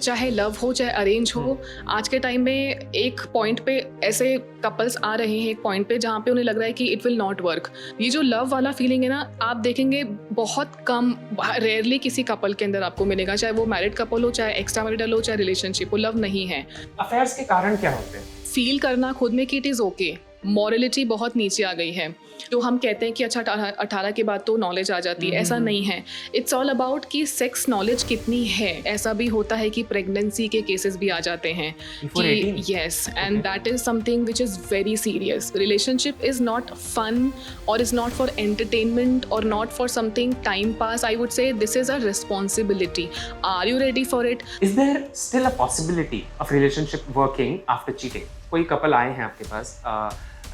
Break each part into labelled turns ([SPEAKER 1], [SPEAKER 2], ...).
[SPEAKER 1] चाहे लव हो चाहे अरेंज हो, आज के टाइम में एक पॉइंट पे ऐसे कपल्स आ रहे हैं, एक पॉइंट पे जहाँ पे उन्हें लग रहा है कि इट विल नॉट वर्क। ये जो लव वाला फीलिंग है ना, आप देखेंगे बहुत कम, रेयरली किसी कपल के अंदर आपको मिलेगा, चाहे वो मैरिड कपल हो, चाहे एक्स्ट्रा मैरिटल हो, चाहे रिलेशनशिप हो, लव नहीं है।
[SPEAKER 2] अफेयर्स के कारण क्या होते हैं?
[SPEAKER 1] फील करना खुद में कि इट इज़ ओके। मॉरलिटी बहुत नीचे आ गई है। जो हम कहते हैं कि अच्छा 18 के बाद तो नॉलेज आ जाती है, ऐसा नहीं है। इट्स ऑल अबाउट कि सेक्स नॉलेज कितनी है। ऐसा भी होता है कि प्रेगनेंसी के केसेस भी आ जाते हैं कि yes, and that is something which is very serious. Relationship is not fun और इज़ नॉट फॉर एंटरटेनमेंट और not for something time pass. I would say this is a responsibility. Are you ready for it?
[SPEAKER 2] Is there still a possibility of relationship working after cheating? कोई couple आए हैं आपके पास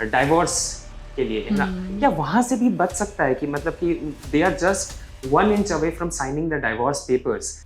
[SPEAKER 2] divorce के लिए, है ना, क्या वहां से भी बच सकता है कि मतलब कि they are just 1 inch away from signing the divorce papers?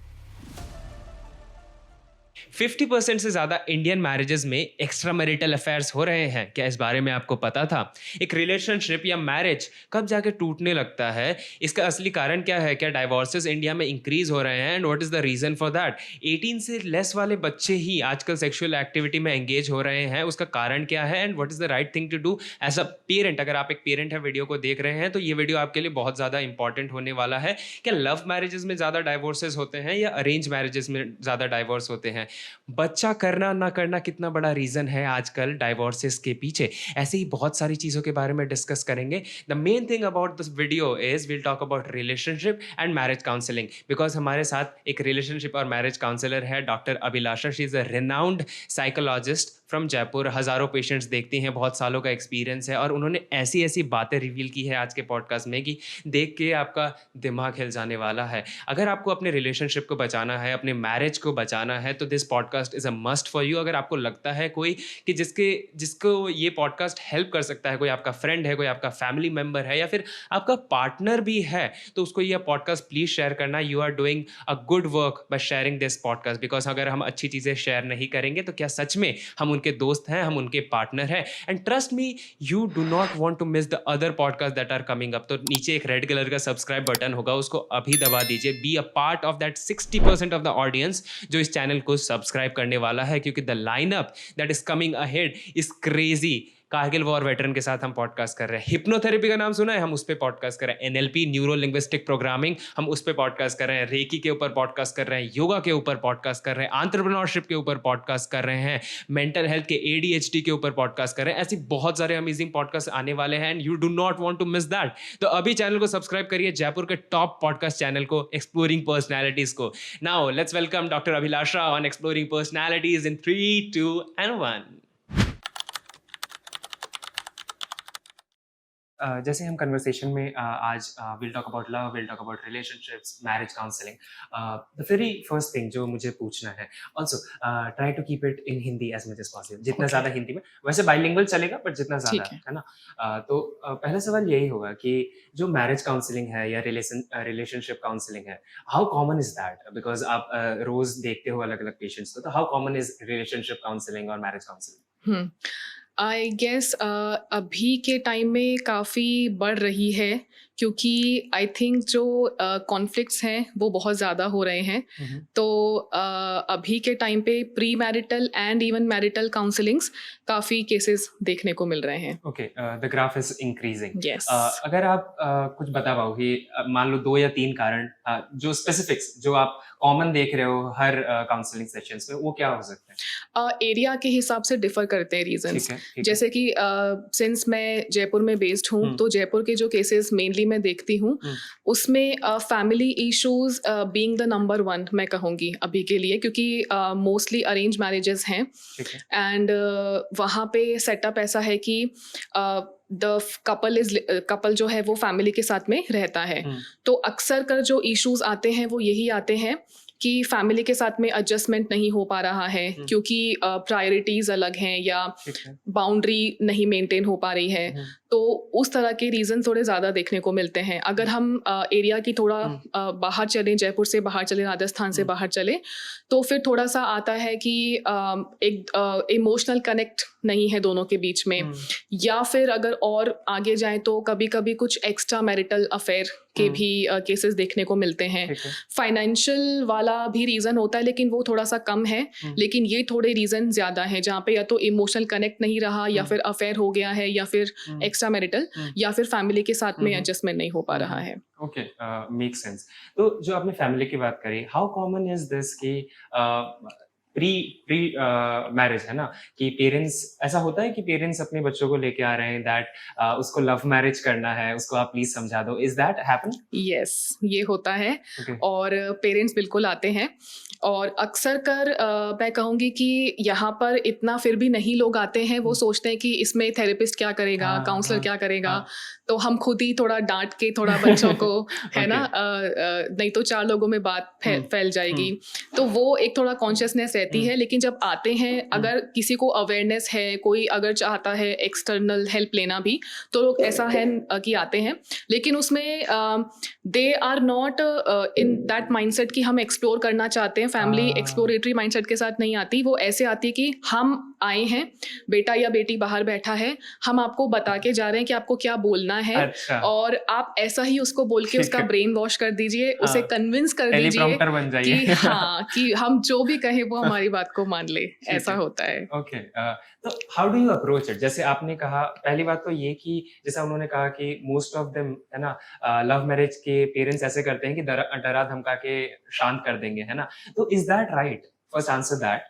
[SPEAKER 3] 50% से ज़्यादा इंडियन मैरिजेस में एक्स्ट्रा मैरिटल अफेयर्स हो रहे हैं। क्या इस बारे में आपको पता था? एक रिलेशनशिप या मैरिज कब जाके टूटने लगता है, इसका असली कारण क्या है? क्या डाइवोर्सेस इंडिया में इंक्रीज हो रहे हैं and what is the reason for that? 18 से लेस वाले बच्चे ही आजकल सेक्सुअल एक्टिविटी में एंगेज हो रहे हैं, उसका कारण क्या है and what is the right thing to do as a parent? अगर आप एक पेरेंट है, वीडियो को देख रहे हैं, तो ये वीडियो आपके लिए बहुत ज़्यादा इंपॉर्टेंट होने वाला है। क्या लव मैरिजेस में ज़्यादा डाइवोर्सेस होते हैं या अरेंज मैरिजेस में ज़्यादा डाइवोर्स होते हैं? बच्चा करना ना करना कितना बड़ा रीज़न है आजकल डाइवोर्सेस के पीछे? ऐसे ही बहुत सारी चीज़ों के बारे में डिस्कस करेंगे। The main thing about this video is will talk about relationship and marriage counselling, because हमारे साथ एक रिलेशनशिप और मैरिज काउंसलर है, doctor Abhilasha. She is a renowned psychologist from Jaipur. हज़ारों पेशेंट्स देखती हैं, बहुत सालों का एक्सपीरियंस है और उन्होंने ऐसी ऐसी बातें रिवील की है आज के पॉडकास्ट में कि देख के आपका दिमाग हिल जाने वाला है। अगर आपको अपने रिलेशनशिप को बचाना है, अपने मैरिज को बचाना है, तो this podcast is a must for you. अगर आपको लगता है कोई कि जिसको ये पॉडकास्ट हेल्प कर सकता है, कोई आपका फ्रेंड है, कोई आपका फैमिली मेम्बर है या फिर आपका पार्टनर भी है, तो उसको ये पॉडकास्ट प्लीज़ शेयर करना। You are doing a good work by sharing this podcast, because अगर हम अच्छी चीज़ें शेयर नहीं करेंगे तो क्या सच में हम उनके दोस्त हैं, हम उनके पार्टनर हैं? And trust me, you do not want to miss the other podcast that are coming up. तो नीचे एक रेड कलर का सब्सक्राइब बटन होगा, उसको अभी दबा दीजिए। Be a part of that 60% of the audience जो इस चैनल को सब्सक्राइब करने वाला है, क्योंकि the lineup that is coming ahead is crazy. Kargil war veteran के साथ हम पॉडकास्ट कर रहे हैं। हिप्नोथेरेपी का नाम सुना है? हम उस पर पॉडकास्ट कर रहे हैं। एनएलपी, न्यूरो लिंग्विस्टिक प्रोग्रामिंग, हम उस पर पॉडकास्ट कर रहे हैं। रेकी के ऊपर पॉडकास्ट कर रहे हैं, योगा के ऊपर पॉडकास्ट कर रहे हैं, एंटरप्रेन्योरशिप के ऊपर पॉडकास्ट कर रहे हैं, मेंटल हेल्थ के ADHD के ऊपर पॉडकास्ट कर रहे हैं। ऐसी बहुत सारे अमेजिंग पॉडकास्ट आने वाले हैं and you do not want to miss that. तो अभी चैनल को सब्सक्राइब करिए, जयपुर के टॉप पॉडकास्ट चैनल को, एक्सप्लोरिंग पर्सनैलिटीज को। Now let's welcome doctor Abhilasha on exploring personalities in 3, 2 and 1।
[SPEAKER 2] जैसे हम कन्वर्सेशन में आज will talk about love, will talk about relationships, marriage counselling. The very first thing जो मुझे पूछना है, also try to keep it in Hindi as much as possible, जितना
[SPEAKER 1] Okay.
[SPEAKER 2] ज़्यादा हिंदी में, वैसे बाइलिंगुअल चलेगा बट जितना ज़्यादा,
[SPEAKER 1] ठीक है।
[SPEAKER 2] है ना। तो पहला सवाल यही होगा कि जो मैरिज काउंसलिंग है या रिलेशनशिप काउंसलिंग है, how common is that? Because आप रोज देखते हो अलग अलग पेशेंट्स को, तो how common is relationship counselling और मैरिज काउंसलिंग?
[SPEAKER 1] आई गेस अभी के टाइम में काफ़ी बढ़ रही है, क्योंकि आई थिंक जो कॉन्फ्लिक्ट्स हैं वो बहुत ज़्यादा हो रहे हैं। तो अभी के टाइम पे pre marital and even marital counsellings काफ़ी केसेस देखने को मिल रहे हैं।
[SPEAKER 2] Okay, the graph is increasing.
[SPEAKER 1] Yes.
[SPEAKER 2] अगर आप कुछ बता पाओ कि मान लो 2 या 3 कारण, जो स्पेसिफिक्स जो आप कॉमन देख रहे हो हर काउंसलिंग सेशंस में, वो क्या हो सकते हैं?
[SPEAKER 1] एरिया के हिसाब से डिफर करते हैं रीजंस।
[SPEAKER 2] ठीक है।
[SPEAKER 1] जैसे कि सिंस मैं जयपुर में बेस्ड हूँ, तो जयपुर के जो केसेस मेनली मैं देखती हूँ, उसमें family issues being the number 1 मैं कहूँगी अभी के लिए, क्योंकि मोस्टली अरेंज मैरिजेस हैं
[SPEAKER 2] ठीक है।
[SPEAKER 1] एंड वहाँ पे सेटअप ऐसा है कि द कपल जो है वो फैमिली के साथ में रहता है। तो अक्सर कर जो इश्यूज आते हैं वो यही आते हैं कि फैमिली के साथ में एडजस्टमेंट नहीं हो पा रहा है, क्योंकि प्रायोरिटीज अलग हैं या
[SPEAKER 2] ठीक है।
[SPEAKER 1] बाउंड्री नहीं मेंटेन हो पा रही है। तो उस तरह के रीज़न थोड़े ज़्यादा देखने को मिलते हैं। अगर हम एरिया की थोड़ा बाहर चलें, जयपुर से बाहर चलें, राजस्थान से बाहर चलें, तो फिर थोड़ा सा आता है कि एक इमोशनल कनेक्ट नहीं है दोनों के बीच में, या फिर अगर और आगे जाएं तो कभी कभी कुछ एक्स्ट्रा मैरिटल अफेयर के भी केसेस देखने को मिलते हैं। फाइनेंशियल वाला वाला भी रीज़न होता है, लेकिन वो थोड़ा सा कम है। लेकिन ये थोड़े रीज़न ज़्यादा हैं जहाँ पे या तो इमोशनल कनेक्ट नहीं रहा, या फिर अफेयर हो गया है, या फिर एक्स्ट्रा मैरिटल, या फिर फैमिली के साथ में एडजस्टमेंट नहीं हो पा रहा है।
[SPEAKER 2] Okay, make sense. तो जो आपने फैमिली की बात करी, हाउ कॉमन इज दिस कि प्री प्री मैरिज है ना, कि पेरेंट्स, ऐसा होता है कि पेरेंट्स अपने बच्चों को लेके आ रहे हैं दैट उसको लव मैरिज करना है, उसको आप प्लीज समझा दो, इज दैट हैपन?
[SPEAKER 1] यस, ये होता है।
[SPEAKER 2] Okay.
[SPEAKER 1] और पेरेंट्स बिल्कुल आते हैं, और अक्सर कर मैं कहूँगी कि यहाँ पर इतना फिर भी नहीं लोग आते हैं। वो सोचते हैं कि इसमें थेरेपिस्ट क्या करेगा,
[SPEAKER 2] हाँ,
[SPEAKER 1] काउंसलर
[SPEAKER 2] हाँ,
[SPEAKER 1] क्या करेगा,
[SPEAKER 2] हाँ।
[SPEAKER 1] तो हम खुद ही थोड़ा डांट के थोड़ा बच्चों को है ना, नहीं तो 4 लोगों में बात फैल जाएगी। तो वो एक थोड़ा कॉन्शियसनेस रहती है। लेकिन जब आते हैं, अगर किसी को अवेयरनेस है, कोई अगर चाहता है एक्सटर्नल हेल्प लेना भी, तो लोग ऐसा है कि आते हैं। लेकिन उसमें they are not in that mindset कि हम एक्सप्लोर करना चाहते हैं। फैमिली एक्सप्लोरेटरी माइंडसेट के साथ नहीं आती, वो ऐसे आती है कि हम आए हैं, बेटा या बेटी बाहर बैठा है, हम आपको बता के जा रहे हैं कि आपको क्या बोलना है।
[SPEAKER 2] अच्छा।
[SPEAKER 1] और आप ऐसा ही उसको बोल के उसका ब्रेन वॉश कर दीजिए, उसे कन्विंस कर दीजिए
[SPEAKER 2] टेलीप्रॉम्प्टर बन जाइए।
[SPEAKER 1] कि हाँ, कि हम जो भी कहें वो हमारी बात को मान ले, ऐसा होता है।
[SPEAKER 2] ओके, तो how do you approach it? जैसे आपने कहा, पहली बात तो ये कि जैसा उन्होंने कहा कि मोस्ट ऑफ देम है ना, लव मैरिज के पेरेंट्स ऐसे करते हैं कि डरा धमका के शांत कर देंगे, है ना, तो is that right? First answer that.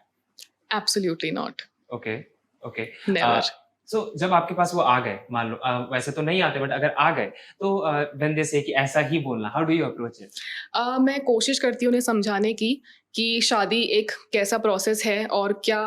[SPEAKER 1] Absolutely not,
[SPEAKER 2] okay, okay.
[SPEAKER 1] Never.
[SPEAKER 2] So जब आपके पास वो आ गए, मान लो वैसे तो नहीं आते, बट अगर आ गए तो व्हेन दे से कि ऐसा ही बोलना, how do you approach it?
[SPEAKER 1] मैं कोशिश करती हूँ उन्हें समझाने की कि शादी एक कैसा प्रोसेस है, और क्या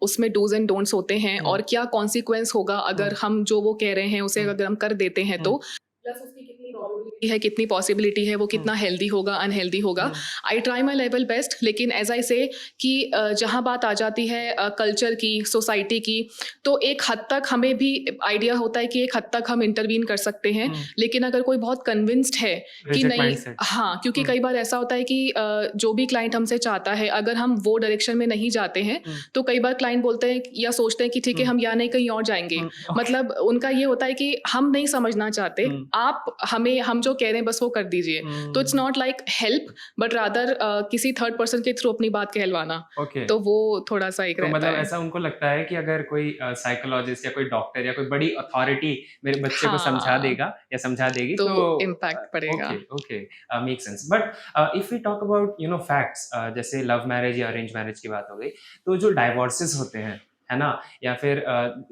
[SPEAKER 1] उसमें डूज एंड डोंट्स होते हैं, और क्या कॉन्सिक्वेंस होगा अगर हम जो वो कह रहे हैं उसे अगर हम कर देते हैं तो। प्लस उसकी कितनी probability है, कितनी पॉसिबिलिटी है, वो कितना हेल्दी होगा, अनहेल्दी होगा। I try my level best. लेकिन एज आई से कि जहाँ बात आ जाती है कल्चर की, सोसाइटी की, तो एक हद तक हमें भी आइडिया होता है कि एक हद तक हम इंटरवीन कर सकते हैं। लेकिन अगर कोई बहुत कन्विंस्ड है कि
[SPEAKER 2] Rigid
[SPEAKER 1] नहीं,
[SPEAKER 2] mindset.
[SPEAKER 1] हाँ, क्योंकि कई बार ऐसा होता है कि जो भी क्लाइंट हमसे चाहता है, अगर हम वो डायरेक्शन में नहीं जाते हैं, तो कई बार क्लाइंट बोलते हैं या सोचते हैं कि ठीक है, हम यहाँ नहीं कहीं और जाएंगे। मतलब उनका ये होता है कि हम नहीं समझना चाहते, आप हम जो कह रहे हैं बस वो कर दीजिए। तो it's not like help, but rather किसी थर्ड पर्सन के थ्रू अपनी बात कहलवाना।
[SPEAKER 2] Okay.
[SPEAKER 1] तो वो थोड़ा सा एक
[SPEAKER 2] तो
[SPEAKER 1] रहता
[SPEAKER 2] मतलब
[SPEAKER 1] है।
[SPEAKER 2] ऐसा उनको लगता है कि अगर कोई साइकोलॉजिस्ट या कोई डॉक्टर या कोई बड़ी अथॉरिटी मेरे बच्चे को समझा
[SPEAKER 1] हाँ,
[SPEAKER 2] देगा या समझा देगी,
[SPEAKER 1] तो
[SPEAKER 2] तो
[SPEAKER 1] impact पड़ेगा।
[SPEAKER 2] Okay, okay, make sense. But if we talk about facts, जैसे लव मैरिज या अरेंज मैरिज की बात हो गई, तो जो डाइवोर्सेस होते हैं, है ना, या फिर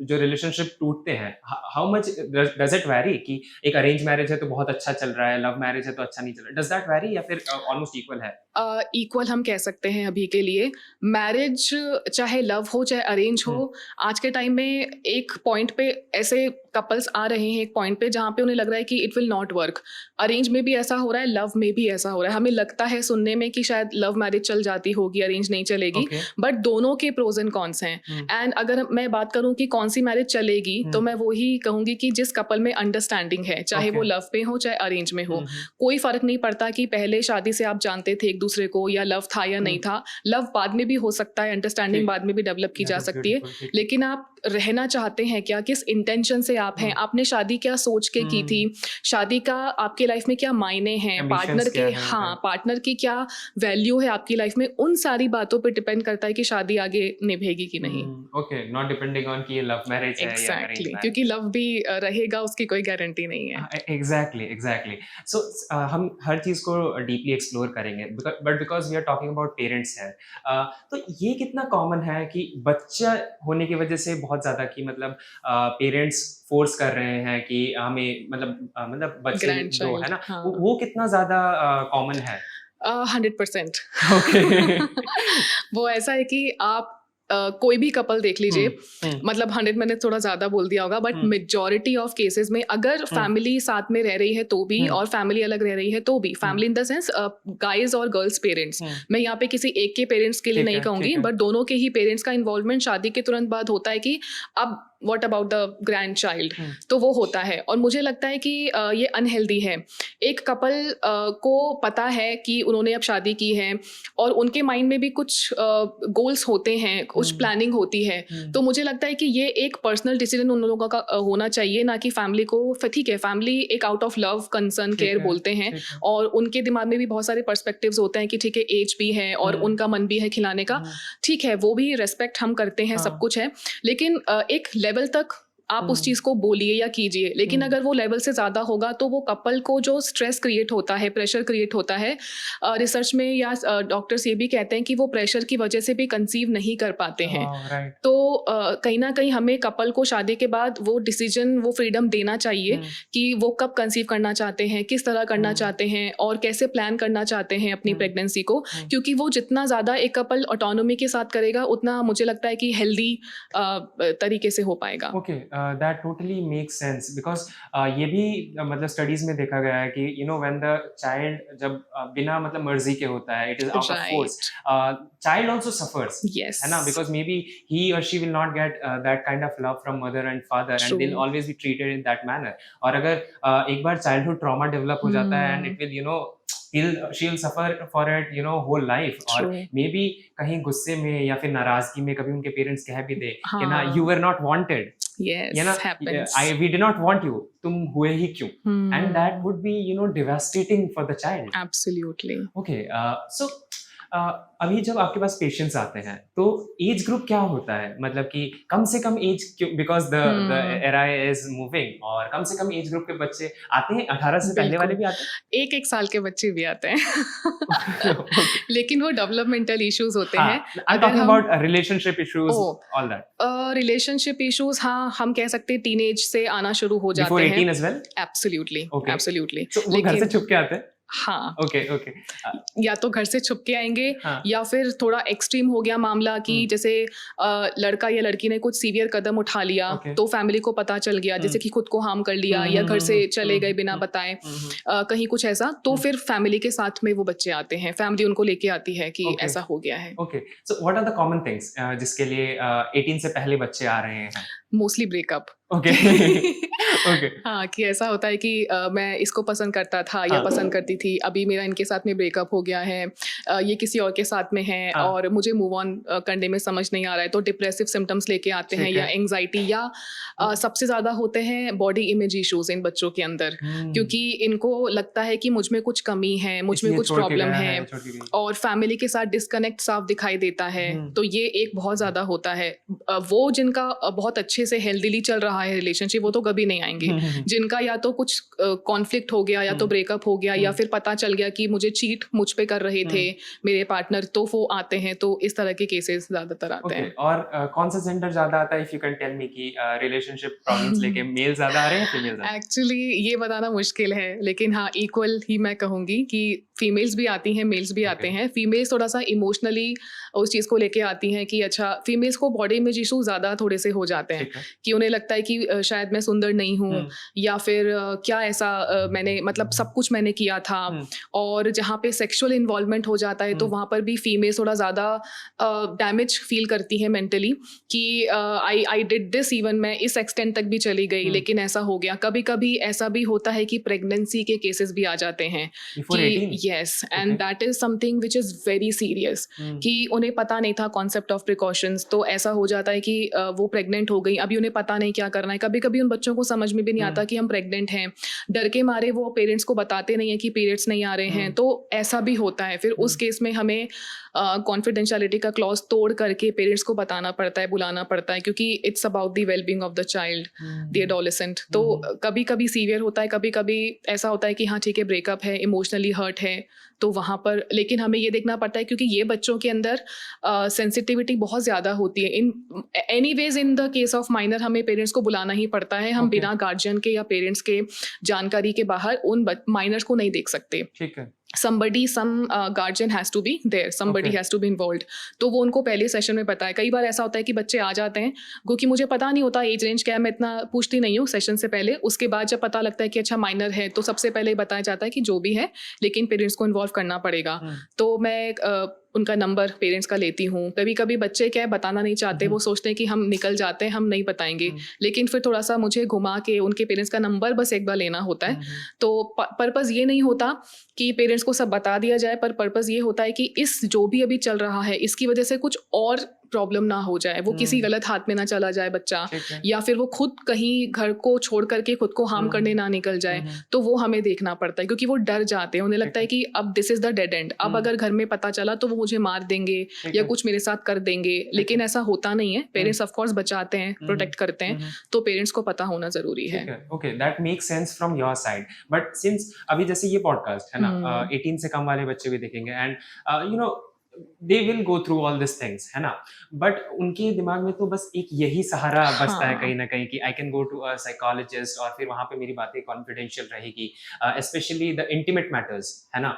[SPEAKER 2] जो रिलेशनशिप टूटते हैं, how much does it very कि एक अरेंज मैरिज है तो बहुत अच्छा चल रहा है, लव मैरिज है तो अच्छा नहीं चल रहा, डज दैट वेरी या फिर ऑलमोस्ट इक्वल है?
[SPEAKER 1] इक्वल हम कह सकते हैं अभी के लिए। मैरिज चाहे लव हो चाहे अरेंज हो, आज के टाइम में एक पॉइंट पे ऐसे कपल्स आ रहे हैं, एक पॉइंट पे जहाँ पे उन्हें लग रहा है कि it will not work. Arrange में भी ऐसा हो रहा है, लव में भी ऐसा हो रहा है। हमें लगता है सुनने में कि शायद लव मैरिज चल जाती होगी, अरेंज नहीं चलेगी, बट दोनों के प्रोज एंड कॉन्स हैं। एंड अगर मैं बात करूं कि कौन सी मैरिज चलेगी, तो मैं वही कहूंगी कि जिस कपल में अंडरस्टैंडिंग है, चाहे वो लव पे हो चाहे अरेंज में हो। कोई फर्क नहीं पड़ता कि पहले शादी से आप जानते थे एक दूसरे को, या लव था या नहीं था। लव बाद में भी हो सकता है, अंडरस्टैंडिंग बाद में भी डेवलप की जा सकती है। लेकिन आप रहना चाहते हैं क्या, किस इंटेंशन से आप हैं, आपने शादी क्या सोच के की थी, शादी का आपके लाइफ में क्या मायने हैं, पार्टनर के, हाँ, पार्टनर की क्या वैल्यू है आपकी लाइफ में, उन सारी बातों पे डिपेंड करता है कि शादी आगे निभेगी कि नहीं।
[SPEAKER 2] ओके, नॉट डिपेंडिंग ऑन कि ये लव मैरिज है या अरेंज
[SPEAKER 1] एग्जैक्टली,
[SPEAKER 2] मैरिज।
[SPEAKER 1] क्योंकि लव भी रहेगा, उसकी कोई गारंटी नहीं है।
[SPEAKER 2] Exactly, exactly. सो हम हर चीज को डीपली एक्सप्लोर करेंगे, but because we are talking about parents है, तो ये कितना कॉमन है कि बच्चा होने की वजह से बहुत ज्यादा कि मतलब पेरेंट्स फोर्स कर रहे हैं कि हमें मतलब बच्चे जो है
[SPEAKER 1] ग्रैंडचाइल्ड,
[SPEAKER 2] ना,
[SPEAKER 1] हाँ।
[SPEAKER 2] वो कितना ज्यादा कॉमन है?
[SPEAKER 1] 100%।
[SPEAKER 2] ओके।
[SPEAKER 1] वो ऐसा है कि आप कोई भी कपल देख लीजिए, मतलब 100 मैंने थोड़ा ज्यादा बोल दिया होगा, बट मेजॉरिटी ऑफ केसेस में अगर फैमिली साथ में रह रही है तो भी, और फैमिली अलग रह रही है तो भी, family in the sense guys और गर्ल्स पेरेंट्स, मैं यहाँ पे किसी एक के पेरेंट्स के लिए नहीं कहूंगी, बट दोनों के ही पेरेंट्स का इन्वॉल्वमेंट शादी के तुरंत बाद होता है कि अब what about the grand child, तो वो होता है। और मुझे लगता है कि ये अनहेल्दी है। एक कपल को पता है कि उन्होंने अब शादी की है और उनके माइंड में भी कुछ गोल्स होते हैं, कुछ प्लानिंग होती है, तो मुझे लगता है कि ये एक पर्सनल डिसीजन उन लोगों का होना चाहिए, ना कि फैमिली को। ठीक है, फैमिली एक out of love, concern, care बोलते हैं, और उनके दिमाग में भी बहुत सारे पर्सपेक्टिव्स होते हैं कि ठीक है, एज भी है और उनका मन भी है खिलाने का, ठीक है, वो भी रेस्पेक्ट हम करते हैं, सब कुछ है। लेकिन एक लेवल तक आप उस चीज़ को बोलिए या कीजिए, लेकिन अगर वो लेवल से ज़्यादा होगा तो वो कपल को जो स्ट्रेस क्रिएट होता है, प्रेशर क्रिएट होता है, रिसर्च में या डॉक्टर्स ये भी कहते हैं कि वो प्रेशर की वजह से भी कंसीव नहीं कर पाते हैं। तो कहीं ना कहीं हमें कपल को शादी के बाद वो डिसीजन, वो फ्रीडम देना चाहिए कि वो कब कंसीव करना चाहते हैं, किस तरह करना चाहते हैं और कैसे प्लान करना चाहते हैं अपनी प्रेगनेंसी को, क्योंकि वो जितना ज़्यादा एक कपल ऑटोनॉमी के साथ करेगा उतना मुझे लगता है कि हेल्दी तरीके से हो पाएगा।
[SPEAKER 2] That totally makes sense, because ये भी मतलब स्टडीज में देखा गया है कि you know when the child जब बिना मतलब मर्जी के होता है, it is out of force, child also suffers,
[SPEAKER 1] Yes.
[SPEAKER 2] है ना, बिकॉज मे बी ही और she will not get that kind of love from mother and father and they will always be treated in that manner. और अगर एक बार childhood trauma develop हो जाता है and it will she'll suffer for it, whole life. और may be कहीं गुस्से में या फिर नाराजगी में कभी उनके पेरेंट्स कह भी दे कि ना you were not wanted,
[SPEAKER 1] Yes, happens.
[SPEAKER 2] we did not want you, तुम हुए ही क्यों? And that would be devastating for the child.
[SPEAKER 1] Absolutely.
[SPEAKER 2] Okay, so अभी जब आपके पास पेशेंट्स आते हैं तो एज ग्रुप क्या होता है, मतलब कि कम से कम age, because the era is moving, और कम से कम एज ग्रुप के बच्चे आते हैं, 18 से पहले वाले भी आते हैं,
[SPEAKER 1] एक साल के बच्चे भी आते हैं लेकिन वो डेवलपमेंटल इश्यूज होते हैं।
[SPEAKER 2] आई am talking about relationship issues, all that
[SPEAKER 1] relationship issues, हाँ, हम कह सकते हैं टीनेज से आना शुरू हो जाते हैं।
[SPEAKER 2] Before 18 as well?
[SPEAKER 1] Absolutely, absolutely.
[SPEAKER 2] So वो घर से छुप के आते हैं?
[SPEAKER 1] हाँ,
[SPEAKER 2] ओके,
[SPEAKER 1] या तो घर से छुप के आएंगे, या फिर थोड़ा एक्सट्रीम हो गया मामला कि जैसे लड़का या लड़की ने कुछ सीवियर कदम उठा लिया, तो फैमिली को पता चल गया, जैसे कि खुद को हार्म कर लिया या घर से चले गए बिना बताए, कहीं कुछ ऐसा, तो फिर फैमिली के साथ में वो बच्चे आते हैं, फैमिली उनको लेके आती है कि ऐसा हो गया है।
[SPEAKER 2] Okay, so what are the common things जिसके लिए 18 से पहले बच्चे आ रहे हैं?
[SPEAKER 1] Mostly breakup.
[SPEAKER 2] ओके ओके,
[SPEAKER 1] हाँ, कि ऐसा होता है कि मैं इसको पसंद करता था या पसंद करती थी, अभी मेरा इनके साथ में ब्रेकअप हो गया है, ये किसी और के साथ में है और मुझे मूव ऑन करने में समझ नहीं आ रहा है, तो डिप्रेसिव सिम्टम्स लेके आते हैं, या एंग्जाइटी, या सबसे ज़्यादा होते हैं बॉडी इमेज इश्यूज इन बच्चों के अंदर, क्योंकि इनको लगता है कि मुझ में कुछ कमी है, मुझ में कुछ प्रॉब्लम है, और फैमिली के साथ डिस्कनेक्ट साफ दिखाई देता है, तो ये एक बहुत ज़्यादा होता है। वो जिनका बहुत अच्छे से हेल्दीली चल रहा है रिलेशनशिप, वो तो कभी नहीं आएंगे। जिनका या तो कुछ कॉन्फ्लिक्ट हो गया, या तो ब्रेकअप हो गया, या फिर पता चल गया कि मुझे चीट मुझ पे कर रहे थे मेरे पार्टनर, तो वो आते हैं। तो इस तरह के केसेस ज्यादातर आते हैं।
[SPEAKER 2] और कौन सा जेंडर ज्यादा आता है, if you can tell me, कि रिलेशनशिप प्रॉब्लम्स लेके मेल ज्यादा आ रहे हैं, फीमेल ज्यादा?
[SPEAKER 1] एक्चुअली ये बताना मुश्किल है, लेकिन हाँ, इक्वल ही मैं कहूंगी कि फीमेल्स भी आती हैं, मेल्स भी आते हैं। फीमेल्स थोड़ा सा इमोशनली उस चीज़ को लेके आती हैं कि अच्छा, फीमेल्स को बॉडी इमेज इशू ज़्यादा थोड़े से हो जाते हैं कि उन्हें लगता है कि शायद मैं सुंदर नहीं हूँ, या फिर क्या ऐसा मैंने, मतलब सब कुछ मैंने किया था। और जहाँ पे सेक्सुअल इन्वॉल्वमेंट हो जाता है तो वहाँ पर भी फीमेल्स थोड़ा ज़्यादा डैमेज फील करती हैं मेंटली कि आई डिड दिस, इवन मैं इस एक्सटेंट तक भी चली गई, लेकिन ऐसा हो गया। कभी कभी ऐसा भी होता है कि प्रेगनेंसी के केसेस भी आ जाते हैं कि yes, and that is something which is very serious, कि उन्हें पता नहीं था कॉन्सेप्ट ऑफ प्रिकॉशंस, तो ऐसा हो जाता है कि वो प्रेग्नेंट हो गई, अभी उन्हें पता नहीं क्या करना है। कभी कभी उन बच्चों को समझ में भी नहीं आता कि हम प्रेग्नेंट हैं, डर के मारे वो पेरेंट्स को बताते नहीं है कि पीरियड्स नहीं आ रहे हैं, तो ऐसा भी होता है। फिर उस केस में हमें कॉन्फिडेंशियलिटी का क्लॉज तोड़ करके पेरेंट्स को बताना पड़ता है, बुलाना पड़ता है, क्योंकि it's about the wellbeing of the child, the adolescent. तो कभी कभी सीवियर होता है, कभी कभी ऐसा होता है कि हाँ ठीक है, ब्रेकअप है, इमोशनली हर्ट है, तो वहाँ पर लेकिन हमें ये देखना पड़ता है, क्योंकि ये बच्चों के अंदर सेंसिटिविटी बहुत ज़्यादा होती है। Anyways in the case of minor हमें पेरेंट्स को बुलाना ही पड़ता है। हम बिना गार्जियन के या पेरेंट्स के जानकारी के बाहर उन माइनर्स को नहीं देख सकते।
[SPEAKER 2] ठीक है,
[SPEAKER 1] somebody, some guardian has to be there, somebody has to be involved। तो वो उनको पहले सेशन में पता है। कई बार ऐसा होता है कि बच्चे आ जाते हैं, क्योंकि मुझे पता नहीं होता एज रेंज क्या है, मैं इतना पूछती नहीं हूँ सेशन से पहले। उसके बाद जब पता लगता है कि अच्छा माइनर है, तो सबसे पहले बताया जाता है कि जो भी है, लेकिन पेरेंट्स को इन्वॉल्व करना पड़ेगा। तो मैं उनका नंबर पेरेंट्स का लेती हूँ। कभी कभी बच्चे क्या है बताना नहीं चाहते, वो सोचते हैं कि हम निकल जाते हैं, हम नहीं बताएंगे, लेकिन फिर थोड़ा सा मुझे घुमा के उनके पेरेंट्स का नंबर बस एक बार लेना होता है। तो पर्पज़ ये नहीं होता कि पेरेंट्स को सब बता दिया जाए, पर पर्पज़ ये होता है कि इस जो भी अभी चल रहा है इसकी वजह से कुछ और प्रॉब्लम ना हो जाए, वो किसी गलत हाथ में ना चला जाए बच्चा, या फिर वो खुद कहीं घर को छोड़ करके खुद को हार्म करने ना निकल जाए। तो वो हमें देखना पड़ता है, क्योंकि वो डर जाते हैं, उन्हें लगता है कि अब this is the dead and, अब अगर घर में पता चला तो वो मुझे मार देंगे या कुछ मेरे साथ कर देंगे, लेकिन ऐसा होता नहीं है। पेरेंट्स ऑफ कोर्स बचाते हैं, प्रोटेक्ट करते हैं, तो पेरेंट्स को पता होना जरूरी है।
[SPEAKER 2] Okay, that makes sense from your side, but since अभी जैसे ये पॉडकास्ट है ना, 18 से कम वाले बच्चे भी देखेंगे, and you no they will go through all this things, है ना, बट उनके दिमाग में तो बस एक यही सहारा बचता है कहीं ना कहीं कि I can go to a psychologist, और फिर वहां पे मेरी बातें कॉन्फिडेंशियल रहेगी, स्पेशली द इंटीमेट मैटर्स, है ना।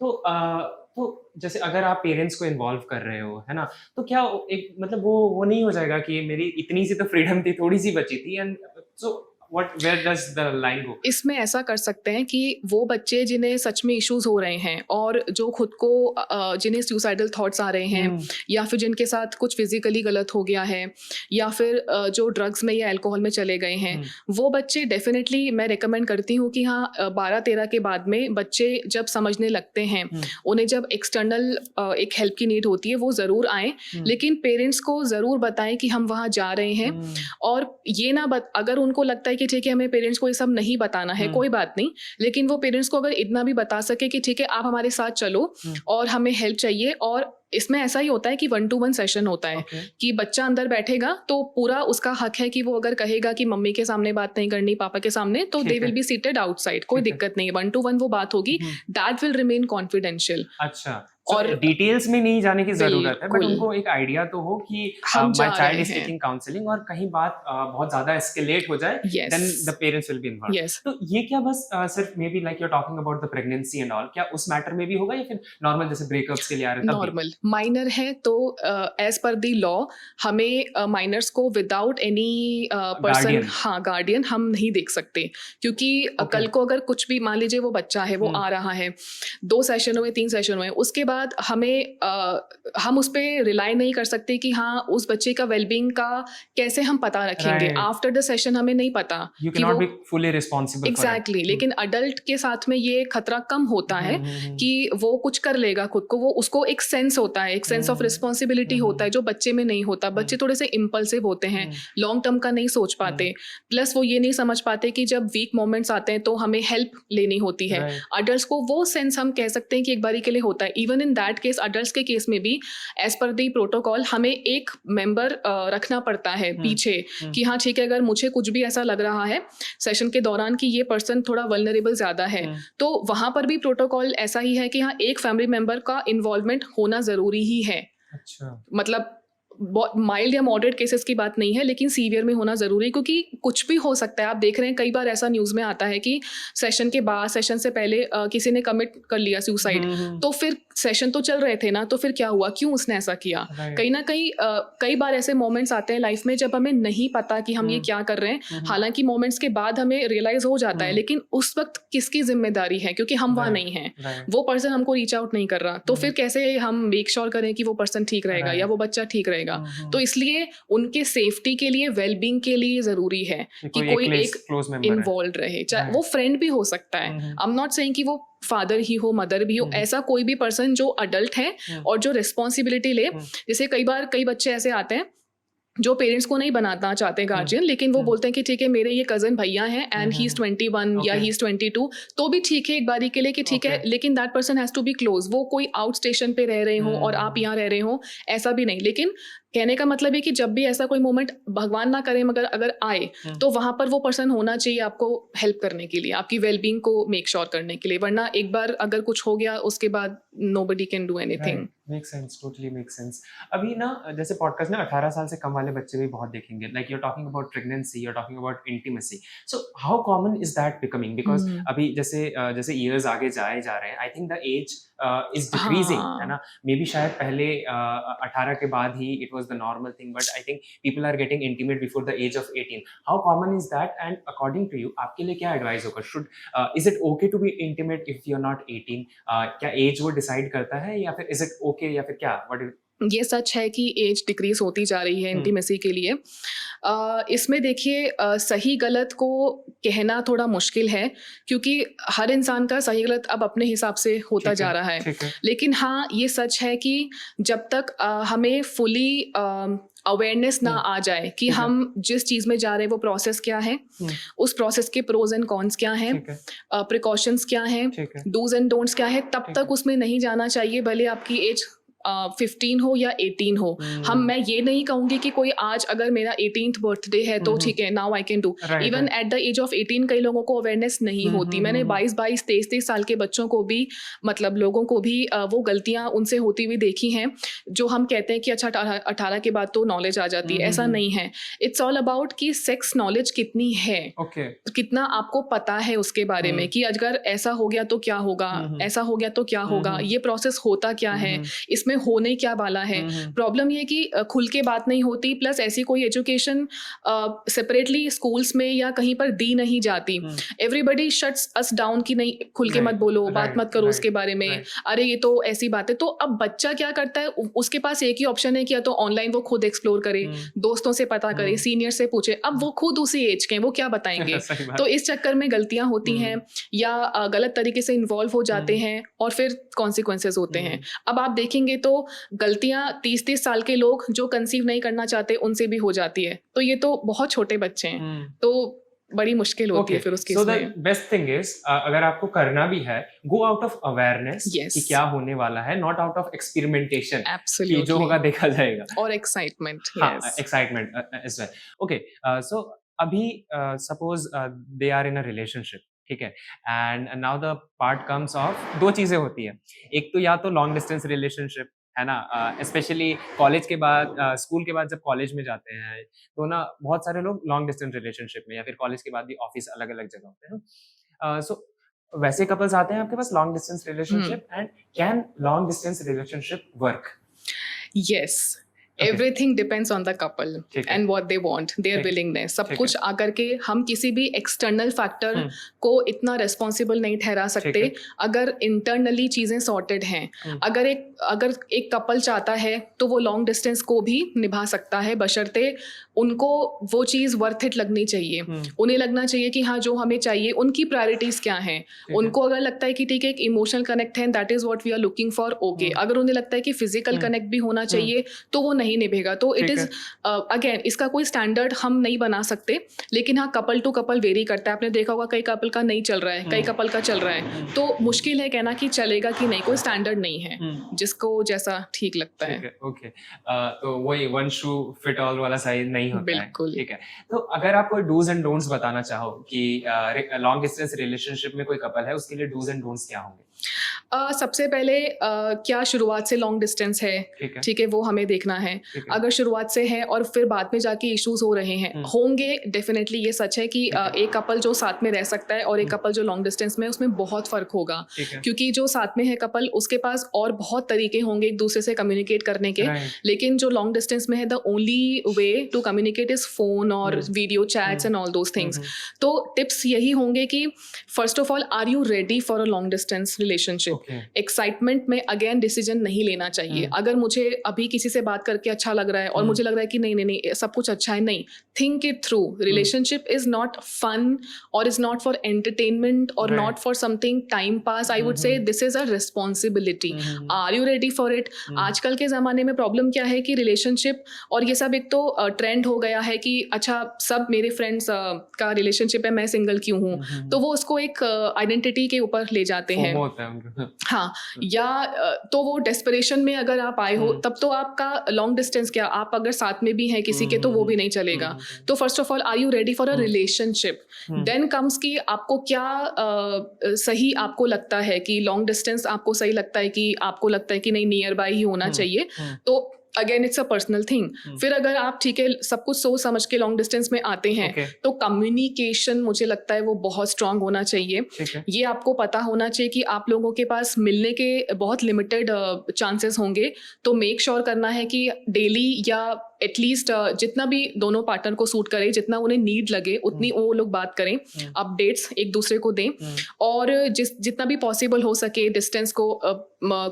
[SPEAKER 2] तो जैसे अगर आप पेरेंट्स को इन्वॉल्व कर रहे हो, है ना, तो क्या एक मतलब वो नहीं हो जाएगा कि मेरी इतनी सी तो फ्रीडम थी, थोड़ी सी बची थी, and so where does the line go?
[SPEAKER 1] इसमें ऐसा कर सकते हैं कि वो बच्चे जिन्हें सच में इश्यूज हो रहे हैं, और जो खुद को जिन्हें सुसाइडल थॉट्स आ रहे हैं, या फिर जिनके साथ कुछ फिजिकली गलत हो गया है, या फिर जो ड्रग्स में या अल्कोहल में चले गए हैं, वो बच्चे डेफिनेटली मैं रिकमेंड करती हूँ कि हाँ 12-13 के बाद में बच्चे जब समझने लगते हैं, उन्हें जब एक्सटर्नल एक हेल्प की नीड होती है, वो ज़रूर आए, लेकिन पेरेंट्स को ज़रूर बताएं कि हम वहाँ जा रहे हैं। और ये ना अगर उनको लगता है कि ठीक है हमें पेरेंट्स को ये सब नहीं बताना है, कोई बात नहीं, लेकिन वो पेरेंट्स को अगर इतना भी बता सके कि ठीक है आप हमारे साथ चलो और हमें हेल्प चाहिए। और इसमें ऐसा ही होता है कि 1-to-1 सेशन होता है, कि बच्चा अंदर बैठेगा तो पूरा उसका हक है कि वो अगर कहेगा कि मम्मी के सामने बात नहीं करनी, पापा के सामने, तो they will be seated outside, कोई दिक्कत नहीं है, 1-to-1 वो बात होगी, दैट विल रिमेन कॉन्फिडेंशियल।
[SPEAKER 2] अच्छा, और डिटेल्स में नहीं जाने की जरूरत है, बट उनको एक आइडिया तो हो कि my child is taking counselling, और कहीं बात बहुत ज्यादा एस्केलेट हो जाए, then the parents will be involved. तो ये क्या बस सिर्फ maybe like you are talking about the pregnancy and all, क्या उस मैटर में भी होगा, या फिर नॉर्मल जैसे ब्रेकअप्स के लिए आ रहे हैं?
[SPEAKER 1] नॉर्मल माइनर है तो एज पर द लॉ हमें माइनर्स को विदाउट एनी पर्सन, हाँ गार्डियन, हम नहीं देख सकते, क्योंकि कल को अगर कुछ भी, मान लीजिए वो बच्चा है, वो आ रहा है, 2 सेशन हुए, 3 सेशन हुए, उसके बाद हमें हम उस पर रिलाई नहीं कर सकते कि हाँ उस बच्चे का वेलबींग का कैसे हम पता रखेंगे। आफ्टर द सेशन हमें नहीं पता
[SPEAKER 2] कि वो फुली रिस्पॉन्सिबल।
[SPEAKER 1] एग्जैक्टली, लेकिन अडल्ट के साथ में ये खतरा कम होता है कि वो कुछ कर लेगा खुद को, वो उसको एक सेंस होता है, एक सेंस ऑफ रिस्पॉन्सिबिलिटी होता है, जो बच्चे में नहीं होता। बच्चे थोड़े से इम्पल्सिव होते हैं, लॉन्ग टर्म का नहीं सोच पाते, प्लस वो ये नहीं समझ पाते कि जब वीक मोमेंट्स आते हैं तो हमें हेल्प लेनी होती है। अडल्ट्स को वो सेंस हम कह सकते हैं कि एक बारी के लिए होता है। Even in that case, adults के केस में भी एज पर दी प्रोटोकॉल हमें एक मेंबर रखना पड़ता है पीछे, कि हाँ ठीक है अगर मुझे कुछ भी ऐसा लग रहा है सेशन के दौरान कि ये पर्सन थोड़ा वल्नरेबल ज्यादा है, तो वहां पर भी प्रोटोकॉल ऐसा ही है कि हाँ एक फैमिली मेंबर का इन्वॉल्वमेंट होना जरूरी ही है।
[SPEAKER 2] अच्छा,
[SPEAKER 1] मतलब माइल्ड या मॉडरेट केसेस की बात नहीं है, लेकिन सीवियर में होना जरूरी है, क्योंकि कुछ भी हो सकता है। आप देख रहे हैं कई बार ऐसा न्यूज में आता है कि सेशन के बाद, सेशन से पहले किसी ने कमिट कर लिया सुसाइड, तो फिर सेशन तो चल रहे थे ना, तो फिर क्या हुआ, क्यों उसने ऐसा किया। कहीं ना कहीं कई बार ऐसे मोमेंट्स आते हैं लाइफ में जब हमें नहीं पता कि हम ये क्या कर रहे हैं, हालांकि मोमेंट्स के बाद हमें रियलाइज हो जाता है, लेकिन उस वक्त किसकी जिम्मेदारी है, क्योंकि हम वहाँ नहीं हैं, वो पर्सन हमको रीच आउट नहीं कर रहा, तो फिर कैसे हम मेक श्योर करें कि वो पर्सन ठीक रहेगा या वो बच्चा ठीक रहेगा। तो इसलिए उनके सेफ्टी के लिए, वेलबींग के लिए जरूरी है कि कोई एक इन्वॉल्व रहे, चाहे वो फ्रेंड भी हो सकता है। आई एम नॉट सेइंग कि वो फादर ही हो, मदर भी हो, ऐसा कोई भी पर्सन जो अडल्ट है और जो रिस्पॉन्सिबिलिटी ले। जैसे कई बच्चे ऐसे आते हैं जो पेरेंट्स को नहीं बनाना चाहते गार्जियन, लेकिन वो बोलते हैं कि ठीक है मेरे ये कजन भैया हैं एंड ही इज 21 या ही इज 22, तो भी ठीक है एक बारी के लिए कि ठीक है, लेकिन that person has to be close. वो कोई आउट स्टेशन पे रह रहे हो और आप यहाँ रह रहे हो, ऐसा भी नहीं। लेकिन कहने का मतलब है कि जब भी ऐसा कोई मोमेंट, भगवान ना करे मगर अगर आए, तो वहां पर वो पर्सन होना चाहिए आपको हेल्प करने के लिए, आपकी वेलबींग को मेक श्योर करने के लिए। वरना एक बार अगर कुछ हो गया उसके बाद nobody can do anything.
[SPEAKER 2] Make sense, totally make sense. अभी ना जैसे पॉडकास्ट में 18 साल से कम वाले बच्चे भी बहुत देखेंगे, like you are talking about pregnancy, you are talking about intimacy, so how common is that becoming? Because अभी जैसे ईयर्स आगे जाए जा रहे हैं, I think the age is decreasing, है ना। मे बी शायद पहले 18 के बाद ही it was the normal thing, but I think people are getting intimate before the age of 18. How common is that, and according to you आपके लिए क्या एडवाइस होगा? Should is it okay to be intimate if you are not 18? क्या as वो decide करता है, या फिर इज इट ओके या फिर क्या? व्हाट
[SPEAKER 1] ये सच है कि एज डिक्रीज होती जा रही है इंटीमेसी के लिए। इसमें देखिए सही गलत को कहना थोड़ा मुश्किल है, क्योंकि हर इंसान का सही गलत अब अपने हिसाब से होता
[SPEAKER 2] ठीक
[SPEAKER 1] जा
[SPEAKER 2] है,
[SPEAKER 1] रहा है।
[SPEAKER 2] ठीक है।
[SPEAKER 1] लेकिन हाँ, ये सच है कि जब तक हमें फुली अवेयरनेस ना आ जाए कि
[SPEAKER 2] ठीक है।
[SPEAKER 1] हम जिस चीज़ में जा रहे हैं वो प्रोसेस क्या है, उस प्रोसेस के प्रोज एंड कॉन्स क्या हैं,
[SPEAKER 2] ठीक है,
[SPEAKER 1] प्रिकॉशंस क्या हैं,
[SPEAKER 2] ठीक है।
[SPEAKER 1] डूज एंड डोंट्स क्या है, तब
[SPEAKER 2] ठीक
[SPEAKER 1] तक उसमें नहीं जाना चाहिए, भले आपकी एज 15 हो या 18 हो। मैं ये नहीं कहूँगी कि कोई आज अगर मेरा 18th बर्थडे है तो ठीक है, now I can do.
[SPEAKER 2] Right,
[SPEAKER 1] even at the age of 18 कई लोगों को अवेयरनेस नहीं होती। मैंने 22-22, 23-23 साल के बच्चों को भी, मतलब लोगों को भी वो गलतियाँ उनसे होती हुई देखी हैं, जो हम कहते हैं कि अच्छा 18 के बाद तो नॉलेज आ जाती है। ऐसा नहीं है। इट्स ऑल अबाउट कि सेक्स नॉलेज कितनी है,
[SPEAKER 2] ओके।
[SPEAKER 1] कितना आपको पता है उसके बारे में, कि अगर ऐसा हो गया तो क्या होगा, ऐसा हो गया तो क्या होगा, ये प्रोसेस होता क्या है, इसमें होने क्या वाला है। प्रॉब्लम ये कि खुल के बात नहीं होती, प्लस ऐसी कोई एजुकेशन सेपरेटली स्कूल्स में या कहीं पर दी नहीं जाती। एवरीबडी शट्स अस डाउन कि नहीं, खुल के मत बोलो, बात मत करो उसके बारे में, अरे ये तो ऐसी बात है। तो अब बच्चा क्या करता है, उसके पास एक ही ऑप्शन है कि या तो ऑनलाइन वो खुद एक्सप्लोर करे, दोस्तों से पता करे, सीनियर से पूछे। अब वो खुद उसी एज के हैं, वो क्या बताएंगे।
[SPEAKER 2] सही बात।
[SPEAKER 1] तो इस चक्कर में गलतियां होती हैं, या गलत तरीके से इन्वॉल्व हो जाते हैं, और फिर कॉन्सिक्वेंसेज होते हैं। अब आप देखेंगे तो गलतियां 30-30 साल के लोग जो कंसीव नहीं करना चाहते उनसे भी हो जाती है। तो ये तो बहुत छोटे बच्चे हैं, तो बड़ी मुश्किल होती है फिर उस केस
[SPEAKER 2] सो
[SPEAKER 1] में।
[SPEAKER 2] द बेस्ट थिंग इज, अगर आपको करना भी है, go out of awareness
[SPEAKER 1] Yes.
[SPEAKER 2] कि क्या होने वाला है, नॉट आउट ऑफ एक्सपेरिमेंटेशन कि जो
[SPEAKER 1] Absolutely.
[SPEAKER 2] होगा देखा जाएगा।
[SPEAKER 1] और एक्साइटमेंट।
[SPEAKER 2] हाँ,
[SPEAKER 1] yes.
[SPEAKER 2] Excitement as well. Okay, so अभी suppose they are in a relationship, ठीक है, and now the part comes off, दो चीजें होती है। एक तो या तो लॉन्ग डिस्टेंस रिलेशनशिप है ना, स्पेशली कॉलेज के बाद, स्कूल के बाद जब कॉलेज में जाते हैं तो ना बहुत सारे लोग लॉन्ग डिस्टेंस रिलेशनशिप में, या फिर कॉलेज के बाद भी ऑफिस अलग अलग जगह होते हैं। सो वैसे कपल्स आते हैं आपके पास long distance relationship, and can long distance relationship work?
[SPEAKER 1] Yes,
[SPEAKER 2] Okay.
[SPEAKER 1] Everything depends on the couple
[SPEAKER 2] ठीक है।
[SPEAKER 1] And what they want, there
[SPEAKER 2] ठीक है।
[SPEAKER 1] विलिंगनेस। सब
[SPEAKER 2] ठीक
[SPEAKER 1] कुछ आकर के हम किसी भी एक्सटर्नल फैक्टर को इतना रिस्पॉन्सिबल नहीं ठहरा सकते
[SPEAKER 2] है।
[SPEAKER 1] अगर इंटरनली चीजें सॉर्टेड हैं। अगर एक कपल चाहता है तो वो लॉन्ग डिस्टेंस को भी निभा सकता है, बशर्ते उनको वो चीज वर्थ इट लगनी चाहिए। उन्हें लगना चाहिए कि हाँ, जो हमें चाहिए, उनकी प्रायोरिटीज क्या हैं। उनको अगर लगता है कि ठीक है, एक इमोशनल कनेक्ट है, that is what we are looking for, okay. अगर उन्हें लगता है कि फिजिकल कनेक्ट भी होना चाहिए, तो वो नहीं निभेगा। तो इट इज अगेन, इसका कोई स्टैंडर्ड हम नहीं बना सकते, लेकिन हाँ, कपल टू कपल वेरी करता है। आपने देखा होगा कई कपल का नहीं चल रहा है, कई कपल का चल रहा है, तो मुश्किल है कहना कि चलेगा कि नहीं। कोई स्टैंडर्ड नहीं है, जिसको जैसा ठीक लगता है।
[SPEAKER 2] ओके, तो वही वन शू फिट ऑल वाला साइज नहीं होता है।
[SPEAKER 1] बिल्कुल।
[SPEAKER 2] ठीक है, तो अगर आप कोई डूज एंड डोंट्स बताना चाहो कि लॉन्ग डिस्टेंस रिलेशनशिप में कोई कपल है, उसके लिए डूज एंड डोंट्स क्या होंगे?
[SPEAKER 1] सबसे पहले क्या शुरुआत से लॉन्ग डिस्टेंस है, ठीक है, वो हमें देखना है। अगर शुरुआत से है और फिर बाद में जाके इश्यूज हो रहे हैं, होंगे डेफिनेटली। ये सच है कि एक कपल जो साथ में रह सकता है और एक कपल जो लॉन्ग डिस्टेंस में, उसमें बहुत फर्क होगा। क्योंकि जो साथ में है कपल, उसके पास और बहुत तरीके होंगे एक दूसरे से कम्युनिकेट करने के, लेकिन जो लॉन्ग डिस्टेंस में है, the only way to communicate is phone और video chats and all those things. तो टिप्स यही होंगे कि first of all, are you ready for a long distance relationship? Excitement में अगेन डिसीजन नहीं लेना चाहिए। अगर मुझे अभी किसी से बात करके अच्छा लग रहा है और मुझे लग रहा है कि नहीं नहीं नहीं सब कुछ अच्छा है, नहीं, think it through. Relationship is not fun और इज नॉट फॉर एंटरटेनमेंट और not for something time pass. I would say this is a responsibility. Are you ready for it? आजकल के ज़माने में प्रॉब्लम क्या है कि रिलेशनशिप और ये सब एक तो ट्रेंड हो गया है कि अच्छा, सब मेरे फ्रेंड्स का रिलेशनशिप है, मैं सिंगल क्यों हूँ, तो वो उसको एक आइडेंटिटी के ऊपर ले जाते हैं। हाँ, या तो वो डेस्परेशन में अगर आप आए हो, तब तो आपका लॉन्ग डिस्टेंस क्या, आप अगर साथ में भी हैं किसी के, तो वो भी नहीं चलेगा। तो first of all, are you ready for a relationship? Then comes कि आपको क्या सही आपको लगता है कि लॉन्ग डिस्टेंस आपको सही लगता है कि आपको लगता है कि नहीं, नियर बाय ही होना चाहिए। तो again it's a personal thing. फिर अगर आप ठीक है सब कुछ सोच समझ के लॉन्ग डिस्टेंस में आते हैं
[SPEAKER 2] Okay.
[SPEAKER 1] तो कम्युनिकेशन मुझे लगता है वो बहुत स्ट्रांग होना चाहिए।
[SPEAKER 2] ठीक है।
[SPEAKER 1] ये आपको पता होना चाहिए कि आप लोगों के पास मिलने के बहुत लिमिटेड चांसेस होंगे, तो मेक श्योर करना है कि डेली या एटलीस्ट जितना भी दोनों पार्टनर को सूट करे, जितना उन्हें नीड लगे उतनी वो लोग बात करें, अपडेट्स एक दूसरे को दें, और जितना भी पॉसिबल हो सके डिस्टेंस को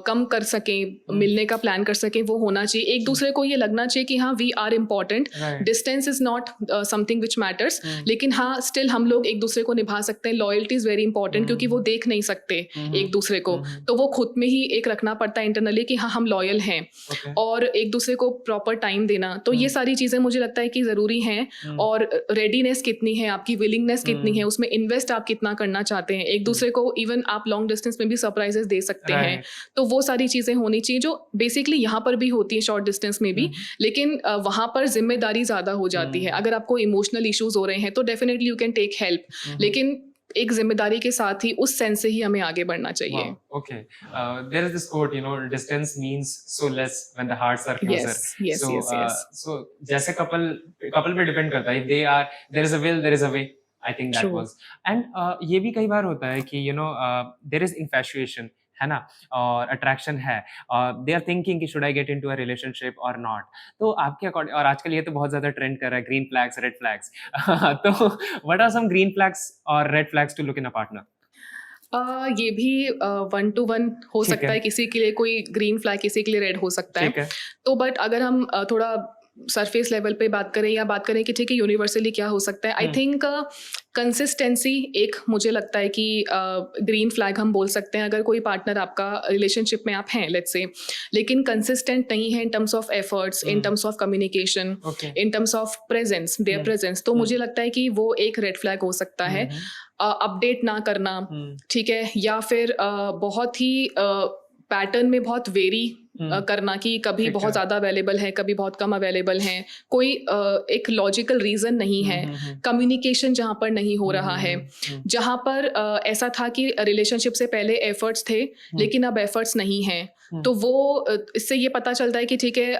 [SPEAKER 1] कम कर सकें, मिलने का प्लान कर सकें, वो होना चाहिए। एक दूसरे को ये लगना चाहिए कि हाँ we are important,
[SPEAKER 2] Right.
[SPEAKER 1] Distance is not something which matters, लेकिन हाँ स्टिल हम लोग एक दूसरे को निभा सकते हैं। लॉयल्टी इज वेरी इंपॉर्टेंट, क्योंकि वो देख नहीं सकते एक दूसरे को, तो वो खुद में ही एक रखना पड़ता है इंटरनली कि हाँ हम लॉयल हैं,
[SPEAKER 2] Okay.
[SPEAKER 1] और एक दूसरे को प्रॉपर टाइम देना। तो ये सारी चीजें मुझे लगता है कि जरूरी हैं। और रेडीनेस कितनी है आपकी, विलिंगनेस कितनी है, उसमें इन्वेस्ट आप कितना करना चाहते हैं, एक दूसरे को इवन आप लॉन्ग डिस्टेंस में भी सरप्राइजेस दे सकते हैं।
[SPEAKER 2] Right.
[SPEAKER 1] तो वो सारी चीजें होनी चाहिए जो बेसिकली यहाँ पर भी होती है शॉर्ट डिस्टेंस में भी, लेकिन वहां पर जिम्मेदारी ज्यादा हो जाती है। अगर आपको इमोशनल इश्यूज हो रहे हैं तो definitely you can take help, लेकिन एक जिम्मेदारी के साथ ही उस सेंस से ही हमें आगे बढ़ना चाहिए।
[SPEAKER 2] Wow. Okay. There is this quote, you know, distance means so less when the hearts are closer.
[SPEAKER 1] Yes, yes.
[SPEAKER 2] So जैसे couple पे depend करता है. If they are, there is a will, there is a way. I think that
[SPEAKER 1] True.
[SPEAKER 2] was. And ये भी कई बार होता है कि there is infatuation, है ना, और अट्रैक्शन है, दे आर थिंकिंग कि should I get into a relationship और नॉट। तो आपके अकॉर्डिंग, और आजकल ये तो बहुत ज्यादा ट्रेंड कर रहा है, ग्रीन फ्लैग्स, रेड फ्लैग्स तो what are some green flags और red flags to look in a partner?
[SPEAKER 1] ये भी 1 to 1 हो
[SPEAKER 2] ठीक
[SPEAKER 1] सकता
[SPEAKER 2] है।
[SPEAKER 1] है, किसी के लिए कोई ग्रीन फ्लैग, किसी के लिए रेड हो सकता
[SPEAKER 2] ठीक
[SPEAKER 1] है।
[SPEAKER 2] है।
[SPEAKER 1] तो बट अगर हम थोड़ा सरफेस लेवल पे बात करें या बात करें कि ठीक है यूनिवर्सली क्या हो सकता है, आई थिंक कंसिस्टेंसी एक मुझे लगता है कि ग्रीन फ्लैग हम बोल सकते हैं। अगर कोई पार्टनर आपका रिलेशनशिप में आप हैं लेट्स से, लेकिन कंसिस्टेंट नहीं है in terms of efforts, in terms of communication,
[SPEAKER 2] Okay.
[SPEAKER 1] In terms of presence, there presence, तो मुझे लगता है कि वो एक रेड फ्लैग हो सकता है। अपडेट ना करना, ठीक है, या फिर बहुत ही पैटर्न में बहुत वेरी करना, कि कभी
[SPEAKER 2] ठीक
[SPEAKER 1] बहुत
[SPEAKER 2] है।
[SPEAKER 1] ज़्यादा अवेलेबल है, कभी बहुत कम अवेलेबल हैं, कोई एक लॉजिकल रीज़न नहीं है, कम्युनिकेशन जहाँ पर नहीं हो रहा है, जहाँ पर ऐसा था कि रिलेशनशिप से पहले एफर्ट्स थे लेकिन अब एफर्ट्स नहीं हैं, तो वो इससे ये पता चलता है कि ठीक है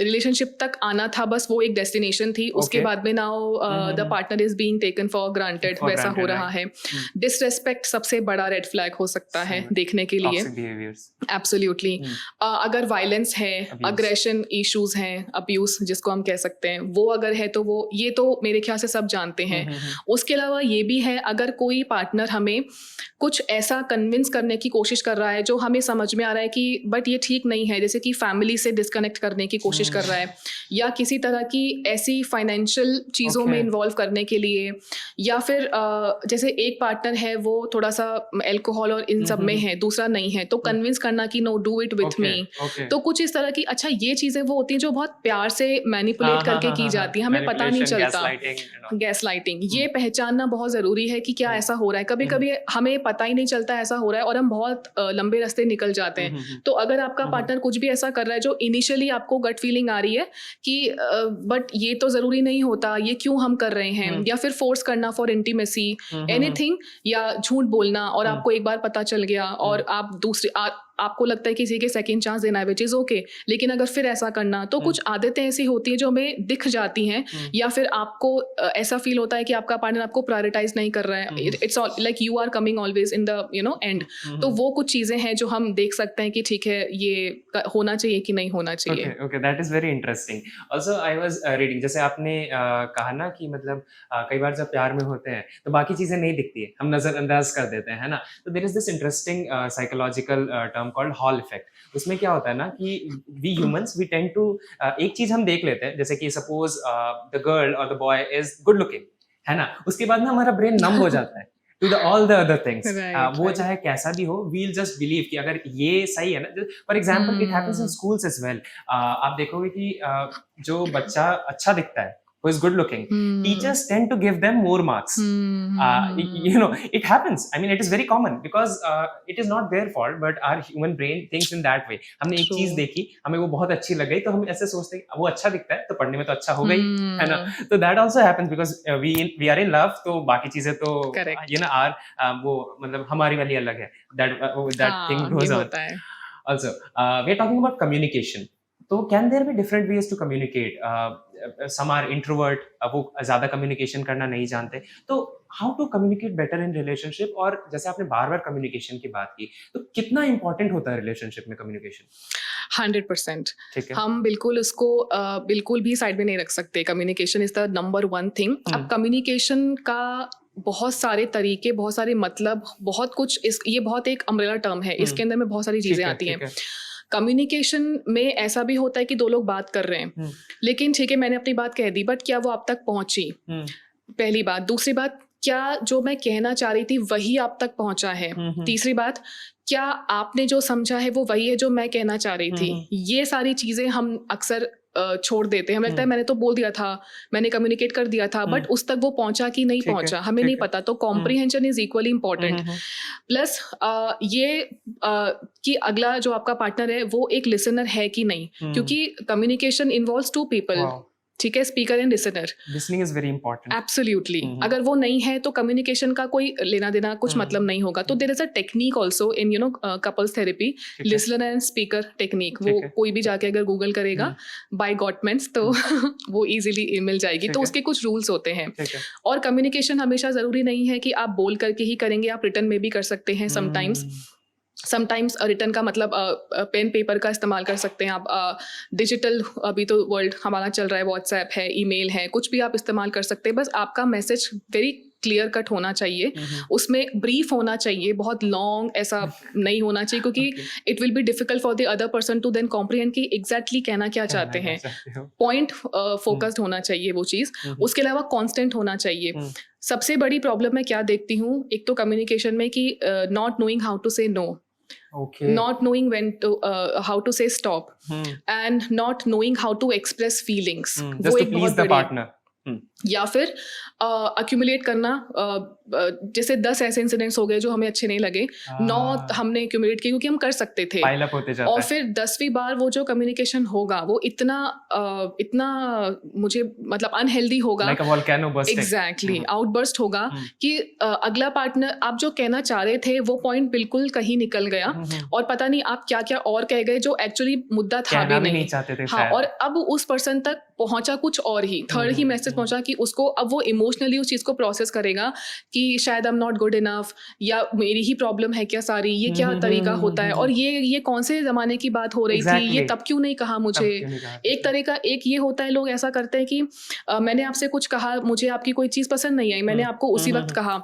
[SPEAKER 1] रिलेशनशिप तक आना था, बस वो एक डेस्टिनेशन थी, उसके
[SPEAKER 2] Okay.
[SPEAKER 1] बाद में now the partner is being taken for granted,
[SPEAKER 2] For
[SPEAKER 1] वैसा हो
[SPEAKER 2] granted,
[SPEAKER 1] रहा
[SPEAKER 2] right.
[SPEAKER 1] है। डिसरेस्पेक्ट सबसे बड़ा रेड फ्लैग हो सकता है
[SPEAKER 2] Sure.
[SPEAKER 1] देखने के लिए,
[SPEAKER 2] Toxic behaviors.
[SPEAKER 1] एब्सोल्युटली। अगर वायलेंस है,
[SPEAKER 2] Abuse.
[SPEAKER 1] अग्रेशन इश्यूज हैं, अब्यूज जिसको हम कह सकते हैं, वो अगर है तो वो ये तो मेरे ख्याल से सब जानते हैं। उसके अलावा ये भी है, अगर कोई पार्टनर हमें कुछ ऐसा कन्विंस करने की कोशिश कर रहा है जो हमें समझ में आ रहा है कि बट ये ठीक नहीं है, जैसे कि फैमिली से डिस्कनेक्ट करने की कोशिश कर रहा है, या किसी तरह की ऐसी फाइनेंशियल चीज़ों में
[SPEAKER 2] Okay.
[SPEAKER 1] इन्वॉल्व करने के लिए, या फिर जैसे एक पार्टनर है वो थोड़ा सा एल्कोहल और इन सब में है, दूसरा नहीं है, तो कन्विंस करना कि no do it with
[SPEAKER 2] Okay.
[SPEAKER 1] Me.
[SPEAKER 2] Okay.
[SPEAKER 1] तो कुछ इस तरह की, अच्छा ये चीज़ें वो होती हैं जो बहुत प्यार से मैनिपुलेट करके की जाती है, हमें पता नहीं
[SPEAKER 2] Manipulation,
[SPEAKER 1] चलता।
[SPEAKER 2] gaslighting, you know.
[SPEAKER 1] Gas lighting, ये पहचानना बहुत ज़रूरी है कि क्या ऐसा हो रहा है। कभी कभी हमें पता ही नहीं चलता ऐसा हो रहा है और हम बहुत लंबे रास्ते निकल जाते हैं। तो अगर आपका पार्टनर कुछ भी ऐसा कर रहा है जो इनिशियली आपको गट फीलिंग आ रही है कि बट ये तो ज़रूरी नहीं होता, ये क्यों हम कर रहे हैं, या फिर फोर्स करना फॉर इंटीमेसी, एनीथिंग, या झूठ बोलना और आपको एक बार पता चल गया और आप दूसरे आपको लगता है किसी के सेकंड चांस देना है, विच इज़ ओके, लेकिन अगर फिर ऐसा करना, तो कुछ आदतें ऐसी होती हैं जो हमें दिख जाती हैं, या फिर आपको ऐसा फील होता है कि आपका पार्टनर आपको प्रायोरिटाइज नहीं कर रहा है, it's like you are coming always in the end. तो वो कुछ चीज़ें हैं जो हम देख सकते हैं कि ठीक है ये होना चाहिए कि नहीं होना चाहिए।
[SPEAKER 2] Okay, okay, that is very interesting. Also, I was reading, जैसे आपने कहा ना कि मतलब कई बार जब प्यार में होते हैं तो बाकी चीजें नहीं दिखती है, हम नजरअंदाज कर देते हैं, है ना। तो there is this interesting psychological term called Hall effect. उसमें क्या होता है ना कि we humans we tend to एक चीज हम देख लेते हैं, जैसे कि suppose the girl or the boy is good looking, है ना, उसके बाद ना हमारा ब्रेन नम हो जाता है to the all the other things.
[SPEAKER 1] Right,
[SPEAKER 2] वो
[SPEAKER 1] right.
[SPEAKER 2] चाहे कैसा भी हो, we'll just believe कि अगर ये सही है ना। For example, it happens in schools as well. आप देखोगे कि जो बच्चा अच्छा दिखता है, who is good looking, teachers tend to give them more marks. You know, it happens. I mean, it is very common because it is not their fault, but our human brain thinks in that way. हमने एक
[SPEAKER 1] True.
[SPEAKER 2] चीज देखी, हमें वो बहुत अच्छी लग गई, तो हम ऐसे सोचते हैं वो अच्छा दिखता है तो पढ़ने में तो अच्छा होगा ही, है ना। तो that also happens because we are in love, तो बाकी चीजें तो
[SPEAKER 1] Correct.
[SPEAKER 2] you know वो मतलब हमारी वाली अलग है, that thing
[SPEAKER 1] हाँ,
[SPEAKER 2] goes
[SPEAKER 1] ये
[SPEAKER 2] on.
[SPEAKER 1] होता है।
[SPEAKER 2] Also, we are talking about communication. तो can there be different ways to communicate? Some are introvert, वो ज़्यादा कम्युनिकेशन करना नहीं जानते, तो how to communicate better in relationship? और जैसे आपने बार-बार कम्युनिकेशन की बात की, तो कितना इम्पोर्टेंट होता है रिलेशनशिप में कम्युनिकेशन?
[SPEAKER 1] 100%।
[SPEAKER 2] ठीक है।
[SPEAKER 1] हम बिल्कुल उसको बिल्कुल भी साइड में नहीं रख सकते। Communication is the number one thing. अब कम्युनिकेशन का बहुत सारे तरीके, बहुत सारे मतलब, बहुत कुछ, ये बहुत एक अम्ब्रेला टर्म है, इसके अंदर में बहुत सारी चीज़ें आती हैं। कम्युनिकेशन में ऐसा भी होता है कि दो लोग बात कर रहे हैं, लेकिन ठीक है मैंने अपनी बात कह दी, बट क्या वो आप तक पहुंची? पहली बात। दूसरी बात, क्या जो मैं कहना चाह रही थी वही आप तक पहुंचा है? तीसरी बात, क्या आपने जो समझा है वो वही है जो मैं कहना चाह रही थी? ये सारी चीजें हम अक्सर छोड़ देते हैं। हमें लगता है मैंने तो बोल दिया था, मैंने कम्युनिकेट कर दिया था, बट उस तक वो पहुंचा कि नहीं पहुंचा हमें नहीं पता। तो comprehension is equally important. Plus ये कि अगला जो आपका पार्टनर है वो एक लिसनर है कि नहीं, क्योंकि कम्युनिकेशन इन्वॉल्व्स टू पीपल, ठीक है, speaker and listener.
[SPEAKER 2] Listening is very important.
[SPEAKER 1] Absolutely. अगर वो नहीं है तो कम्युनिकेशन का कोई लेना देना कुछ मतलब नहीं होगा। तो there is a technique also in couples therapy, listener and speaker technique. वो कोई भी जाके अगर गूगल करेगा बाय गॉटमेंट्स तो वो इजीली मिल जाएगी। तो उसके कुछ रूल्स होते हैं। और कम्युनिकेशन हमेशा जरूरी नहीं है कि आप बोल करके ही करेंगे, आप रिटर्न में भी कर सकते हैं। समटाइम्स रिटर्न का मतलब पेन पेपर का इस्तेमाल कर सकते हैं आप। डिजिटल अभी तो वर्ल्ड हमारा चल रहा है, व्हाट्सएप है, ईमेल है, कुछ भी आप इस्तेमाल कर सकते हैं। बस आपका मैसेज वेरी क्लियर कट होना चाहिए, उसमें ब्रीफ होना चाहिए, बहुत लॉन्ग ऐसा नहीं होना चाहिए, क्योंकि it will be difficult for the other person to then comprehend कि एग्जैक्टली कहना क्या चाहते हैं। पॉइंट फोकस्ड होना चाहिए वो चीज़। उसके अलावा कॉन्स्टेंट होना चाहिए। सबसे बड़ी प्रॉब्लम मैं क्या देखती हूँ एक तो कम्युनिकेशन में कि नॉट नोइंग हाउ टू से no, not knowing when to how to say stop, and not knowing how to express feelings,
[SPEAKER 2] just to please the partner,
[SPEAKER 1] या फिर अक्यूमुलेट करना। जैसे 10 ऐसे इंसिडेंट्स हो गए जो हमें अच्छे नहीं लगे, 9 हमने अक्यूमुलेट किए क्योंकि हम कर सकते थे,
[SPEAKER 2] पाइल अप होते जाता
[SPEAKER 1] और फिर 10वीं बार वो जो कम्युनिकेशन होगा वो इतना मुझे मतलब अनहेल्दी होगा,
[SPEAKER 2] like a volcano bursting.
[SPEAKER 1] Exactly outburst होगा कि अगला पार्टनर आप जो कहना चाह रहे थे वो पॉइंट बिल्कुल कहीं निकल गया, और पता नहीं आप क्या क्या और कह गए जो एक्चुअली मुद्दा था भी नहीं
[SPEAKER 2] चाहते थे।
[SPEAKER 1] हाँ, और अब उस पर्सन तक पहुंचा कुछ और ही, थर्ड ही मैसेज पहुंचा कि उसको अब वो इमोशनली उस चीज को प्रोसेस करेगा कि शायद I am not good enough, या मेरी ही प्रॉब्लम है क्या सारी, ये क्या तरीका होता है, और ये कौन से जमाने की बात हो रही थी, ये तब क्यों नहीं कहा मुझे। एक तरह का एक ये होता है, लोग ऐसा करते हैं कि मैंने आपसे कुछ कहा, मुझे आपकी कोई चीज पसंद नहीं आई, मैंने आपको उसी वक्त कहा,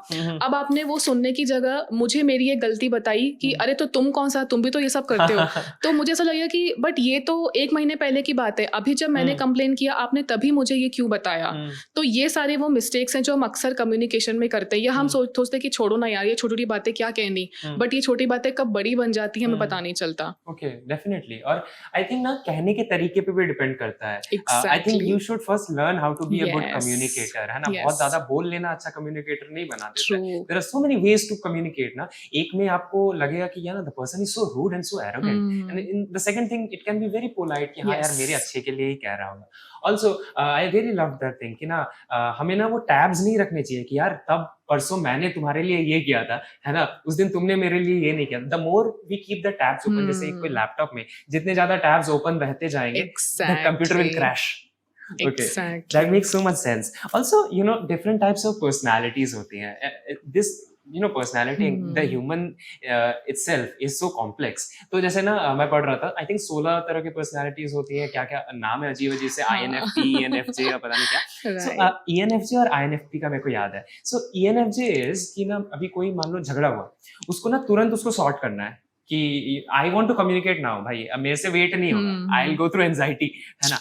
[SPEAKER 1] अब आपने वो सुनने की जगह मुझे मेरी एक गलती बताई कि अरे तो तुम कौन सा, तुम भी तो ये सब करते हो। तो मुझे ऐसा लगा कि बट ये तो 1 महीने पहले की बात है, अभी जब मैंने कंप्लेन किया आपने तभी मुझे ये क्यों बताया। तो ये सारे वो मिस्टेक्स हैं जो हम अक्सर कम्युनिकेशन में करते हैं, या हम सोचते कि छोड़ो ना यार, ये छोटी छोटी बातें क्या कहनी, बट ये छोटी बातें कब बड़ी बन जाती है हमें पता नहीं चलता।
[SPEAKER 2] Okay, definitely. और आई थिंक ना कहने के तरीके पे भी डिपेंड करता है। I think you should first learn how to be a good communicator, है ना। बहुत ज्यादा बोल लेना अच्छा कम्युनिकेटर नहीं बना देता। There are so many ways to communicate ना। एक में आपको लगेगा कि यार the person is so rude and so arrogant, and in the second thing it can be very polite कि हाँ यार मेरे अच्छे के लिए ही कह रहा होगा। Also I really love that thing कि ना हमें ना वो टैब्स नहीं रखने चाहिए कि यार तब परसों मैंने तुम्हारे लिए ये किया था, है ना, उस दिन तुमने मेरे लिए ये नहीं किया। The more we keep the tabs open, जैसे कोई लैपटॉप में जितने ज्यादा टैब्स ओपन रहते जाएंगे the computer will crash. Okay, that makes so much sense. Also, you know, different types of personalities होती हैं. This personality, the human itself is so complex. तो जैसे ना मैं पढ़ रहा था, I think 16 तरह की personalities होती हैं, क्या-क्या नाम है अजीब अजीब से, INFP, ENFJ या पता नहीं क्या। So ENFJ और INFP का मेरे को याद है। So ENFJ is कि ना अभी कोई मान लो झगड़ा हुआ, उसको ना तुरंत उसको सॉर्ट करना है कि I want to communicate now, भाई अब मेरे से वेट नहीं होगा, I'll go through anxiety, है ना।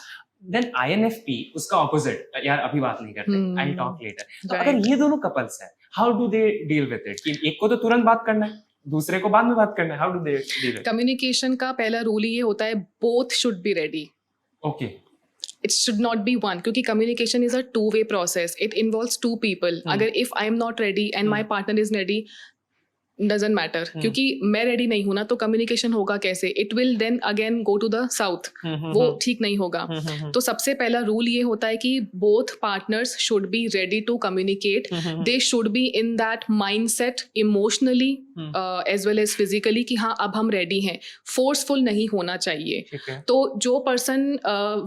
[SPEAKER 2] Then INFP उसका ऑपोजिट, यार अभी बात नहीं करते, I'll talk later. तो अगर ये दोनों कपल्स हैं, how do they deal with it? कि एक को तो तुरंत बात करना है, दूसरे को बाद में बात करना है, how do they deal with it?
[SPEAKER 1] Communication का पहला रूल ये होता है, both should be ready.
[SPEAKER 2] Okay.
[SPEAKER 1] It should not be one, क्योंकि communication is a two-way process. It involves two people. अगर if I am not ready and my partner is ready, doesn't matter, क्योंकि मैं ready नहीं हूं ना, तो communication होगा कैसे? It will then again go to the south, वो ठीक नहीं होगा। तो सबसे पहला रूल ये होता है कि both partners should be ready to communicate, they should be in that mindset emotionally as well as physically कि हाँ अब हम रेडी हैं। फोर्सफुल नहीं होना चाहिए।
[SPEAKER 2] ठीक है।
[SPEAKER 1] तो जो पर्सन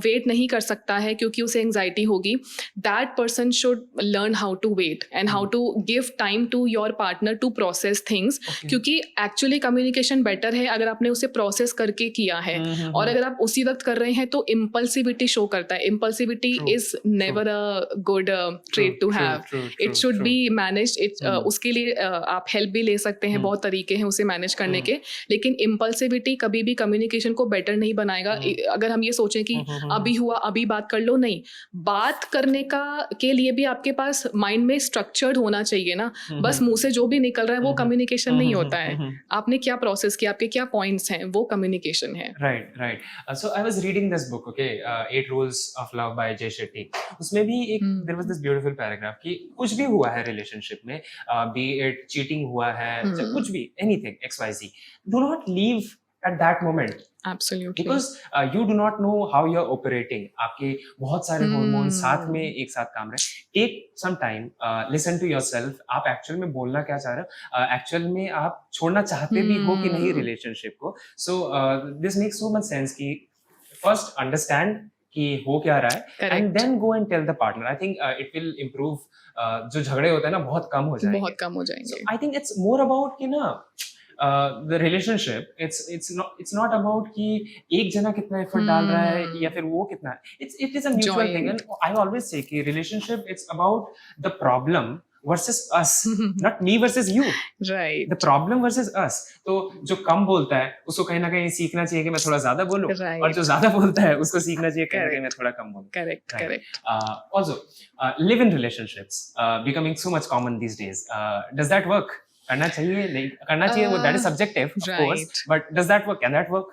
[SPEAKER 1] वेट नहीं कर सकता है क्योंकि उसे एंजाइटी होगी, that person should learn how to wait and how to give time to your partner to process things, क्योंकि एक्चुअली कम्युनिकेशन बेटर है अगर आपने उसे प्रोसेस करके किया है। और अगर आप उसी वक्त कर रहे हैं तो इम्पल्सिविटी शो करता है। Impulsivity is never a good trait to have, it should be managed. उसके लिए आप हेल्प भी ले सकते हैं, बहुत तरीके हैं उसे मैनेज करने के, लेकिन इम्पल्सिविटी कभी भी कम्युनिकेशन को बेटर नहीं बनाएगा। अगर हम ये सोचें कि अभी हुआ अभी बात कर लो, नहीं, बात करने का के लिए भी आपके पास माइंड में स्ट्रक्चर्ड होना चाहिए ना। बस मुंह से जो भी निकल रहा है वो कम्युनिकेशन नहीं होता है। आपने क्या प्रोसेस किया, आपके क्या पॉइंट्स हैं, वो कम्युनिकेशन है।
[SPEAKER 2] Right. So I was reading this book, okay, 8 rules of love by Jay Shetty. उसमें भी एक there was this beautiful paragraph कि कुछ भी हुआ है रिलेशनशिप में, बी इट चीटिंग हुआ है, चाहे कुछ भी, anything XYZ, do not leave at that moment,
[SPEAKER 1] Absolutely.
[SPEAKER 2] because you do not know how you're operating. आपके बहुत सारे hormones साथ में एक साथ काम रहे। Take some time, listen to yourself. आप actual में बोलना क्या चाह रहे हो, actual में आप छोड़ना चाहते भी हो कि नहीं relationship को। So this makes so much sense कि first understand कि हो क्या रहा है,
[SPEAKER 1] Correct.
[SPEAKER 2] and then go and tell the partner. I think it will improve, जो झगड़े होते हैं ना बहुत कम हो जाएंगे।
[SPEAKER 1] बहुत कम हो जाएंगे।
[SPEAKER 2] So I think it's more about कि ना the relationship, it's not about कि एक जना कितना effort डाल रहा है या फिर वो कितना है। It is a mutual
[SPEAKER 1] Joint.
[SPEAKER 2] thing, and I always say कि relationship it's about the problem versus us, not me versus you.
[SPEAKER 1] Right.
[SPEAKER 2] The problem versus us. तो जो कम बोलता है उसको कहीं ना कहीं सीखना चाहिए कि मैं थोड़ा ज्यादा बोलूं,
[SPEAKER 1] Right.
[SPEAKER 2] और जो ज्यादा बोलता है उसको सीखना चाहिए कहीं ना कहीं मैं थोड़ा कम बोलूं।
[SPEAKER 1] Correct.
[SPEAKER 2] Right.
[SPEAKER 1] Correct.
[SPEAKER 2] Also, live-in relationships becoming so much common these days. Does that work? करना चाहिए, नहीं करना चाहिए, वो that is subjective, of course,
[SPEAKER 1] Right.
[SPEAKER 2] but does that work? Can that work?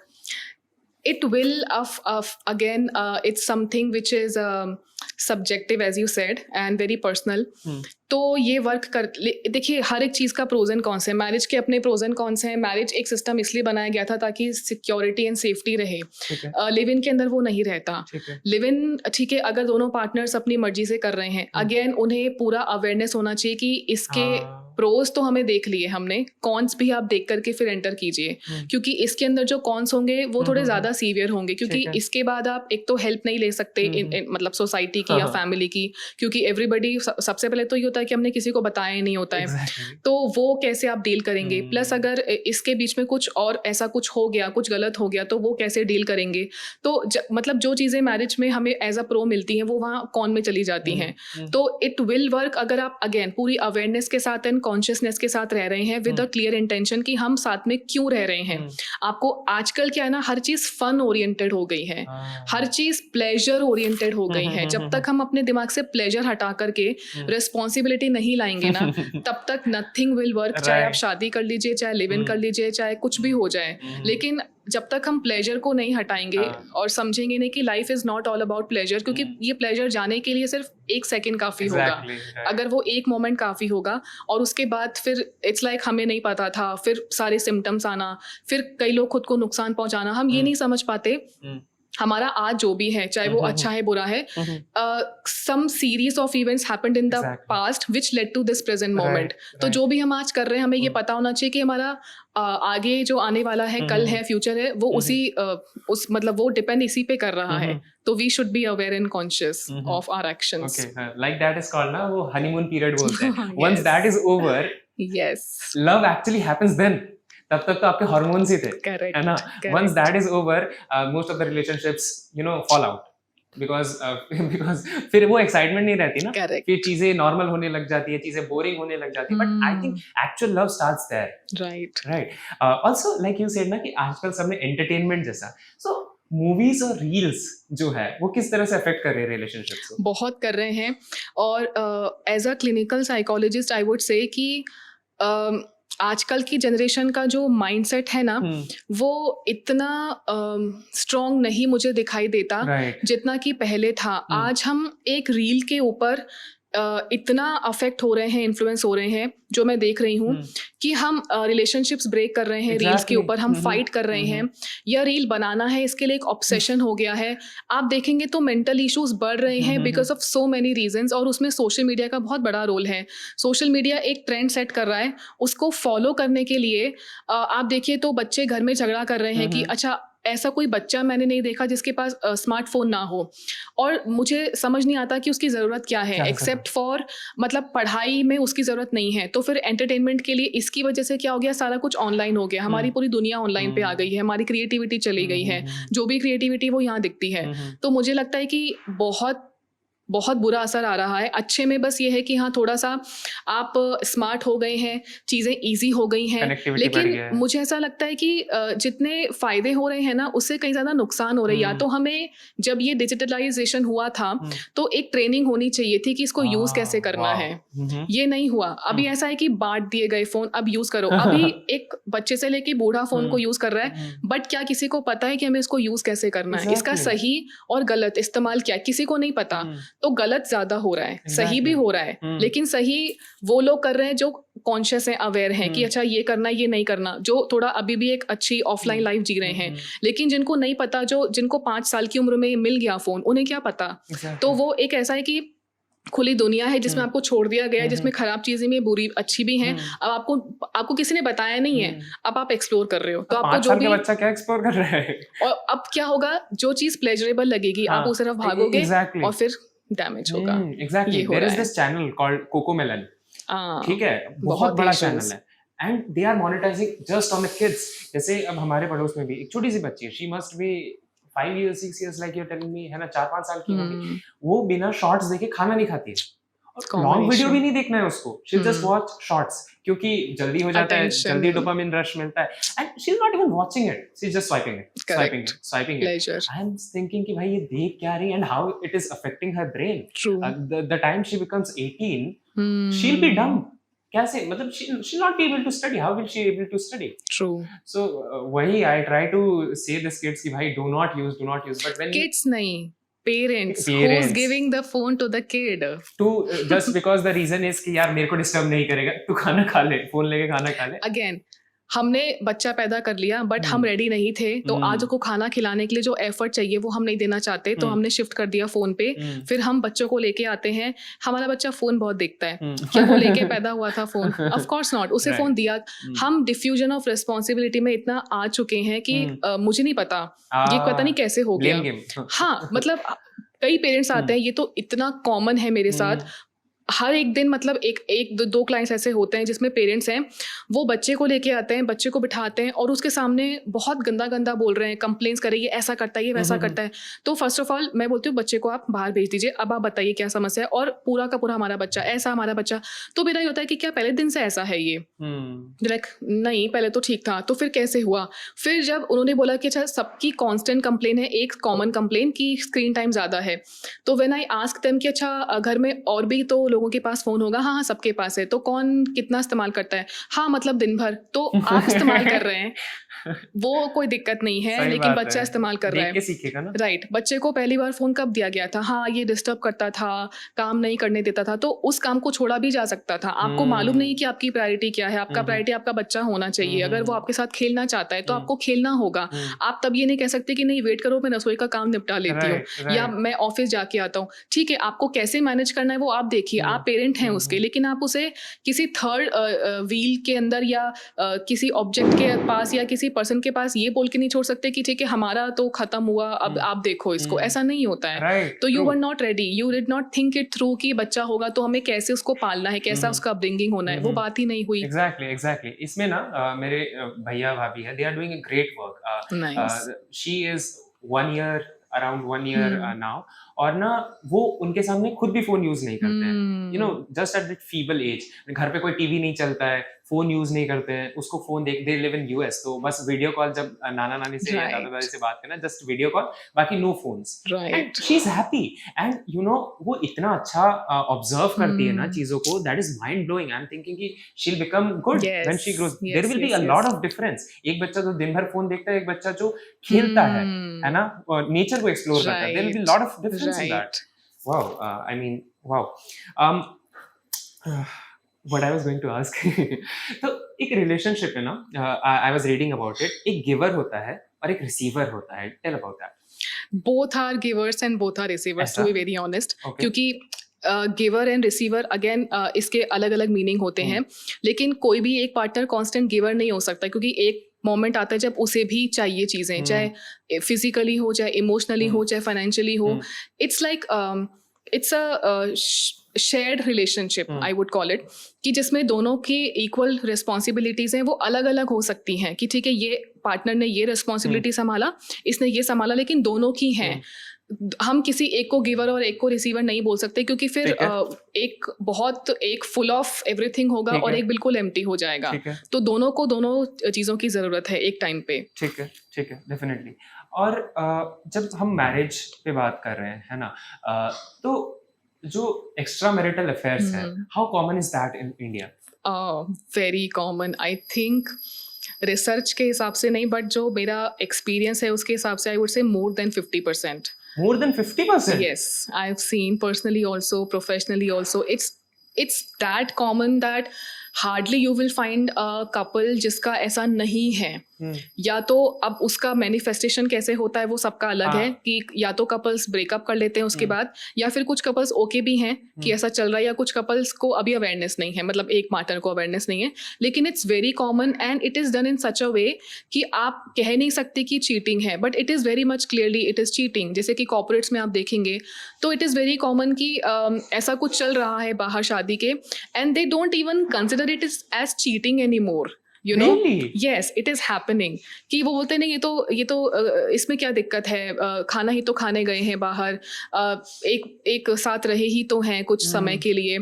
[SPEAKER 1] It will again it's something which is subjective as you said and very personal. तो ये work कर देखिए, हर एक चीज़ का प्रोज एंड कॉन्स है। Marriage के अपने pros and cons हैं। मैरिज एक सिस्टम इसलिए बनाया गया था ताकि सिक्योरिटी एंड सेफ्टी रहे। लिव इन के अंदर वो नहीं रहता। लिव इन ठीक है, अगर दोनों पार्टनर्स अपनी मर्जी से कर रहे हैं, अगेन उन्हें पूरा अवेयरनेस होना चाहिए कि इसके प्रोज तो हमें देख लिए हमने, कॉन्स भी आप देख करके फिर एंटर कीजिए, क्योंकि इसके अंदर जो कॉन्स होंगे वो थोड़े ज़्यादा सीवियर होंगे, क्योंकि इसके बाद आप एक तो हेल्प नहीं ले सकते मतलब सोसाइटी की या फैमिली की, क्योंकि एवरीबडी सबसे पहले तो ये होता है कि हमने किसी को बताया ही नहीं होता है, तो वो कैसे आप डील करेंगे। प्लस अगर इसके बीच में कुछ और ऐसा कुछ हो गया, कुछ गलत हो गया, तो वो कैसे डील करेंगे। तो मतलब जो चीज़ें मैरिज में हमें एज अ प्रो मिलती हैं वो वहाँ कॉन में चली जाती हैं। तो इट विल वर्क अगर आप अगेन पूरी अवेयरनेस के साथ एंड कॉन्शियसनेस के साथ रह रहे हैं विद अ क्लियर इंटेंशन कि हम साथ में क्यों रह रहे हैं। आपको आजकल क्या है ना, हर चीज़ फन ओरिएंटेड हो गई है, हर चीज़ प्लेजर ओरिएंटेड हो गई है। जब तक हम अपने दिमाग से प्लेजर हटा करके रिस्पॉन्सिबिलिटी नहीं लाएंगे ना, तब तक नथिंग विल वर्क। चाहे आप शादी कर लीजिए, चाहे लिव इन कर लीजिए, चाहे कुछ भी हो जाए, लेकिन जब तक हम प्लेजर को नहीं हटाएंगे और समझेंगे नहीं कि life is not all about pleasure, क्योंकि ये प्लेजर जाने के लिए सिर्फ एक सेकंड काफी होगा। अगर वो एक मोमेंट काफी होगा और उसके बाद फिर इट्स लाइक हमें नहीं पता था, फिर सारे सिम्टम्स आना, फिर कई लोग खुद को नुकसान पहुंचाना, हम ये नहीं समझ पाते हमारा आज जो भी है, चाहे वो अच्छा है बुरा है, some series of events happened in the past which led to this present moment. तो जो भी हम आज कर रहे हैं, हमें ये पता होना चाहिए कि हमारा आगे जो आने वाला है, कल है, फ्यूचर है, वो उस मतलब वो डिपेंड इसी पे कर रहा है। तो we should be aware and conscious of our actions.
[SPEAKER 2] Okay, like that is called ना, वो हनीमून पीरियड बोलते हैं। Once that is over,
[SPEAKER 1] yes,
[SPEAKER 2] love actually happens then. तब तक तो आपके हार्मोन्स ही थे,
[SPEAKER 1] Correct,
[SPEAKER 2] है ना।
[SPEAKER 1] correct.
[SPEAKER 2] Once that is over, most of the relationships, fall out because फिर वो excitement नहीं रहती ना।
[SPEAKER 1] Correct.
[SPEAKER 2] फिर चीजें normal होने लग जाती है, चीजें boring होने लग जाती है। But I think actual love starts there.
[SPEAKER 1] Right.
[SPEAKER 2] Also, like you said ना कि आजकल सबने entertainment जैसा, so मूवीज और रील्स जो है वो किस तरह से अफेक्ट कर रहे हैं रिलेशनशिप्स को? बहुत
[SPEAKER 1] कर रहे हैं। और as a clinical psychologist I would say कि आजकल की जनरेशन का जो माइंडसेट है ना, वो इतना स्ट्रॉन्ग नहीं मुझे दिखाई देता जितना कि पहले था। आज हम एक रील के ऊपर इतना अफेक्ट हो रहे हैं, इन्फ्लुएंस हो रहे हैं, जो मैं देख रही हूँ कि हम रिलेशनशिप्स ब्रेक कर रहे हैं रील्स के ऊपर, हम फाइट कर रहे हैं, या रील बनाना है इसके लिए एक ऑब्सेशन हो गया है। आप देखेंगे तो मेंटल इश्यूज बढ़ रहे हैं because of so many reasons, और उसमें सोशल मीडिया का बहुत बड़ा रोल है। सोशल मीडिया एक ट्रेंड सेट कर रहा है, उसको फॉलो करने के लिए आप देखिए तो बच्चे घर में झगड़ा कर रहे हैं कि अच्छा ऐसा कोई बच्चा मैंने नहीं देखा जिसके पास स्मार्टफोन ना हो, और मुझे समझ नहीं आता कि उसकी ज़रूरत क्या है, एक्सेप्ट फॉर मतलब पढ़ाई में उसकी ज़रूरत नहीं है, तो फिर एंटरटेनमेंट के लिए इसकी वजह से क्या हो गया, सारा कुछ ऑनलाइन हो गया, हमारी पूरी दुनिया ऑनलाइन पे आ गई है, हमारी क्रिएटिविटी चली गई है, जो भी क्रिएटिविटी वो यहाँ दिखती है। तो मुझे लगता है कि बहुत बहुत बुरा असर आ रहा है। अच्छे में बस ये है कि हाँ थोड़ा सा आप स्मार्ट हो गए हैं, चीज़ें इजी हो गई हैं, लेकिन मुझे ऐसा लगता है कि जितने फ़ायदे हो रहे हैं ना, उससे कहीं ज़्यादा नुकसान हो रहे हैं। या तो हमें जब ये डिजिटलाइजेशन हुआ था तो एक ट्रेनिंग होनी चाहिए थी कि इसको यूज़ कैसे करना है, ये नहीं हुआ। अभी ऐसा है कि बांट दिए गए फ़ोन, अब यूज़ करो। अभी एक बच्चे से लेके बूढ़ा फ़ोन को यूज़ कर रहा है, बट क्या किसी को पता है कि हमें इसको यूज़ कैसे करना है, इसका सही और गलत इस्तेमाल क्या है, किसी को नहीं पता। तो गलत ज्यादा हो रहा है, सही भी हो रहा है, लेकिन सही वो लोग कर रहे हैं जो कॉन्शियस हैं, अवेयर हैं कि अच्छा ये करना ये नहीं करना, जो थोड़ा अभी भी एक अच्छी ऑफलाइन लाइफ जी रहे हैं। लेकिन जिनको नहीं पता, जो जिनको 5 साल की उम्र में मिल गया फोन, उन्हें क्या पता। तो वो एक ऐसा है कि खुली दुनिया है जिसमें आपको छोड़ दिया गया है, जिसमें खराब चीजें भी बुरी अच्छी भी हैं। अब आपको किसी ने बताया नहीं है, अब आप एक्सप्लोर कर रहे हो, तो आपको जो भी
[SPEAKER 2] बच्चा क्या एक्सप्लोर कर रहा है,
[SPEAKER 1] और अब क्या होगा, जो चीज प्लेजरेबल लगेगी आप उस तरफ भागोगे और फिर डैमेज होगा।
[SPEAKER 2] Exactly, there is this channel called Cocomelon, ठीक है, बहुत बड़ा चैनल है, and they are monetizing just on the kids. जैसे अब हमारे पड़ोस में भी एक छोटी सी बच्ची है, she must be 5 years 6 years like you are telling me, है ना, 4-5 साल की होगी, वो बिना शॉर्ट्स देखे खाना नहीं खाती है, लॉन्ग वीडियो भी नहीं देखना है उसको, शी जस्ट वॉच शॉर्ट्स, क्योंकि जल्दी हो जाता है, जल्दी डोपामिन रश मिलता है, and she is not even watching it, she is just swiping it. I am thinking कि भाई ये देख क्या रही है, and how it is affecting her brain. The time she becomes 18 she will be डम, कैसे, मतलब she'll not be able to study, how will she able to study?
[SPEAKER 1] True.
[SPEAKER 2] So वही I try to say this kids कि भाई do not use, but when
[SPEAKER 1] kids नहीं, parents who's giving the phone to the kid
[SPEAKER 2] to just because the reason is कि यार मेरे को disturb नहीं करेगा, तू खाना खा ले, फोन लेके खाना खा ले।
[SPEAKER 1] Again हमने बच्चा पैदा कर लिया, बट हम रेडी नहीं थे, तो आज को खाना खिलाने के लिए जो एफर्ट चाहिए वो हम नहीं देना चाहते, तो हमने शिफ्ट कर दिया फोन पे। फिर हम बच्चों को लेके आते हैं, हमारा बच्चा फोन बहुत देखता है, क्या वो लेके पैदा हुआ था फोन? ऑफ कोर्स नॉट, उसे फोन दिया। हम डिफ्यूजन ऑफ रिस्पॉन्सिबिलिटी में इतना आ चुके हैं कि मुझे नहीं पता, ये पता नहीं कैसे हो गया। हाँ, मतलब कई पेरेंट्स आते हैं, ये तो इतना कॉमन है मेरे साथ, हर एक दिन, मतलब एक दो क्लाइंट्स ऐसे होते हैं जिसमें पेरेंट्स हैं, वो बच्चे को लेके आते हैं, बच्चे को बिठाते हैं और उसके सामने बहुत गंदा बोल रहे हैं, कंप्लेंट्स कर रही है, ऐसा करता है, ये वैसा करता है। तो फर्स्ट ऑफ ऑल मैं बोलती हूँ बच्चे को आप बाहर भेज दीजिए, अब आप बताइए क्या समस्या है, और पूरा का पूरा हमारा बच्चा। तो मेरा ये होता है कि क्या पहले दिन से ऐसा है ये? नहीं, पहले तो ठीक था, तो फिर कैसे हुआ? फिर जब उन्होंने बोला कि अच्छा सबकी कॉन्स्टेंट कंप्लेन है, एक कॉमन कंप्लेन की स्क्रीन टाइम ज़्यादा है, तो व्हेन आई आस्क देम कि अच्छा घर में और भी तो लोगों के पास फोन होगा? हाँ, सबके पास है। तो कौन कितना इस्तेमाल करता है? हाँ, मतलब दिन भर। तो आप इस्तेमाल कर रहे हैं, वो कोई दिक्कत नहीं है, लेकिन बच्चा इस्तेमाल कर रहा है,
[SPEAKER 2] सीखेगा ना।
[SPEAKER 1] राइट। बच्चे को पहली बार फोन कब दिया गया था? हाँ, ये डिस्टर्ब करता था, काम नहीं करने देता था, तो उस काम को छोड़ा भी जा सकता था। आपको मालूम नहीं कि आपकी प्रायोरिटी क्या है, आपका प्रायोरिटी आपका बच्चा होना चाहिए। अगर वो आपके साथ खेलना चाहता है तो आपको खेलना होगा। आप तब ये नहीं कह सकते कि नहीं वेट करो, मैं रसोई का काम निपटा लेती हूँ या मैं ऑफिस जाके आता हूँ। ठीक है, आपको कैसे मैनेज करना है वो आप देखिए, आप पेरेंट हैं उसके, लेकिन आप उसे किसी थर्ड व्हील के अंदर या किसी ऑब्जेक्ट के पास या किसी पर्सन के पास ये बोल के नहीं छोड़ सकते कि ठीक है हमारा तो खत्म हुआ, अब आप देखो इसको। ऐसा नहीं होता है। तो you were not ready, you did not think it through कि बच्चा होगा तो हमें कैसे उसको पालना है, कैसा उसका अपब्रिंगिंग होना है, वो बात ही नहीं हुई।
[SPEAKER 2] एग्जैक्टली। इसमें ना मेरे भैया भाभी है, they are doing a great work. She is 1 year around 1 year now, और ना वो उनके सामने खुद भी फोन यूज नहीं करते हैं, you know, just at that feeble age. घर पे कोई टीवी नहीं चलता है, फोन यूज नहीं करते हैं, उसको phone they live in US, तो बस वीडियो कॉल जब नाना नानी से या दादा दादी से बात करना, जस्ट वीडियो कॉल, बाकी no phones, and she is happy. And you know वो इतना अच्छा ऑब्जर्व करती है ना चीजों को, that is mind blowing. I am thinking कि she will become good when she grows. There will be a lot of difference. एक बच्चा जो दिन भर फोन देखता है, एक बच्चा जो खेलता है ना, नेचर को एक्सप्लोर करता है, there will be lot of difference in that. Wow. I mean, wow. Um, what I was going to ask. तो एक रिलेशनशिप है ना, I was reading about it. एक गिवर होता है और एक रिसीवर होता है. Tell about that.
[SPEAKER 1] Both are givers and both are receivers, to
[SPEAKER 2] ऐसा?
[SPEAKER 1] be very honest.
[SPEAKER 2] Okay.
[SPEAKER 1] क्योंकि गिवर एंड रिसीवर अगेन इसके अलग अलग मीनिंग होते हैं, लेकिन कोई भी एक पार्टनर कांस्टेंट गिवर नहीं हो सकता, क्योंकि एक मोमेंट आता है जब उसे भी चाहिए चीज़ें, चाहे फिजिकली हो, चाहे इमोशनली हो, चाहे फाइनेंशियली हो. It's like it's a shared relationship, I would call it, कि जिसमें दोनों की इक्वल रिस्पॉन्सिबिलिटीज़ हैं. वो अलग अलग हो सकती हैं कि ठीक है ये पार्टनर ने ये रिस्पॉन्सिबिलिटी संभाला, इसने ये संभाला, लेकिन दोनों की हैं. हम किसी एक को गिवर और एक को रिसीवर नहीं बोल सकते, क्योंकि फिर एक फुल ऑफ एवरीथिंग होगा
[SPEAKER 2] ठीक
[SPEAKER 1] और
[SPEAKER 2] है.
[SPEAKER 1] एक बिल्कुल एम्प्टी हो जाएगा.
[SPEAKER 2] ठीक है.
[SPEAKER 1] तो दोनों को दोनों चीज़ों की ज़रूरत है एक टाइम पे.
[SPEAKER 2] ठीक है, ठीक है, डेफिनेटली. और जब हम मैरिज पे बात कर रहे हैं, है ना, तो जो एक्स्ट्रा मैरिटल अफेयर्स है, how common is that in India?
[SPEAKER 1] Very common, I think. Research के हिसाब से नहीं, बट जो मेरा एक्सपीरियंस है उसके हिसाब से आई वुड से more than 50%.
[SPEAKER 2] More than 50%?
[SPEAKER 1] Yes, I've seen personally also, professionally also. It's that common that hardly you will find a couple जिसका ऐसा नहीं है. या तो अब उसका मैनिफेस्टेशन कैसे होता है वो सबका अलग है, कि या तो कपल्स ब्रेकअप कर लेते हैं उसके बाद, या फिर कुछ कपल्स ओके भी हैं कि ऐसा चल रहा है, या कुछ कपल्स को अभी अवेयरनेस नहीं है, मतलब एक पार्टनर को अवेयरनेस नहीं है. लेकिन it's very common and it is done in such a way कि आप कह नहीं सकते कि चीटिंग है, but it is very much clearly it is cheating. जैसे कि कॉर्पोरेट्स में आप देखेंगे तो इट इज़ वेरी कॉमन कि ऐसा कुछ चल रहा है बाहर शादी के, and they don't even consider it is as cheating any more. You know?
[SPEAKER 2] Really?
[SPEAKER 1] Yes, it is happening. कि वो बोलते नहीं, ये तो इसमें क्या दिक्कत है, खाना ही तो खाने गए हैं बाहर, एक साथ रहे ही तो हैं कुछ समय के लिए,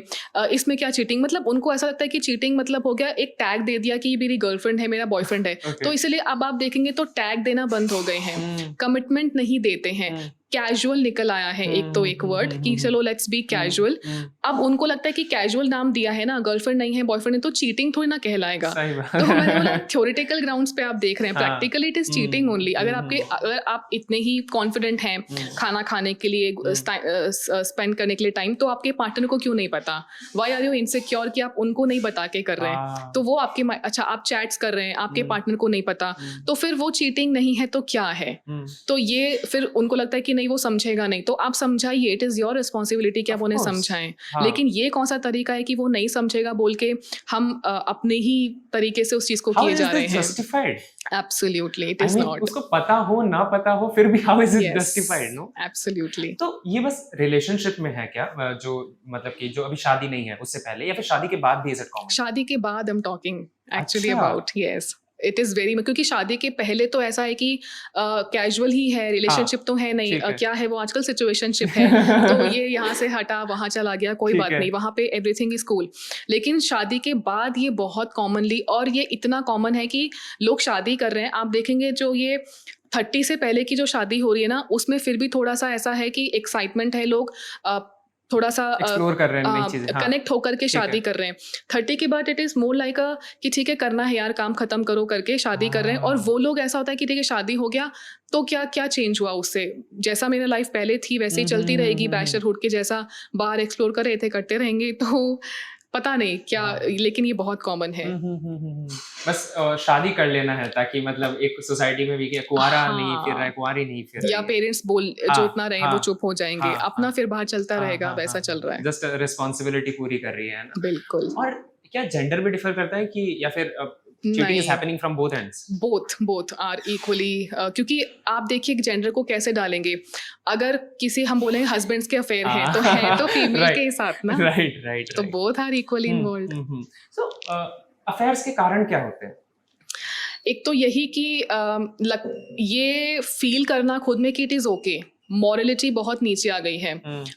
[SPEAKER 1] इसमें क्या चीटिंग. मतलब उनको ऐसा लगता है कि चीटिंग मतलब हो गया एक टैग दे दिया कि मेरी गर्लफ्रेंड है, मेरा बॉयफ्रेंड है.
[SPEAKER 2] Okay.
[SPEAKER 1] तो इसलिए अब आप देखेंगे तो टैग देना बंद हो गए हैं, कमिटमेंट नहीं देते हैं. कैजुअल निकल आया है एक वर्ड कि चलो लेट्स बी कैजुअल. अब उनको लगता है कि कैजुअल नाम दिया है ना, गर्लफ्रेंड नहीं है बॉयफ्रेंड है, तो चीटिंग थोड़ी ना कहलाएगा. तो मैंने बोला थ्योरेटिकल ग्राउंड्स पे आप देख रहे हैं, practically it is cheating only. अगर आप इतने ही कॉन्फिडेंट हैं खाना खाने के लिए, स्पेंड करने के लिए टाइम, तो आपके पार्टनर को क्यों नहीं पता? व्हाई आर यू इनसिक्योर कि आप उनको नहीं बता के कर रहे हैं? तो वो आपके अच्छा आप चैट्स कर रहे हैं, आपके पार्टनर को नहीं पता, तो फिर वो चीटिंग नहीं है तो क्या है? तो ये फिर उनको लगता है कि वो समझेगा नहीं, तो आप समझाइए. इट इज योर रिस्पॉन्सिबिलिटी कि आप उन्हें समझाएं. लेकिन ये कौन सा तरीका है कि वो नहीं समझेगा बोल के हम अपने ही तरीके से उस चीज को किए जा रहे हैं? Absolutely, it is not.
[SPEAKER 2] उसको पता हो ना पता हो फिर भी how is it justified? No?
[SPEAKER 1] Absolutely.
[SPEAKER 2] तो ये बस रिलेशनशिप में है क्या, जो मतलब कि जो अभी शादी नहीं है उससे पहले, या फिर शादी के बाद भी is it common?
[SPEAKER 1] शादी के बाद I'm talking actually
[SPEAKER 2] अच्छा.
[SPEAKER 1] about, yes. It is very, क्योंकि शादी के पहले तो ऐसा है कि कैजुअल ही है, रिलेशनशिप तो है नहीं. क्या है वो आजकल सिचुएशनशिप है. तो ये यहाँ से हटा वहाँ चला गया, कोई बात नहीं, वहाँ पे एवरीथिंग इज कूल. लेकिन शादी के बाद ये बहुत कॉमनली, और ये इतना कॉमन है कि लोग शादी कर रहे हैं. आप देखेंगे जो ये 30 से पहले की जो शादी हो रही है ना, उसमें फिर भी थोड़ा सा ऐसा है कि एक्साइटमेंट है, लोग थोड़ा सा
[SPEAKER 2] एक्सप्लोर कर रहे हैं नई चीजें,
[SPEAKER 1] कनेक्ट होकर के शादी कर रहे हैं. 30 के बाद इट इज मोर लाइक कि ठीक है करना है यार, काम खत्म करो करके शादी कर रहे हैं. और वो लोग ऐसा होता है कि ठीक है शादी हो गया तो क्या क्या चेंज हुआ उससे, जैसा मेरा लाइफ पहले थी वैसे ही चलती रहेगी, बैचलरहुड के जैसा बाहर एक्सप्लोर कर रहे थे करते रहेंगे. तो पता नहीं क्या, लेकिन ये बहुत कॉमन है.
[SPEAKER 2] बस शादी कर लेना है ताकि मतलब एक सोसाइटी में भी कि कुंवारा नहीं फिर रहा है, कुंवारी नहीं फिर, या
[SPEAKER 1] पेरेंट्स बोल जोतना रहे वो चुप हो जाएंगे, अपना फिर बाहर चलता रहेगा, वैसा चल रहा है.
[SPEAKER 2] जस्ट रिस्पॉन्सिबिलिटी पूरी कर रही है ना.
[SPEAKER 1] बिल्कुल.
[SPEAKER 2] और क्या जेंडर भी डिफर करता है कि, या फिर cheating is happening from both ends?
[SPEAKER 1] both are equally, क्योंकि आप देखिए जेंडर को कैसे डालेंगे. अगर किसी हम बोलेंगे हस्बैंड्स के अफेयर है तो फीमेल के ही साथ ना.
[SPEAKER 2] राइट.
[SPEAKER 1] तो both are equally involved.
[SPEAKER 2] So affairs के कारण क्या होते हैं?
[SPEAKER 1] एक तो यही कि ये फील करना खुद में कि इट इज ओके. मॉरलिटी बहुत नीचे आ गई है,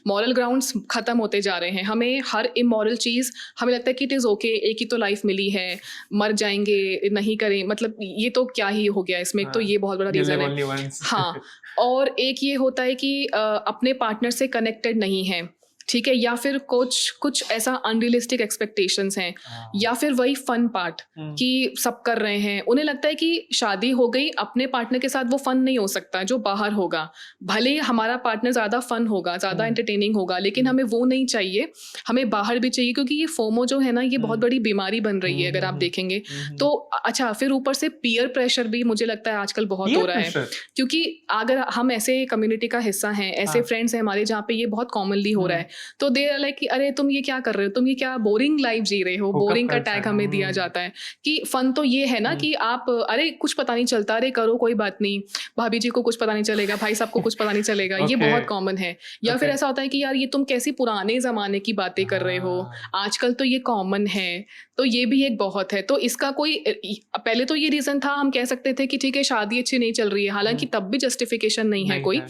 [SPEAKER 1] मॉरल ग्राउंड्स खत्म होते जा रहे हैं. हमें हर इमोरल चीज़ हमें लगता है कि इट इज़ ओके, एक ही तो लाइफ मिली है, मर जाएंगे, नहीं करें, मतलब ये तो क्या ही हो गया इसमें. तो ये बहुत बड़ा रीज़न है. हाँ. और एक ये होता है कि अपने पार्टनर से कनेक्टेड नहीं है, ठीक है, या फिर कुछ ऐसा अनरियलिस्टिक एक्सपेक्टेशंस हैं, या फिर वही फन पार्ट कि सब कर रहे हैं, उन्हें लगता है कि शादी हो गई, अपने पार्टनर के साथ वो फन नहीं हो सकता जो बाहर होगा। भले ही हमारा पार्टनर ज़्यादा फन होगा, ज़्यादा एंटरटेनिंग होगा, लेकिन हमें वो नहीं चाहिए, हमें बाहर भी चाहिए, क्योंकि ये फोमो जो है ना, ये बहुत बड़ी बीमारी बन रही है अगर आप देखेंगे तो। अच्छा, फिर ऊपर से पीयर प्रेशर भी मुझे लगता है आजकल बहुत हो रहा है, क्योंकि अगर हम ऐसे कम्युनिटी का हिस्सा हैं, ऐसे फ्रेंड्स हैं हमारे जहाँ पे ये बहुत कॉमनली हो रहा है, तो दे आर लाइक कि अरे तुम ये क्या कर रहे हो, तुम ये क्या बोरिंग लाइफ जी रहे हो। बोरिंग का टैग हमें दिया जाता है कि फन तो ये है ना कि आप अरे कुछ पता नहीं चलता, अरे करो कोई बात नहीं, भाभी जी को कुछ पता नहीं चलेगा, भाई साहब को कुछ पता नहीं चलेगा, ये बहुत कॉमन है। या फिर ऐसा होता है कि यार ये तुम कैसी पुराने जमाने की बातें कर रहे हो, आजकल तो ये कॉमन है, तो ये भी एक बहुत है। तो इसका कोई पहले तो ये रीजन था, हम कह सकते थे कि ठीक है शादी अच्छी नहीं चल रही है, हालांकि तब भी जस्टिफिकेशन नहीं है कोई,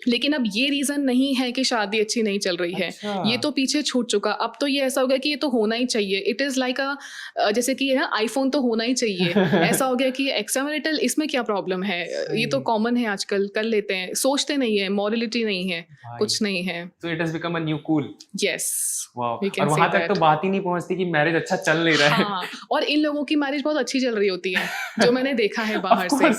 [SPEAKER 1] लेकिन अब ये रीजन नहीं है कि शादी अच्छी नहीं चल रही है। ये तो पीछे छूट चुका। अब तो ये ऐसा हो गया कि ये तो होना ही चाहिए। इट इज लाइक जैसे कि ना आईफोन तो होना ही चाहिए ऐसा हो गया कि एक्स्ट्रा मैरिटल, इसमें क्या प्रॉब्लम है, ये तो कॉमन है, आजकल कर लेते हैं, सोचते नहीं है, मॉरलिटी नहीं है, कुछ नहीं है।
[SPEAKER 2] So it has become a new cool.
[SPEAKER 1] Yes,
[SPEAKER 2] Wow. और वहां तक तो बात ही नहीं पहुंचती कि मैरिज अच्छा चल नहीं रहा है।
[SPEAKER 1] हाँ, और इन लोगों की मैरिज बहुत अच्छी चल रही होती है जो मैंने देखा है बाहर से,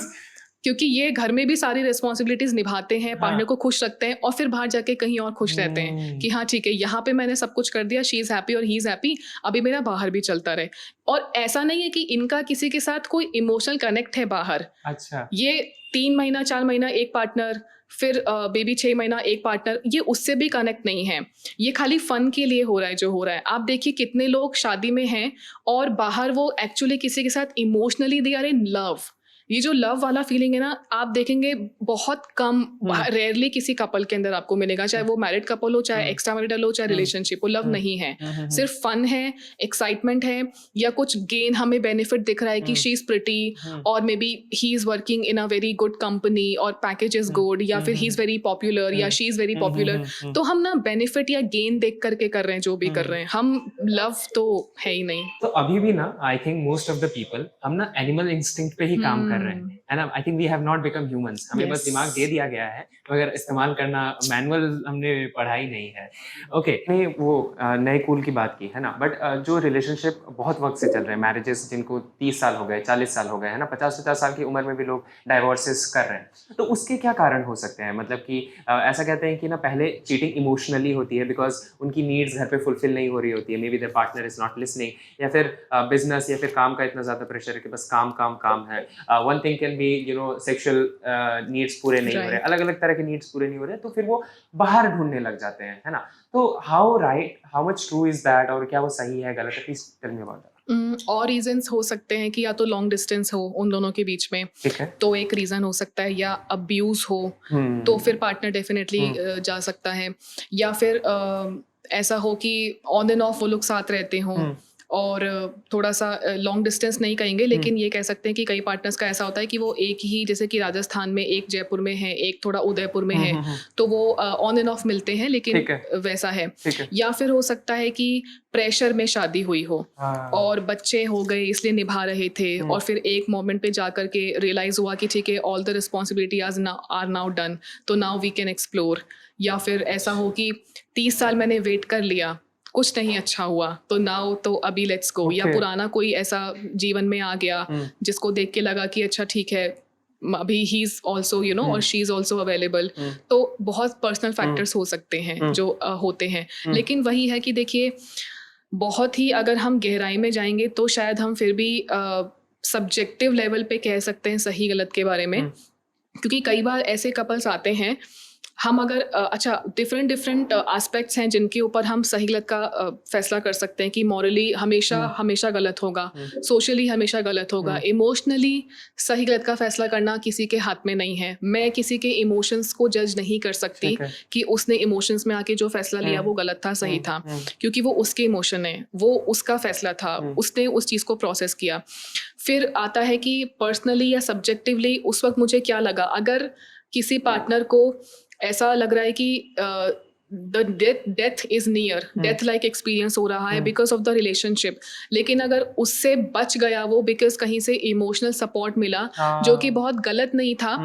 [SPEAKER 1] क्योंकि ये घर में भी सारी रिस्पॉन्सिबिलिटीज निभाते हैं, पार्टनर को खुश रखते हैं, और फिर बाहर जाके कहीं और खुश रहते हैं कि हाँ ठीक है, यहाँ पे मैंने सब कुछ कर दिया, शी इज हैप्पी और ही इज हैप्पी, अभी मेरा बाहर भी चलता रहे। और ऐसा नहीं है कि इनका किसी के साथ कोई इमोशनल कनेक्ट है बाहर।
[SPEAKER 2] अच्छा,
[SPEAKER 1] ये 3 महीना 4 महीना एक पार्टनर, फिर बेबी 6 महीना एक पार्टनर, ये उससे भी कनेक्ट नहीं है, ये खाली फन के लिए हो रहा है जो हो रहा है। आप देखिए कितने लोग शादी में हैं और बाहर वो एक्चुअली किसी के साथ emotionally they are in love. ये जो लव वाला फीलिंग है ना, आप देखेंगे बहुत कम, रेयरली किसी कपल के अंदर आपको मिलेगा, चाहे वो मैरिड कपल हो, चाहे एक्स्ट्रा मैरिटल हो, चाहे रिलेशनशिप हो। लव नहीं है, सिर्फ फन है, एक्साइटमेंट है, या कुछ गेन हमें बेनिफिट दिख रहा है कि शी इज प्रिटी, और may be he is working in a very good company और पैकेज इज गुड, या फिर ही इज वेरी पॉपुलर या शी इज वेरी पॉपुलर। तो हम ना बेनिफिट या गेन देख करके कर रहे हैं जो भी कर रहे हैं, हम लव तो है ही नहीं।
[SPEAKER 2] तो अभी भी ना I think most of the people हम ना एनिमल इंस्टिंक्ट पे ही काम कर रहे हैं, and I think we have not become humans. हमें बस दिमाग दे दिया गया है, मगर इस्तेमाल करना मैनुअल हमने पढ़ा ही नहीं है। ओके, नहीं वो नए कूल की बात की है ना, बट जो रिलेशनशिप बहुत वक्त से चल रहे हैं, मैरिजेस जिनको 30 साल हो गए, 40 साल हो गए है ना, 50-50 साल की उम्र में भी लोग डाइवोर्सेस कर रहे हैं, तो उसके क्या कारण हो सकते हैं? मतलब कि ऐसा कहते हैं कि ना पहले चीटिंग इमोशनली होती है बिकॉज उनकी नीड्स घर पे फुलफिल नहीं हो रही होती है, may be there partner is not listening, या फिर बिजनेस या फिर काम का इतना ज़्यादा प्रेशर है कि बस काम काम काम है। One thing can be you know sexual needs पूरे नहीं हो रहे, अलग अलग तरह के नीड्स पूरे नहीं हो रहे, तो फिर वो बाहर ढूंढने लग जाते हैं, है ना। तो how much true is that, और क्या वो सही है गलत है? Please tell me about that.
[SPEAKER 1] और रीजंस हो सकते हैं कि या तो लॉन्ग डिस्टेंस हो उन दोनों के बीच में,
[SPEAKER 2] ठीक है,
[SPEAKER 1] तो एक रीजन हो सकता है, या अब्यूज हो तो फिर पार्टनर डेफिनेटली जा सकता है, या फिर ऐसा हो कि ऑन एंड ऑफ वो लोग साथ रहते हों, और थोड़ा सा लॉन्ग डिस्टेंस नहीं कहेंगे, लेकिन ये कह सकते हैं कि कई पार्टनर्स का ऐसा होता है कि वो एक ही, जैसे कि राजस्थान में एक जयपुर में है, एक थोड़ा उदयपुर में है, तो वो ऑन एंड ऑफ मिलते हैं, लेकिन वैसा है। या फिर हो सकता है कि प्रेशर में शादी हुई हो और बच्चे हो गए इसलिए निभा रहे थे, और फिर एक मोमेंट पे जा कर के रियलाइज हुआ कि ठीक है, all the responsibility are now done, तो नाउ वी कैन एक्सप्लोर। या फिर ऐसा हो कि 30 साल मैंने वेट कर लिया, कुछ नहीं अच्छा हुआ, तो नाउ तो अभी लेट्स गो। या पुराना कोई ऐसा जीवन में आ गया जिसको देख के लगा कि अच्छा ठीक है, अभी he is also you know, और शी इज ऑल्सो अवेलेबल। तो बहुत पर्सनल फैक्टर्स हो सकते हैं जो होते हैं, लेकिन वही है कि देखिए बहुत ही अगर हम गहराई में जाएंगे तो शायद हम फिर भी सब्जेक्टिव लेवल पे कह सकते हैं सही गलत के बारे में, क्योंकि कई बार ऐसे कपल्स आते हैं, हम अगर अच्छा डिफरेंट एस्पेक्ट्स हैं जिनके ऊपर हम सही गलत का फैसला कर सकते हैं कि मॉरली हमेशा गलत होगा, सोशली हमेशा गलत होगा, इमोशनली सही गलत का फैसला करना किसी के हाथ में नहीं है। मैं किसी के इमोशंस को जज नहीं कर सकती कि उसने इमोशंस में आके जो फैसला लिया वो गलत था सही था, क्योंकि वो उसके इमोशन है, वो उसका फैसला था, उसने उस चीज़ को प्रोसेस किया। फिर आता है कि पर्सनली या सब्जेक्टिवली उस वक्त मुझे क्या लगा। अगर किसी पार्टनर को ऐसा लग रहा है कि death is near, death like experience हो रहा है बिकॉज ऑफ द रिलेशनशिप, लेकिन अगर उससे बच गया वो बिकॉज कहीं से इमोशनल सपोर्ट मिला जो कि बहुत गलत नहीं था,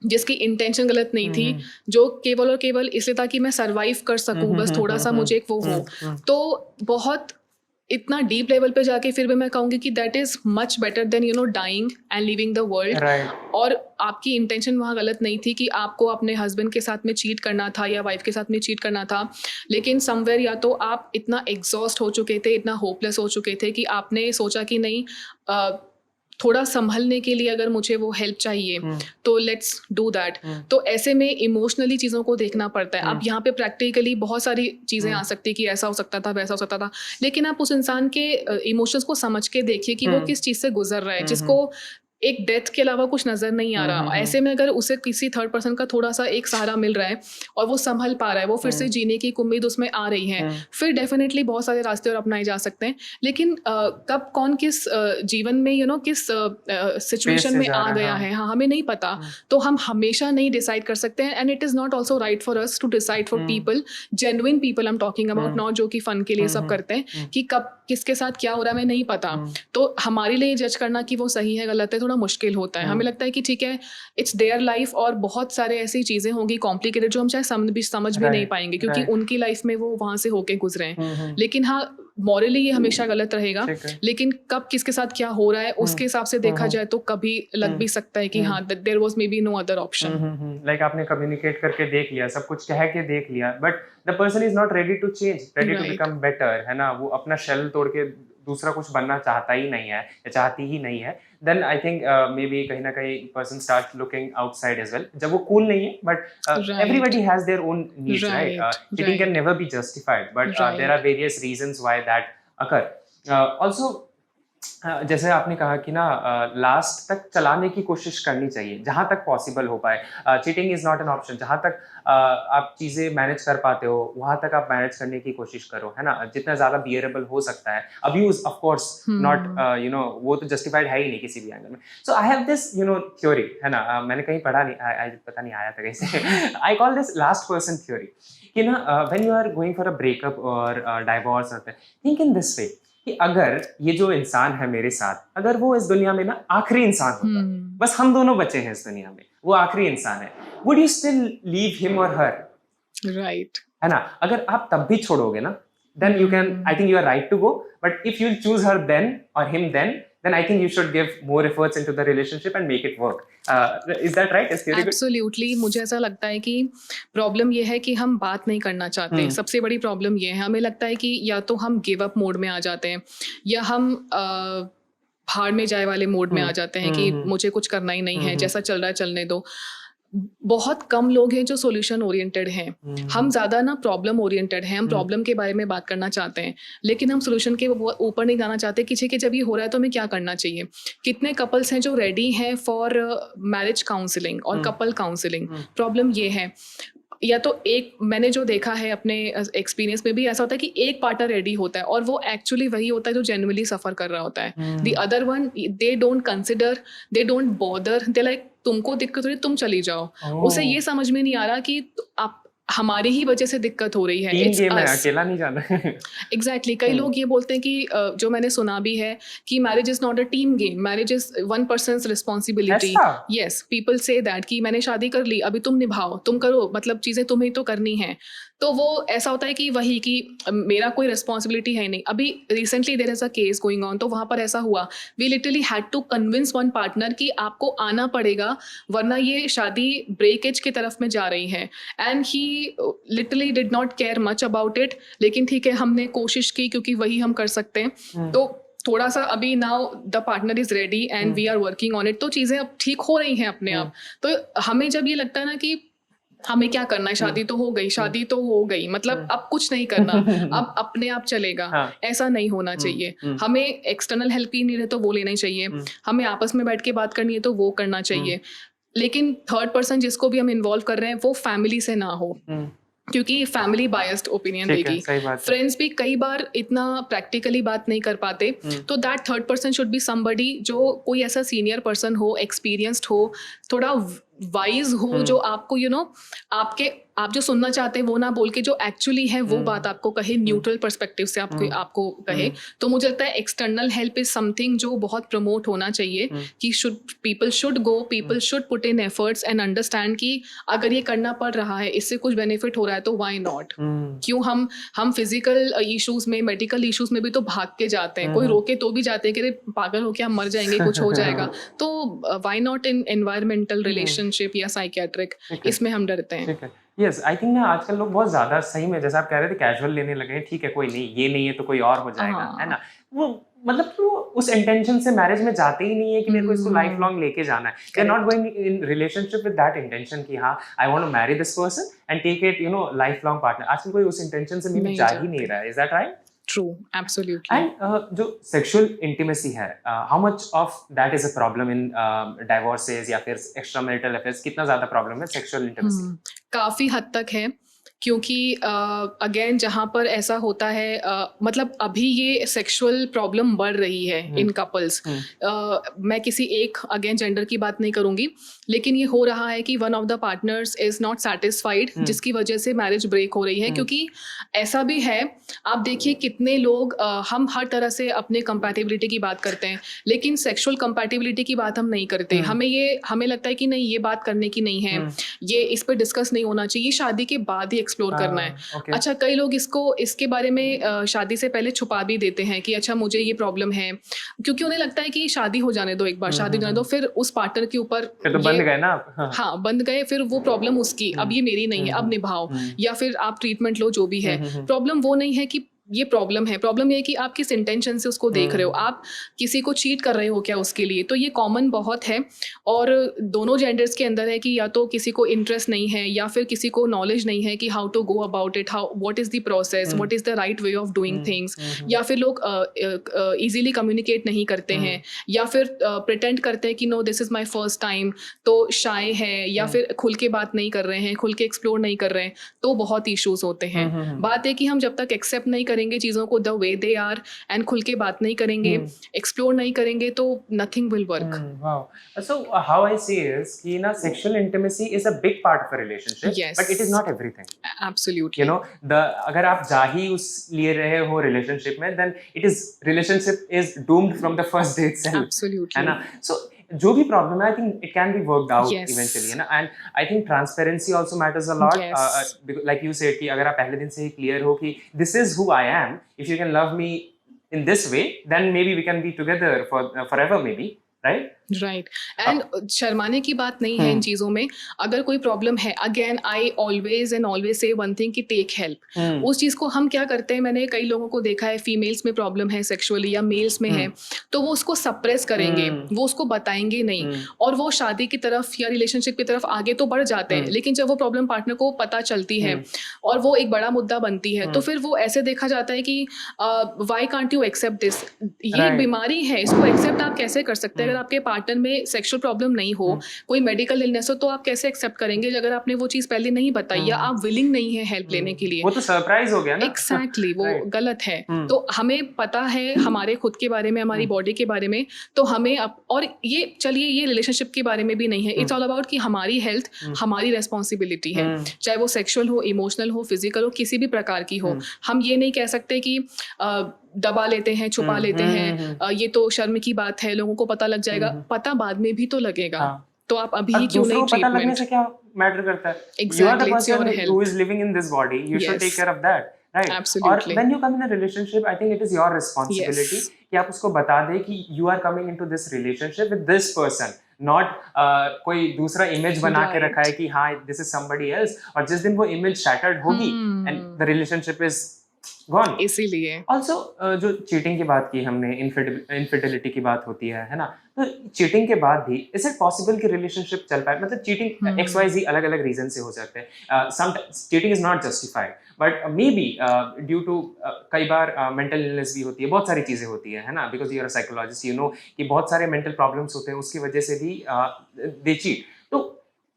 [SPEAKER 1] जिसकी इंटेंशन गलत नहीं थी, जो केवल और केवल इसलिए था कि मैं सरवाइव कर सकूं, बस थोड़ा सा मुझे एक वो हो। तो बहुत इतना डीप लेवल पे जाके फिर भी मैं कहूँगी कि that is much better than you know dying and living the world.
[SPEAKER 2] Right.
[SPEAKER 1] और आपकी इंटेंशन वहाँ गलत नहीं थी कि आपको अपने हस्बैंड के साथ में चीट करना था या वाइफ के साथ में चीट करना था, लेकिन समवेयर या तो आप इतना एग्जॉस्ट हो चुके थे, इतना होपलेस हो चुके थे कि आपने सोचा कि नहीं, थोड़ा संभलने के लिए अगर मुझे वो हेल्प चाहिए तो लेट्स डू दैट। तो ऐसे में इमोशनली चीज़ों को देखना पड़ता है। अब यहाँ पे प्रैक्टिकली बहुत सारी चीज़ें आ सकती कि ऐसा हो सकता था, वैसा हो सकता था, लेकिन आप उस इंसान के इमोशंस को समझ के देखिए कि वो किस चीज़ से गुजर रहा है, जिसको एक डेथ के अलावा कुछ नजर नहीं आ रहा। ऐसे में अगर उसे किसी थर्ड पर्सन का थोड़ा सा एक सहारा मिल रहा है और वो संभल पा रहा है, वो फिर से जीने की उम्मीद उसमें आ रही है, फिर डेफिनेटली बहुत सारे रास्ते और अपनाए जा सकते हैं। लेकिन कब कौन किस जीवन में यू नो किस सिचुएशन में आ गया है, हाँ, हमें नहीं पता। तो हम हमेशा नहीं डिसाइड कर सकते हैं, and it is not also right for us to decide for people, genuine people I am talking about, not जो कि फन के लिए सब करते हैं कि कब किसके साथ क्या हो रहा है हमें नहीं पता। तो हमारे लिए जज करना कि वो सही है गलत है थोड़ा मुश्किल होता है। हमें लगता है कि ठीक है, इट्स देयर लाइफ, और बहुत सारे ऐसी चीजें होंगी कॉम्प्लिकेटेड जो हम चाहे समझ भी नहीं पाएंगे, क्योंकि उनकी लाइफ में वो वहां से होके गुजरे हैं। लेकिन हाँ, मॉरली ये हमेशा गलत रहेगा, लेकिन कब किसके साथ क्या हो रहा है उसके हिसाब से देखा जाए तो कभी लग भी सकता है कि हाँ, there was maybe no other option.
[SPEAKER 2] Like आपने कम्युनिकेट करके देख लिया, सब कुछ कह के देख लिया, but the person is not ready to change, ready to become better, है ना। वो अपना शेल तोड़ के दूसरा कुछ बनना चाहता ही नहीं है या चाहती ही नहीं है। Then I think maybe कहीं ना कहीं person start looking outside as well, जब वो कूल नहीं है, but everybody has their own needs, right. Cheating can never be justified, but there are various reasons why that occur. Also जैसे आपने कहा कि ना लास्ट तक चलाने की कोशिश करनी चाहिए जहां तक पॉसिबल हो पाए। Cheating is not an option, जहां तक आप चीजें मैनेज कर पाते हो वहां तक आप मैनेज करने की कोशिश करो, है ना, जितना ज्यादा बियरेबल हो सकता है। Abuse of course not, you know, वो तो जस्टिफाइड है ही नहीं किसी भी एंगल में। So I have this, you know, theory, है ना, मैंने कहीं पढ़ा नहीं, पता नहीं आया था कहीं से। I call this last person theory, कि ना when you are going for a breakup और divorce, think in this way कि अगर ये जो इंसान है मेरे साथ, अगर वो इस दुनिया में ना आखिरी इंसान होता, बस हम दोनों बचे हैं इस दुनिया में, वो आखिरी इंसान है, would you still leave him और हर?
[SPEAKER 1] राइट,
[SPEAKER 2] है ना। अगर आप तब भी छोड़ोगे ना, then you can, I think you are right to go, but if you choose her then or him then I think you should give more efforts into the relationship and make it work. Is that right? Is theory good?
[SPEAKER 1] Absolutely. मुझे ऐसा लगता है कि problem ये है कि हम बात नहीं करना चाहते। सबसे बड़ी प्रॉब्लम ये है, हमें लगता है कि या तो हम गिव अप मोड में आ जाते हैं या हम भाड़ में जाए वाले मोड में आ जाते हैं कि मुझे कुछ करना ही नहीं है, जैसा चल रहा है चलने दो। बहुत कम लोग हैं जो सॉल्यूशन ओरिएंटेड हैं। हम ज़्यादा ना प्रॉब्लम ओरिएंटेड हैं, हम प्रॉब्लम के बारे में बात करना चाहते हैं, लेकिन हम सॉल्यूशन के ऊपर नहीं जाना चाहते कि जब ये हो रहा है तो हमें क्या करना चाहिए। कितने कपल्स हैं जो रेडी हैं फॉर मैरिज काउंसलिंग और कपल काउंसलिंग। प्रॉब्लम ये है, या तो एक, मैंने जो देखा है अपने एक्सपीरियंस में भी ऐसा होता है कि एक पार्टनर रेडी होता है और वो एक्चुअली वही होता है जो जेन्युइनली सफ़र कर रहा होता है। The other one, they don't consider, they don't bother, they like तुमको दिक्कत हो रही है तुम चली जाओ। उसे ये समझ में नहीं आ रहा कि आप हमारी ही वजह से दिक्कत हो रही है,
[SPEAKER 2] टीम गेम है, अकेला नहीं जाना।
[SPEAKER 1] एग्जैक्टली। कई लोग ये बोलते हैं कि जो मैंने सुना भी है कि marriage is not a team game, marriage is one persons responsibility. Yes, people say that कि मैंने शादी कर ली, अभी तुम निभाओ, तुम करो, मतलब चीज़ें तुम्हें तो करनी है। तो वो ऐसा होता है कि वही कि मेरा कोई रिस्पॉन्सिबिलिटी है नहीं। अभी recently there is a case going on, तो वहाँ पर ऐसा हुआ, we literally had to convince one partner कि आपको आना पड़ेगा वरना ये शादी ब्रेकेज की तरफ में जा रही है। And he literally did not care much about it, लेकिन ठीक है, हमने कोशिश की क्योंकि वही हम कर सकते हैं। तो थोड़ा सा अभी now the partner is ready and we are working on it, तो चीज़ें अब ठीक हो रही हैं अपने आप। तो हमें जब ये लगता है ना कि हमें क्या करना है, शादी तो हो गई, शादी तो हो गई, मतलब अब कुछ नहीं करना, अब अपने आप चलेगा, ऐसा नहीं होना चाहिए। हमें एक्सटर्नल हेल्प ही नहीं रहे तो वो लेना ही चाहिए, हमें आपस में बैठ के बात करनी है तो वो करना चाहिए, लेकिन थर्ड पर्सन जिसको भी हम इन्वॉल्व कर रहे हैं वो फैमिली से ना हो, क्योंकि फैमिली बायस्ड ओपिनियन देगी। फ्रेंड्स भी कई बार इतना प्रैक्टिकली बात नहीं कर पाते, तो that third person should be somebody जो कोई ऐसा सीनियर पर्सन हो, एक्सपीरियंस्ड हो, थोड़ा वाइज हो, जो आपको यू नो आपके आप जो सुनना चाहते हैं वो ना बोल के जो एक्चुअली है वो बात आपको कहे, न्यूट्रल पर्सपेक्टिव से आपको कहे। तो मुझे लगता है एक्सटर्नल हेल्प इज समथिंग जो बहुत प्रमोट होना चाहिए कि people should put in efforts and understand कि अगर ये करना पड़ रहा है, इससे कुछ बेनिफिट हो रहा है तो व्हाई नॉट। क्यों हम फिजिकल इश्यूज में, मेडिकल इश्यूज में भी तो भाग के जाते हैं, कोई रोके तो भी जाते हैं कि अरे पागल हो क्या, हम मर जाएंगे, कुछ हो जाएगा। तो why not in environmental relationship या साइकियाट्रिक, इसमें हम डरते हैं।
[SPEAKER 2] ठीक है। यस, आई थिंक ना आजकल लोग बहुत ज्यादा सही में, जैसा आप कह रहे थे, कैजुअल लेने लगे हैं। ठीक है, कोई नहीं, ये नहीं है तो कोई और हो जाएगा,
[SPEAKER 1] हाँ।
[SPEAKER 2] है ना। वो मतलब कि वो उस इंटेंशन से मैरिज में जाते ही नहीं है कि मेरे को इसको लाइफ लॉन्ग लेके जाना है। They are not going in relationship with that intention कि हाँ, I want to marry this person and take it, you know, life long partner. आजकल कोई उस इंटेंशन से
[SPEAKER 1] नहीं
[SPEAKER 2] जा ही
[SPEAKER 1] जाते।
[SPEAKER 2] नहीं रहा है। Is that right?
[SPEAKER 1] True, absolutely.
[SPEAKER 2] And जो सेक्सुअल इंटीमेसी है, how much of that is a problem in divorces या फिर एक्स्ट्रा मैरिटल अफेयर्स? कितना ज्यादा प्रॉब्लम है सेक्सुअल इंटीमेसी?
[SPEAKER 1] काफ़ी हद तक है, क्योंकि अगेन जहाँ पर ऐसा होता है, मतलब अभी ये सेक्सुअल प्रॉब्लम बढ़ रही है इन कपल्स। मैं किसी एक अगेन जेंडर की बात नहीं करूँगी, लेकिन ये हो रहा है कि one of the partners is not satisfied, जिसकी वजह से मैरिज ब्रेक हो रही है। क्योंकि ऐसा भी है, आप देखिए कितने लोग, हम हर तरह से अपने कंपैटिबिलिटी की बात करते हैं, लेकिन सेक्सुअल कंपैटिबिलिटी की बात हम नहीं करते। हमें लगता है कि नहीं, ये बात करने की नहीं है, ये इस पर डिस्कस नहीं होना चाहिए, शादी के बाद ही एक्सप्लोर करना है।
[SPEAKER 2] okay.
[SPEAKER 1] अच्छा, कई लोग इसके बारे में शादी से पहले छुपा भी देते हैं कि अच्छा मुझे ये प्रॉब्लम है, क्योंकि उन्हें लगता है कि शादी हो जाने दो, एक बार शादी हो जाने दो, फिर उस पार्टनर के ऊपर
[SPEAKER 2] फिर तो बंद गए ना आप।
[SPEAKER 1] हाँ, बंद गए, फिर वो प्रॉब्लम उसकी, अब ये मेरी नहीं है, अब निभाओ, या फिर आप ट्रीटमेंट लो, जो भी है। प्रॉब्लम वो नहीं है कि ये प्रॉब्लम है, प्रॉब्लम ये है कि आप किस इंटेंशन से उसको देख रहे हो, आप किसी को चीट कर रहे हो क्या उसके लिए। तो ये कॉमन बहुत है, और दोनों जेंडर्स के अंदर है कि या तो किसी को इंटरेस्ट नहीं है, या फिर किसी को नॉलेज नहीं है कि how to go about it, what is the process, what is the right way of doing things, या फिर लोग इजीली कम्युनिकेट नहीं करते हैं, या फिर प्रिटेंड करते हैं कि no this is my first time, तो शाय है, या फिर खुल के बात नहीं कर रहे हैं, खुल के एक्सप्लोर नहीं कर रहे हैं, तो बहुत इश्यूज होते हैं। बात है कि हम जब तक एक्सेप्ट नहीं करेंगे चीज़ों को the way they are, and खुल के बात नहीं करेंगे, एक्सप्लोर नहीं करेंगे, तो nothing will work.
[SPEAKER 2] Wow. So how I see is कि ना sexual intimacy is a big part of a relationship,
[SPEAKER 1] Yes.
[SPEAKER 2] But it is not everything.
[SPEAKER 1] Absolutely,
[SPEAKER 2] you know, अगर आप जा ही उस लिए रहे हो रिलेशनशिप में, then relationship is doomed from the first day itself,
[SPEAKER 1] absolutely,
[SPEAKER 2] है ना। सो जो भी प्रॉब्लम है, I think it can be worked out
[SPEAKER 1] Yes.
[SPEAKER 2] Eventually, है ना। And I think transparency also matters a lot.
[SPEAKER 1] Yes.
[SPEAKER 2] Like you said कि अगर आप पहले दिन से ही क्लियर हो कि this is who I am, if you can love me in this way, then maybe we can be together for forever, maybe, right?
[SPEAKER 1] Right. And शर्माने की बात नहीं है इन चीज़ों में। अगर कोई प्रॉब्लम है, again I always say one thing कि टेक हेल्प। उस चीज़ को हम क्या करते हैं, मैंने कई लोगों को देखा है, फीमेल्स में प्रॉब्लम है सेक्सुअली या मेल्स में है, तो वो उसको सप्रेस करेंगे, वो उसको बताएंगे नहीं, और वो शादी की तरफ या रिलेशनशिप की तरफ आगे तो बढ़ जाते हैं, लेकिन जब वो प्रॉब्लम पार्टनर को पता चलती है और वो एक बड़ा मुद्दा बनती है, तो फिर वो ऐसे देखा जाता है कि why can't you accept this, ये एक बीमारी है, इसको एक्सेप्ट आप कैसे कर सकते हैं? अगर आपके पार्टनर में सेक्सुअल प्रॉब्लम नहीं हो, कोई मेडिकल इलनेस हो, तो आप कैसे एक्सेप्ट करेंगे अगर आपने वो चीज पहले नहीं बताई, या आप विलिंग नहीं है हेल्प लेने के लिए?
[SPEAKER 2] वो तो सरप्राइज हो गया ना।
[SPEAKER 1] एग्जैक्टली, वो गलत है। तो हमें पता है हमारे खुद के बारे में, हमारी बॉडी के बारे में, तो हमें और ये चलिए, ये रिलेशनशिप के बारे में भी नहीं है, इट्स ऑल अबाउट कि हमारी हेल्थ हमारी रेस्पॉन्सिबिलिटी है, चाहे वो सेक्सुअल हो, इमोशनल हो, फिजिकल हो, किसी भी प्रकार की हो। हम ये नहीं कह सकते कि दबा लेते हैं, छुपा लेते हैं, ये तो शर्म की बात है, लोगों को पता लग जाएगा। पता बाद में भी तो लगेगा। तो आप अभी ही क्यों नहीं
[SPEAKER 2] पता लगने से क्या मैटर करता है? You are the person who is living in this body, you should take care of that, right?
[SPEAKER 1] Absolutely.
[SPEAKER 2] और when you come in a relationship, I think it is your responsibility कि आप उसको बता दें कि you are coming into this relationship with this person, not कोई दूसरा image बना के रखा है कि हाँ this is somebody else, और जिस दिन वो इमेज shattered होगी and the relationship is gone.
[SPEAKER 1] इसीलिए
[SPEAKER 2] ऑल्सो जो चीटिंग की बात की हमने, इनफिडिलिटी की बात होती है ना, तो चीटिंग के बाद भी इज इट पॉसिबल कि रिलेशनशिप चल पाए? मतलब चीटिंग XYZ अलग अलग रीजन से हो जाते हैं। Sometimes cheating is not justified, but maybe due to कई बार मेंटल इलनेस भी होती है, बहुत सारी चीजें होती है ना, because you are a psychologist, you know कि बहुत सारे मेंटल प्रॉब्लम्स होते हैं, उसकी वजह से भी दे चीट। तो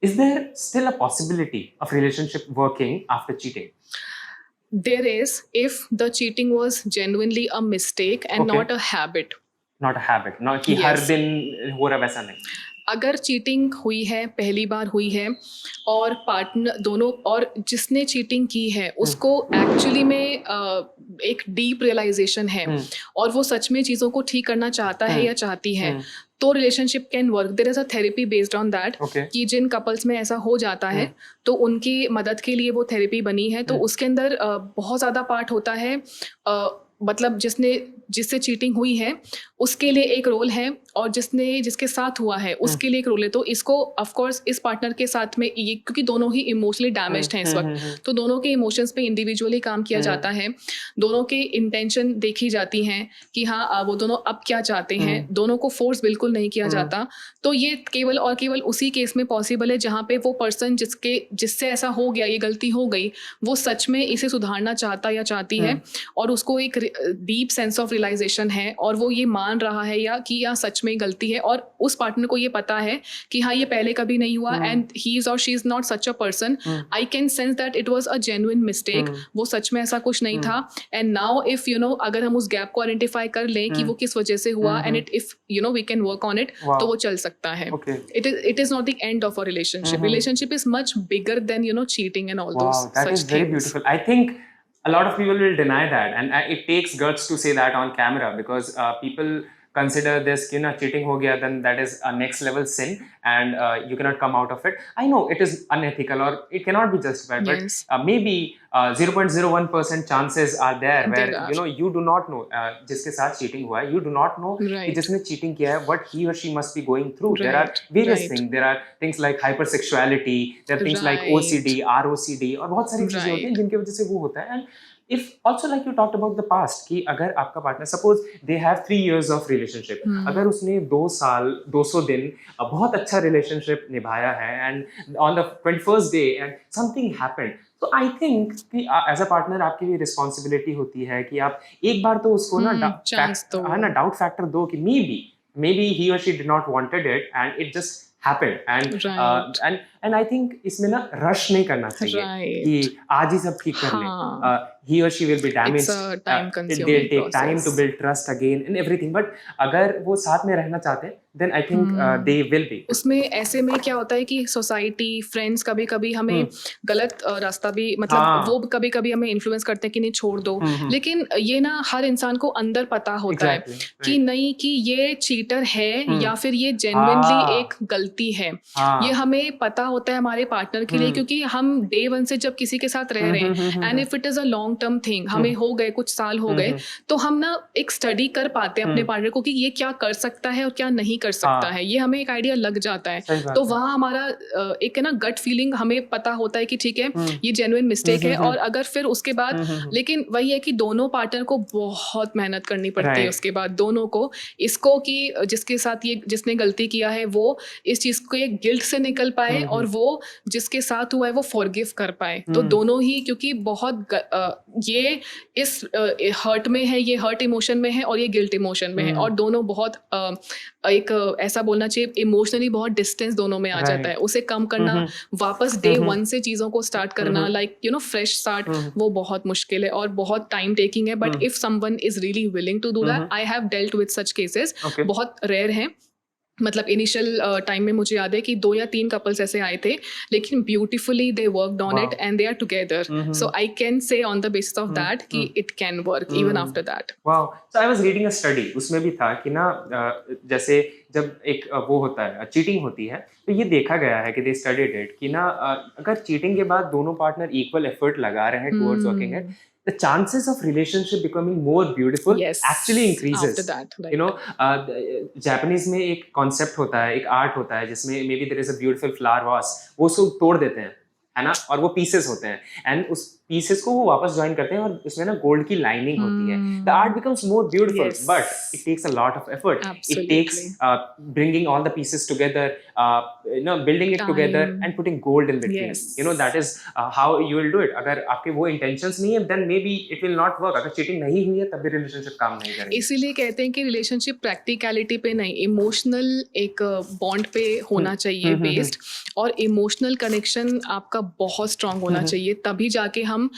[SPEAKER 2] is there still a possibility of relationship working after cheating?
[SPEAKER 1] There is, if the cheating was genuinely a mistake and
[SPEAKER 2] Okay.
[SPEAKER 1] not a habit.
[SPEAKER 2] Not a habit, not कि हर
[SPEAKER 1] Yes.
[SPEAKER 2] दिन हो रहा, वैसा नहीं।
[SPEAKER 1] अगर cheating हुई है, पहली बार हुई है, और पार्टनर दोनों, और जिसने चीटिंग की है उसको एक्चुअली में एक डीप रियलाइजेशन है और वो सच में चीज़ों को ठीक करना चाहता है या चाहती है, तो relationship can work. There is a therapy based on that, कि जिन कपल्स में ऐसा हो जाता है तो उनकी मदद के लिए वो थेरेपी बनी है. तो उसके अंदर बहुत ज़्यादा पार्ट होता है. मतलब जिससे चीटिंग हुई है उसके लिए एक रोल है, और जिसके साथ हुआ है उसके लिए एक रोल है. तो इसको ऑफ कोर्स इस पार्टनर के साथ में ये, क्योंकि दोनों ही इमोशनली डैमेज्ड हैं इस वक्त, तो दोनों के इमोशंस पे इंडिविजुअली काम किया जाता है. दोनों के इंटेंशन देखी जाती हैं कि हाँ वो दोनों अब क्या चाहते हैं. दोनों को फोर्स बिल्कुल नहीं किया जाता. तो ये केवल और केवल उसी केस में पॉसिबल है जहाँ पे वो पर्सन जिससे ऐसा हो गया, ये गलती हो गई, वो सच में इसे सुधारना चाहता या चाहती है, और उसको एक डीप सेंस ऑफ रियलाइजेशन है, और वो ये मान रहा है या सच में गलती है, और उस पार्टनर को ये पता है कि हाँ ये पहले कभी नहीं हुआ, एंड ही इज और she is not such a person. I can sense that it was a genuine mistake. वो सच में ऐसा कुछ नहीं था. एंड नाउ इफ अगर हम उस गैप को आइडेंटिफाई कर लें कि वो किस वजह से हुआ, and if we can work on it, तो वो चल सकता है. It is not the end of a relationship. Relationship is much bigger than cheating and all those such things.
[SPEAKER 2] I think a lot of people will deny that, and it takes guts to say that on camera, because people consider this cheating ho gaya, then that is a next level sin, and you cannot come out of it. I know it is unethical or it cannot be justified,
[SPEAKER 1] Yes.
[SPEAKER 2] but maybe 0.01% chances are there where you do not know jiske sath cheating hua hai, you do not know
[SPEAKER 1] Right.
[SPEAKER 2] ki jisne cheating kiya hai what he or she must be going through. There are
[SPEAKER 1] Right.
[SPEAKER 2] various
[SPEAKER 1] Right.
[SPEAKER 2] things. There are things like hypersexuality, there are things like
[SPEAKER 1] Right.
[SPEAKER 2] OCD, ROCD, और बहुत सारी चीजें होती हैं जिनकी वजह से वो होता है. And if also like you talked about the past, कि अगर आपका partner suppose they have 3 years of relationship, अगर उसने 2 साल 200 दिन बहुत अच्छा relationship निभाया है, and on the 21st day and something happened, तो आई थिंक कि एज अ पार्टनर आपकी भी रिस्पॉन्सिबिलिटी होती है कि आप एक बार तो उसको डाउट फैक्टर दो कि मे बी ही और she did not wanted it and it just happened. And I think इसमें ना रश नहीं करना चाहिए कि आज ही सब ठीक कर लें. he or she will be damaged.
[SPEAKER 1] It's a time-consuming
[SPEAKER 2] they'll take
[SPEAKER 1] process.
[SPEAKER 2] time to build trust again and everything. But अगर वो साथ में रहना चाहते हैं, then I think they will be.
[SPEAKER 1] उसमें ऐसे में क्या होता है कि सोसाइटी, फ्रेंड्स कभी-कभी हमें गलत रास्ता भी, मतलब वो कभी-कभी हमें इन्फ्लुएंस करते हैं कि नहीं छोड़ दो. लेकिन ये ना हर इंसान को अंदर पता होता है कि नहीं, कि ये चीटर है या फिर ये जेन्युइनली एक गलती है. ये हमें पता होता है हमारे पार्टनर के लिए, क्योंकि हम डे 1 से जब किसी के साथ रह रहे हैं, and if it is a long term thing, हमें हो गए कुछ साल हो गए, तो हम ना एक स्टडी कर पाते हैं अपने पार्टनर को कि ये क्या कर सकता है और क्या नहीं कर सकता है. ये हमें एक आइडिया लग जाता है. तो वहाँ हमारा एक ना गट फीलिंग, हमें पता होता है कि ठीक है ये जेन्युइन मिस्टेक है. और अगर फिर उसके बाद, लेकिन वही है कि दोनों पार्टनर को बहुत मेहनत करनी पड़ती है उसके बाद, दोनों को, इसको कि जिसके साथ ये जिसने गलती किया है वो इस चीज को एक गिल्ट से निकल पाए, और वो जिसके साथ हुआ है वो फॉरगिव कर पाए. तो दोनों ही, क्योंकि बहुत ये इस हर्ट में है, ये हर्ट इमोशन में है और ये गिल्ट इमोशन में है, और दोनों बहुत एक ऐसा बोलना चाहिए इमोशनली बहुत डिस्टेंस दोनों में आ जाता है. उसे कम करना, वापस डे 1 से चीज़ों को स्टार्ट करना, लाइक फ्रेश स्टार्ट, वो बहुत मुश्किल है और बहुत टाइम टेकिंग है. But if someone is really willing to do that, I have dealt with such cases. बहुत रेयर हैं, मतलब इनिशियल टाइम में मुझे याद है कि 2 या 3 कपल्स ऐसे आए थे, लेकिन beautifully they worked on it and they are together. So I can say on the basis of that कि it can work even after that.
[SPEAKER 2] Wow. So I was reading a study, उसमें भी था कि ना जैसे जब एक वो होता है, चीटिंग होती है, तो ये देखा गया है कि दे स्टडीड इट कि ना अगर चीटिंग के बाद दोनों पार्टनर इक्वल एफर्ट लगा रहे हैं towards working it, the chances of relationship becoming more beautiful actually increases.
[SPEAKER 1] After that, right.
[SPEAKER 2] Japanese में एक concept होता है, एक art होता है जिसमें maybe there is a beautiful flower vase, वो उसको तोड़ देते हैं, है ना, और वो pieces होते हैं, and उस pieces को वो वापस join करते हैं और उसमें ना gold की lining होती है. The art becomes more beautiful, but it takes a lot of effort.
[SPEAKER 1] Absolutely.
[SPEAKER 2] It takes bringing all the pieces together, building it together and putting gold in between.
[SPEAKER 1] Yes.
[SPEAKER 2] That is how you will do it. अगर आपके वो intentions नहीं है, then maybe it will not work. अगर cheating नहीं हुई है, तब भी relationship काम नहीं करेगी.
[SPEAKER 1] इसीलिए कहते हैं कि रिलेशनशिप प्रैक्टिकलिटी पे नहीं, इमोशनल एक बॉन्ड पे होना चाहिए बेस्ड, और इमोशनल कनेक्शन आपका बहुत स्ट्रांग होना चाहिए, तभी जाके हम हम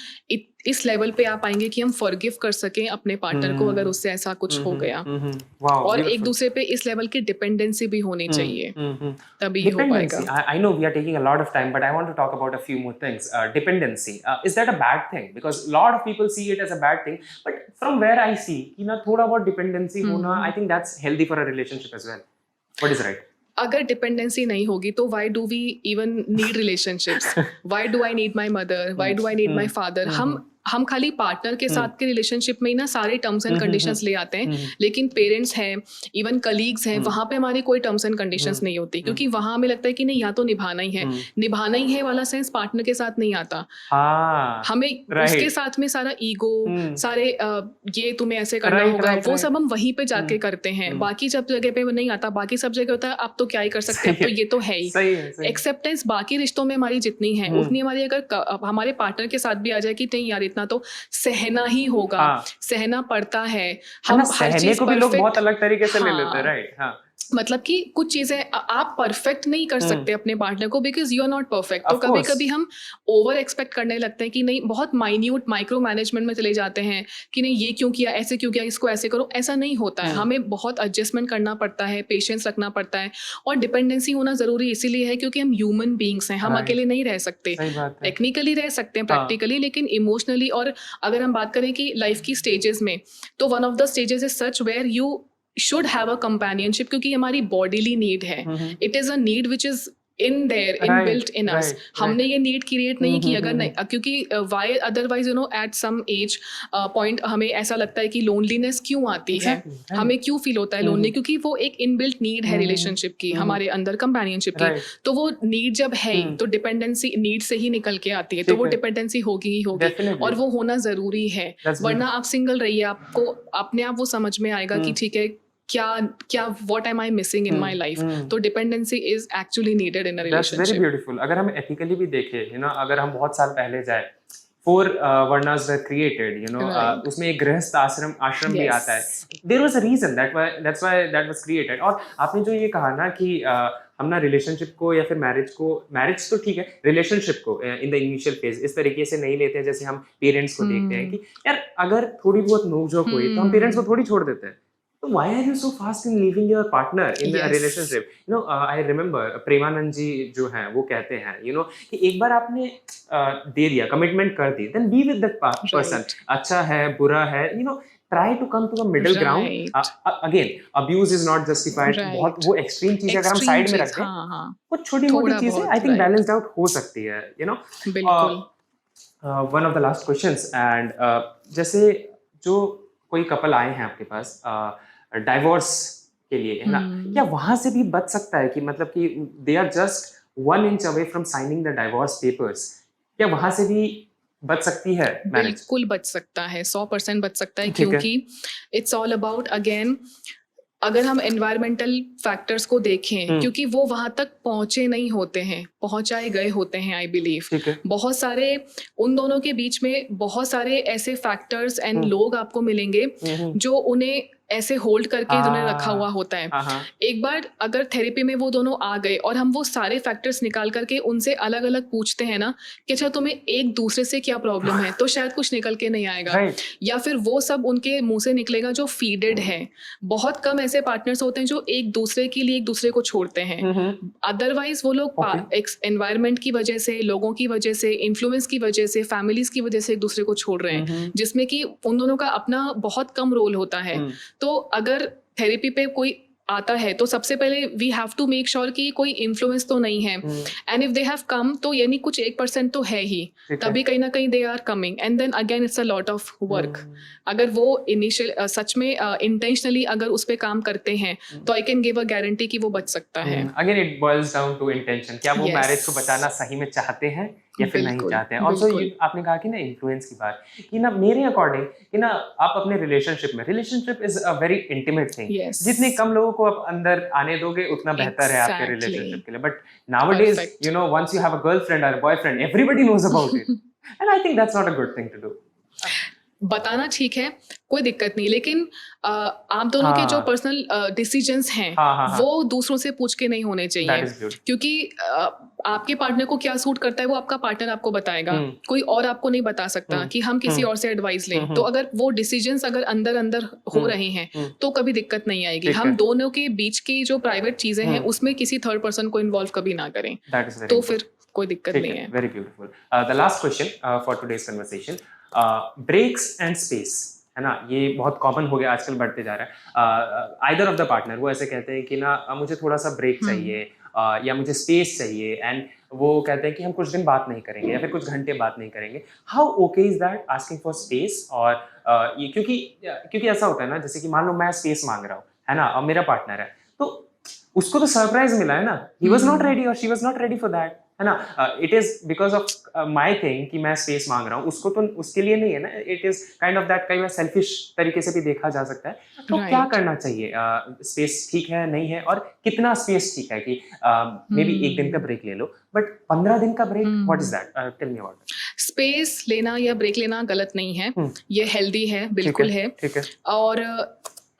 [SPEAKER 1] इस लेवल पे आ पाएंगे कि हम फॉरगिव कर सकें अपने पार्टनर को अगर उससे ऐसा कुछ हो गया।
[SPEAKER 2] Wow,
[SPEAKER 1] और एक
[SPEAKER 2] beautiful.
[SPEAKER 1] दूसरे पे इस लेवल की डिपेंडेंसी भी होनी चाहिए, तभी हो
[SPEAKER 2] Dependency.
[SPEAKER 1] पाएगा।
[SPEAKER 2] I know we are taking a lot of time, but I want to talk about a few more things. Dependency. Is that a bad thing? Because a lot of people see it as a bad thing, but from where I see, कि ना थोड़ा बहुत dependency होना, I think that's healthy for a relationship as well. What is right?
[SPEAKER 1] अगर dependency नहीं होगी तो why do we even need relationships? Why do I need my mother? Why do I need my father? हम खाली partner के साथ के relationship में ही ना सारे टर्म्स एंड कंडीशंस ले आते हैं, लेकिन पेरेंट्स हैं, इवन कलीग्स हैं, वहां पे हमारी कोई टर्म्स एंड कंडीशंस नहीं होती, क्योंकि वहां हमें लगता है कि नहीं, या तो निभाना ही है वाला सेंस पार्टनर के साथ नहीं आता। हमें उसके साथ में सारा ईगो, सारे ये तुम्हें ऐसे करना होगा, वो सब हम वहीं पे जाके करते हैं। बाकी सब जगह पे वो नहीं आता, बाकी सब जगह होता है आप तो क्या ही कर सकते हैं, अब तो ये तो है ही। एक्सेप्टेंस बाकी रिश्तों में हमारी जितनी है उतनी हमारी अगर हमारे पार्टनर के साथ भी आ जाए कि नहीं यार इतना तो सहना ही होगा, सहना पड़ता है। हम हर चीज
[SPEAKER 2] को भी लोग बहुत अलग तरीके से ले लेते हैं, राइट? हाँ,
[SPEAKER 1] मतलब कि कुछ चीजें आप परफेक्ट नहीं कर सकते अपने पार्टनर को, because you are not perfect. तो कभी कभी हम ओवर एक्सपेक्ट करने लगते हैं कि नहीं, बहुत माइन्यूट माइक्रो मैनेजमेंट में चले जाते हैं कि नहीं ये क्यों किया, ऐसे क्यों किया, इसको ऐसे करो। ऐसा नहीं होता है, हमें बहुत एडजस्टमेंट करना पड़ता है, पेशेंस रखना पड़ता है। और डिपेंडेंसी होना जरूरी इसीलिए है क्योंकि हम ह्यूमन बींग्स हैं, हम अकेले नहीं रह सकते। टेक्निकली रह सकते हैं, प्रैक्टिकली, लेकिन इमोशनली। और अगर हम बात करें कि लाइफ की स्टेजेस में, तो one of the stages is such where you should have a companionship, क्योंकि हमारी bodily need है। It is a need which is in there, inbuilt in us. हमने ये need क्रिएट नहीं की, अगर नहीं, क्योंकि why otherwise you know at some age point हमें ऐसा लगता है कि loneliness क्यों आती है, हमें क्यों फील होता है lonely, क्योंकि वो एक inbuilt need है relationship की, हमारे अंदर companionship की। तो वो need जब है ही, तो dependency need से ही निकल के आती है, तो वो dependency होगी ही होगी, और वो होना जरूरी है। वरना आप सिंगल रहिए, आपको अपने आप वो समझ में आएगा कि ठीक है, क्या what am I missing in my life? तो dependency is actually needed in a relationship.
[SPEAKER 2] That's very beautiful. अगर हम ethically भी देखें, अगर हम बहुत साल पहले जाए, 4 varnas were created, उसमें एक गृहस्थ आश्रम भी आता है। There was a reason that's why that was created. और आपने जो ये कहा ना कि हम ना रिलेशनशिप को या फिर मैरिज तो ठीक है, रिलेशनशिप को इन द इनिशियल फेज इस तरीके से नहीं लेते हैं जैसे हम पेरेंट्स को देखते हैं कि यार अगर थोड़ी बहुत नोक-झोंक हुई तो हम पेरेंट्स को थोड़ी छोड़ देते हैं। So why are you so fast in leaving your partner in a relationship? I remember Premanand जी जो हैं वो कहते हैं कि एक बार आपने दे दिया, कमिटमेंट कर दी, then be with that person. अच्छा है, बुरा है, try to come to a middle ground. Again, abuse is not justified. बहुत वो एक्सट्रीम चीजें अगर हम साइड में रखते हैं, कुछ छोटी मोटी चीजें I think balanced out हो सकती है,
[SPEAKER 1] बिल्कुल।
[SPEAKER 2] One of the last questions, and जैसे जो कोई कपल आए हैं आपके पास डाइवोर्स के लिए, है ना, क्या वहां से भी बच सकता है कि मतलब कि they are just 1 inch away from signing the divorce papers? क्या वहां से भी बच सकती है मैरिज?
[SPEAKER 1] बिल्कुल बच सकता है, 100% बच सकता है, क्योंकि इट्स ऑल अबाउट, अगेन अगर हम एनवायरमेंटल फैक्टर्स को देखें, क्योंकि वो वहां तक पहुंचे नहीं होते हैं, पहुंचाए गए होते हैं, आई बिलीव। बहुत सारे उन दोनों के बीच में बहुत सारे ऐसे फैक्टर्स एंड लोग आपको मिलेंगे जो उन्हें ऐसे होल्ड करके उन्हें रखा हुआ होता है। एक बार अगर थेरेपी में वो दोनों आ गए और हम वो सारे फैक्टर्स निकाल करके उनसे अलग अलग पूछते हैं ना कि अच्छा तुम्हें एक दूसरे से क्या प्रॉब्लम है, तो शायद कुछ निकल के नहीं आएगा, या फिर वो सब उनके मुंह से निकलेगा जो फीडेड है। बहुत कम ऐसे पार्टनर्स होते हैं जो एक दूसरे के लिए एक दूसरे को छोड़ते हैं। अदरवाइज वो लोग एनवायरमेंट की वजह से, लोगों की वजह से, इन्फ्लुएंस की वजह से, फैमिलीज की वजह से एक दूसरे को छोड़ रहे हैं, जिसमें कि उन दोनों का अपना बहुत कम रोल होता है। तो अगर थेरेपी पे कोई आता है तो सबसे पहले we have to make sure कि कोई इन्फ्लुएंस तो नहीं है, and if they have come तो यानी कुछ 1% तो है ही, तभी कहीं ना कहीं they are coming, and then again it's a lot of work. अगर वो इनिशियल सच में इंटेंशनली अगर उस पे काम करते हैं तो I can give a guarantee कि वो बच सकता है।
[SPEAKER 2] Again it boils down to intention, क्या वो मैरिज को बचाना सही में चाहते हैं या फिर नहीं चाहते हैं। ऑल्सो आपने कहा कि ना इन्फ्लुएंस की बात, कि ना मेरे अकॉर्डिंग कि ना आप अपने relationship is a very intimate thing. जितने कम लोगों को आप अंदर आने दोगे उतना बेहतर है आपके रिलेशनशिप के लिए। But nowadays once you have a girlfriend और boyfriend, everybody knows about it, and I think that's not a good thing to do.
[SPEAKER 1] बताना ठीक है, कोई दिक्कत नहीं, लेकिन आप दोनों के जो
[SPEAKER 2] हाँ।
[SPEAKER 1] पर्सनल डिसीजंस हैं
[SPEAKER 2] हाँ।
[SPEAKER 1] वो दूसरों से पूछ के नहीं होने
[SPEAKER 2] दैट
[SPEAKER 1] चाहिए,
[SPEAKER 2] इज ब्यूटीफुल।
[SPEAKER 1] क्योंकि आपके पार्टनर को क्या सूट करता है वो आपका पार्टनर आपको बताएगा,
[SPEAKER 2] हम्म।
[SPEAKER 1] कोई और आपको नहीं बता सकता
[SPEAKER 2] हम्म।
[SPEAKER 1] कि हम किसी
[SPEAKER 2] हम्म।
[SPEAKER 1] और से एडवाइस लें।
[SPEAKER 2] हम्म।
[SPEAKER 1] तो अगर वो डिसीजंस अगर अंदर अंदर हो
[SPEAKER 2] हम्म।
[SPEAKER 1] रहे हैं
[SPEAKER 2] हम्म।
[SPEAKER 1] तो कभी दिक्कत नहीं आएगी।
[SPEAKER 2] ठीक
[SPEAKER 1] हम
[SPEAKER 2] है।
[SPEAKER 1] दोनों के बीच की जो प्राइवेट चीजें हैं
[SPEAKER 2] हम्म।
[SPEAKER 1] उसमें किसी थर्ड पर्सन को इन्वॉल्व कभी ना करें,
[SPEAKER 2] दैट इज वेरी
[SPEAKER 1] तो
[SPEAKER 2] गुड।
[SPEAKER 1] फिर कोई दिक्कत
[SPEAKER 2] ठीक
[SPEAKER 1] नहीं
[SPEAKER 2] है,
[SPEAKER 1] है।
[SPEAKER 2] Very beautiful. The last question for today's conversation, breaks and space, है ना, ये बहुत कॉमन हो गया आजकल, बढ़ते जा रहा है। आइदर ऑफ द पार्टनर वो ऐसे कहते हैं कि ना मुझे थोड़ा सा ब्रेक चाहिए, या मुझे स्पेस चाहिए, एंड वो कहते हैं कि हम कुछ दिन बात नहीं करेंगे या फिर कुछ घंटे बात नहीं करेंगे। How okay is that asking for space? और ये क्योंकि ऐसा होता है ना, जैसे कि मान लो मैं स्पेस मांग रहा हूँ, है ना, और मेरा पार्टनर है, तो उसको तो सरप्राइज मिला है ना, ही वाज नॉट रेडी और she was not ready for that, है ना। It is because of my thing कि मैं स्पेस मांग रहा हूँ, उसको तो उसके लिए नहीं है ना। It is kind of that, कई बार सेल्फिश तरीके से भी देखा जा सकता है। तो क्या
[SPEAKER 1] Right.
[SPEAKER 2] करना चाहिए? स्पेस ठीक है, नहीं है, और कितना स्पेस ठीक है कि मे बी एक दिन का ब्रेक ले लो, बट 15 दिन का break, what is that? Tell me about it.
[SPEAKER 1] Space लेना या ब्रेक लेना गलत नहीं है, ये हेल्दी है, बिल्कुल है।
[SPEAKER 2] ठीक है।
[SPEAKER 1] और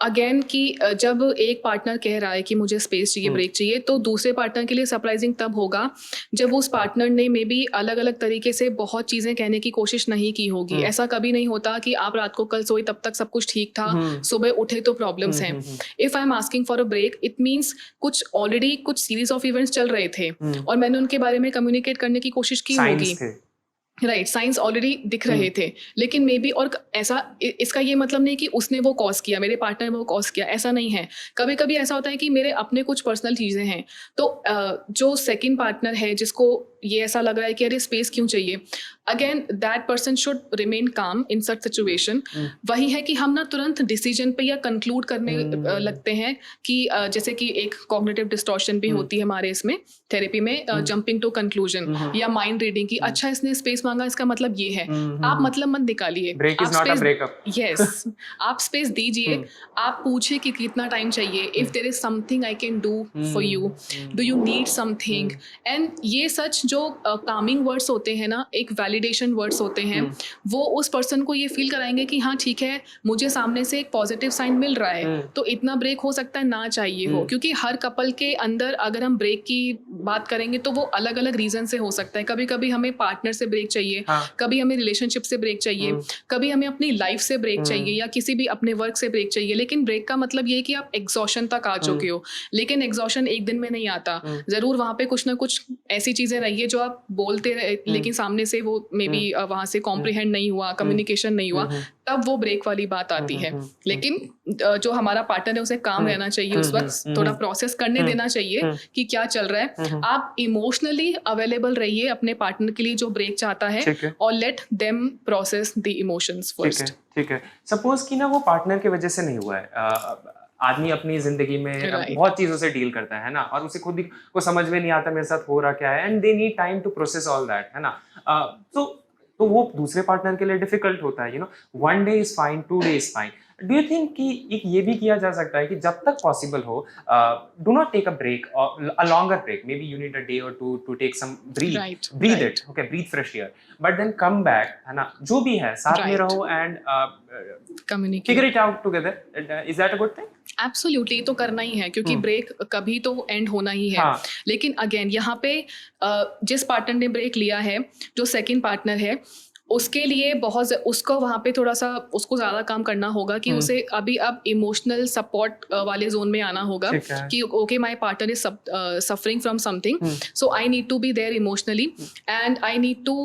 [SPEAKER 1] अगेन कि जब एक पार्टनर कह रहा है कि मुझे स्पेस चाहिए, ब्रेक चाहिए, तो दूसरे पार्टनर के लिए सरप्राइजिंग तब होगा जब उस पार्टनर ने मे बी अलग अलग तरीके से बहुत चीज़ें कहने की कोशिश नहीं की होगी। ऐसा कभी नहीं होता कि आप रात को कल सोए तब तक सब कुछ ठीक था, सुबह उठे तो प्रॉब्लम्स हैं। If I am asking for a break, it means कुछ ऑलरेडी कुछ सीरीज ऑफ इवेंट्स चल रहे थे और मैंने उनके बारे में कम्युनिकेट करने की कोशिश की होगी।
[SPEAKER 2] साइंस थे।
[SPEAKER 1] राइट, साइंस ऑलरेडी दिख रहे थे, लेकिन मे बी, और ऐसा इसका ये मतलब नहीं कि उसने वो कॉज किया, मेरे पार्टनर ने वो कॉज किया, ऐसा नहीं है। कभी कभी ऐसा होता है कि मेरे अपने कुछ पर्सनल चीज़ें हैं, तो जो सेकंड पार्टनर है जिसको ये ऐसा लग रहा है कि अरे स्पेस क्यों चाहिए, again that person should remain काम इन सच सिचुएशन। वही है कि हम ना तुरंत डिसीजन पे या कंक्लूड करने लगते हैं कि जैसे कि एक कॉग्निटिव डिस्टॉर्शन भी होती है हमारे इसमें थेरेपी में, जंपिंग टू कंक्लूजन या माइंड रीडिंग की, अच्छा इसने स्पेस मांगा इसका मतलब ये है। आप मतलब मत निकालिए,
[SPEAKER 2] break is not a breakup.
[SPEAKER 1] Yes, आप स्पेस दीजिए, आप पूछिए कि कितना टाइम चाहिए, if there is something I can do for you, do you need something. And ये सच जो कामिंग वर्ड्स होते हैं ना, एक वैलिडेशन वर्ड्स होते हैं, वो उस पर्सन को ये फील कराएंगे कि हाँ ठीक है, मुझे सामने से एक पॉजिटिव साइन मिल रहा है, तो इतना ब्रेक हो सकता है ना चाहिए हो। क्योंकि हर कपल के अंदर अगर हम ब्रेक की बात करेंगे तो वो अलग अलग रीजन से हो सकता है। कभी कभी हमें पार्टनर से ब्रेक चाहिए, कभी हमें रिलेशनशिप से ब्रेक चाहिए, कभी हमें अपनी लाइफ से ब्रेक चाहिए या किसी भी अपने वर्क से ब्रेक चाहिए। लेकिन ब्रेक का मतलब ये है कि आप एग्जॉशन तक आ चुके हो, लेकिन एग्जॉशन एक दिन में नहीं आता। जरूर वहां पे कुछ ना कुछ ऐसी चीजें रही है जो आप बोलते रहे लेकिन सामने से वो मे बी वहां से कॉम्प्रिहेंड नहीं हुआ, कम्युनिकेशन नहीं हुआ, तब वो ब्रेक वाली बात आती है। लेकिन जो हमारा पार्टनर है उसे काम रहना चाहिए, उस वक्त थोड़ा प्रोसेस करने देना चाहिए कि क्या चल रहा है। आप इमोशनली अवेलेबल रहिए अपने पार्टनर के लिए जो ब्रेक चाहता है, और let them process the emotions first.
[SPEAKER 2] ठीक है। सपोज कि ना वो पार्टनर की वजह से नहीं हुआ है, आदमी अपनी जिंदगी में बहुत चीजों से डील करता है ना, और उसे खुद ही को समझ में नहीं आता मेरे साथ हो रहा क्या है, and they need time to process all that, है ना। तो वो दूसरे पार्टनर के लिए डिफिकल्ट होता है, you know, 1 day is fine, 2 day is fine. Do you think कि एक ये भी किया जा सकता है कि जब तक पॉसिबल हो, do not take a break, a longer break, maybe you need a day और two to take some breath it, okay, breathe fresh air, but then come back, है ना, जो भी है साथ में रहो and
[SPEAKER 1] communicate,
[SPEAKER 2] figure it out together. Is that a good thing?
[SPEAKER 1] Absolutely, तो करना ही है क्योंकि ब्रेक कभी तो एंड होना ही है। लेकिन अगेन यहाँ पे जिस पार्टनर ने ब्रेक लिया है, जो सेकंड पार्टनर है, उसके लिए उसको वहाँ पे थोड़ा सा उसको ज़्यादा काम करना होगा कि उसे अभी अब इमोशनल सपोर्ट वाले जोन में आना होगा कि okay, my partner is suffering from something, so I need to be there emotionally and I need to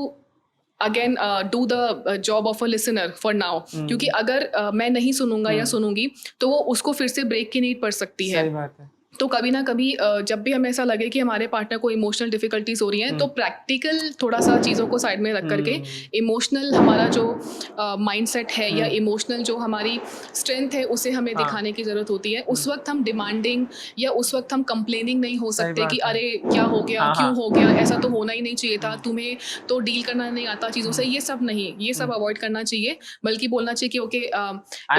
[SPEAKER 1] again do the job of a listener for now. क्योंकि अगर मैं नहीं सुनूंगा या सुनूंगी तो वो उसको फिर से ब्रेक की नीड पड़ सकती है।
[SPEAKER 2] सही बात है।
[SPEAKER 1] तो कभी ना कभी जब भी हमें ऐसा लगे कि हमारे पार्टनर को इमोशनल डिफिकल्टीज हो रही हैं, तो प्रैक्टिकल थोड़ा सा चीज़ों को साइड में रख करके इमोशनल हमारा जो माइंडसेट है या इमोशनल जो हमारी स्ट्रेंथ है उसे हमें दिखाने की ज़रूरत होती है। उस वक्त हम डिमांडिंग या उस वक्त हम कंप्लेनिंग नहीं हो सकते कि अरे क्या हो गया, क्यों हो गया, ऐसा तो होना ही नहीं चाहिए था, तुम्हें तो डील करना नहीं आता चीज़ों से। ये सब नहीं, ये सब अवॉइड करना चाहिए, बल्कि बोलना चाहिए कि okay,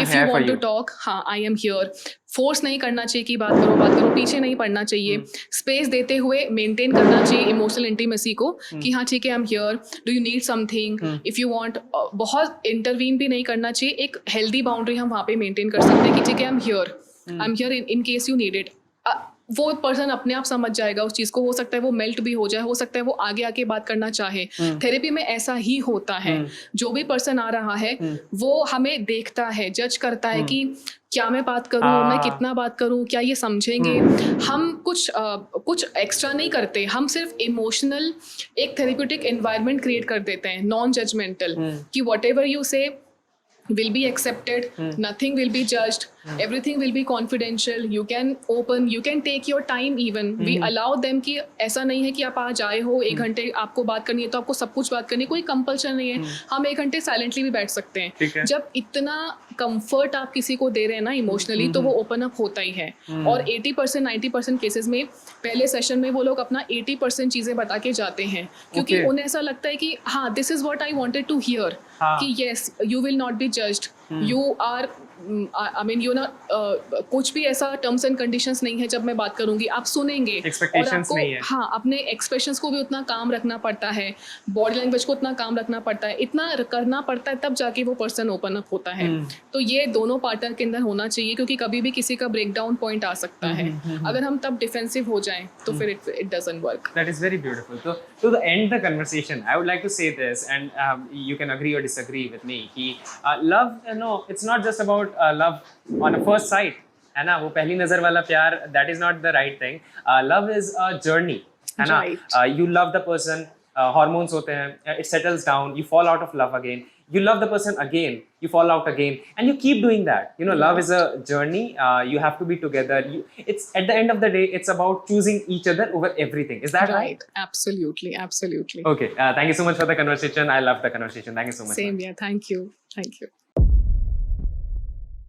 [SPEAKER 1] if you want to talk, हाँ, आई एम हियर, फोर्स नहीं करना चाहिए कि बात करो, पीछे नहीं पड़ना चाहिए, स्पेस देते हुए मेंटेन करना चाहिए इमोशनल इंटीमेसी को कि हाँ ठीक है, I am here, do you need something, if you want. बहुत इंटरवीन भी नहीं करना चाहिए, एक हेल्दी बाउंड्री हम वहाँ पे मेंटेन कर सकते हैं कि ठीक है, I am here in case you need it. वो पर्सन अपने आप समझ जाएगा उस चीज़ को, हो सकता है वो मेल्ट भी हो जाए, हो सकता है वो आगे आके बात करना चाहे। थेरेपी में ऐसा ही होता है, जो भी पर्सन आ रहा है वो हमें देखता है, जज करता है कि क्या मैं बात करूं, मैं कितना बात करूं, क्या ये समझेंगे। हम कुछ एक्स्ट्रा नहीं करते, हम सिर्फ इमोशनल एक थेरेप्यूटिक एनवायरनमेंट क्रिएट कर देते हैं, नॉन जजमेंटल, कि वॉट एवर यू से will be accepted, nothing will be judged, everything will be confidential, you can open, you can take your time even, we allow them कि ऐसा नहीं है कि आप आज आए हो 1 घंटे आपको बात करनी है तो आपको सब कुछ बात करनी है, कोई कंपल्शन नहीं है, हम 1 घंटे साइलेंटली भी बैठ सकते हैं। जब इतना कंफर्ट आप किसी को दे रहे हैं ना इमोशनली, तो वो ओपन अप होता ही है। और 80% 90% केसेस में पहले सेशन में वो लोग अपना 80% चीज़ें बता के जाते हैं, क्योंकि उन्हें ऐसा लगता है कि हाँ, this is what I wanted to hear, कि yes you will not be judged, you are, I mean you ना, कुछ भी ऐसा टर्म्स एंड कंडीशंस नहीं है। जब मैं बात करूंगी आप सुनेंगे, और आपको हाँ अपने एक्सप्रेशंस को भी उतना काम रखना पड़ता है, बॉडी लैंग्वेज को उतना काम रखना पड़ता है, इतना करना पड़ता है, तब जाके वो पर्सन ओपन अप होता है। तो ये दोनों पार्टनर के अंदर होना चाहिए, क्योंकि कभी भी किसी का ब्रेक डाउन पॉइंट आ सकता है। अगर हम तब डिफेंसिव हो जाएं तो फिर it doesn't work.
[SPEAKER 2] That is very beautiful. So, to the end the conversation, I would like to say this, and you can agree or disagree with me. कि love, it's not just about love on a first sight, है ना? वो पहली नजर वाला प्यार, that is not the right thing. Love is a journey, है ना? You love the person, hormones होते हैं, it settles down, you fall out of love again. You love the person again, you fall out again, and you keep doing that. Love is a journey. You have to be together. It's at the end of the day, it's about choosing each other over everything. Is that right?
[SPEAKER 1] Absolutely.
[SPEAKER 2] Okay. Thank you so much for the conversation. I love the conversation. Thank you so much.
[SPEAKER 1] Same here. Thank you.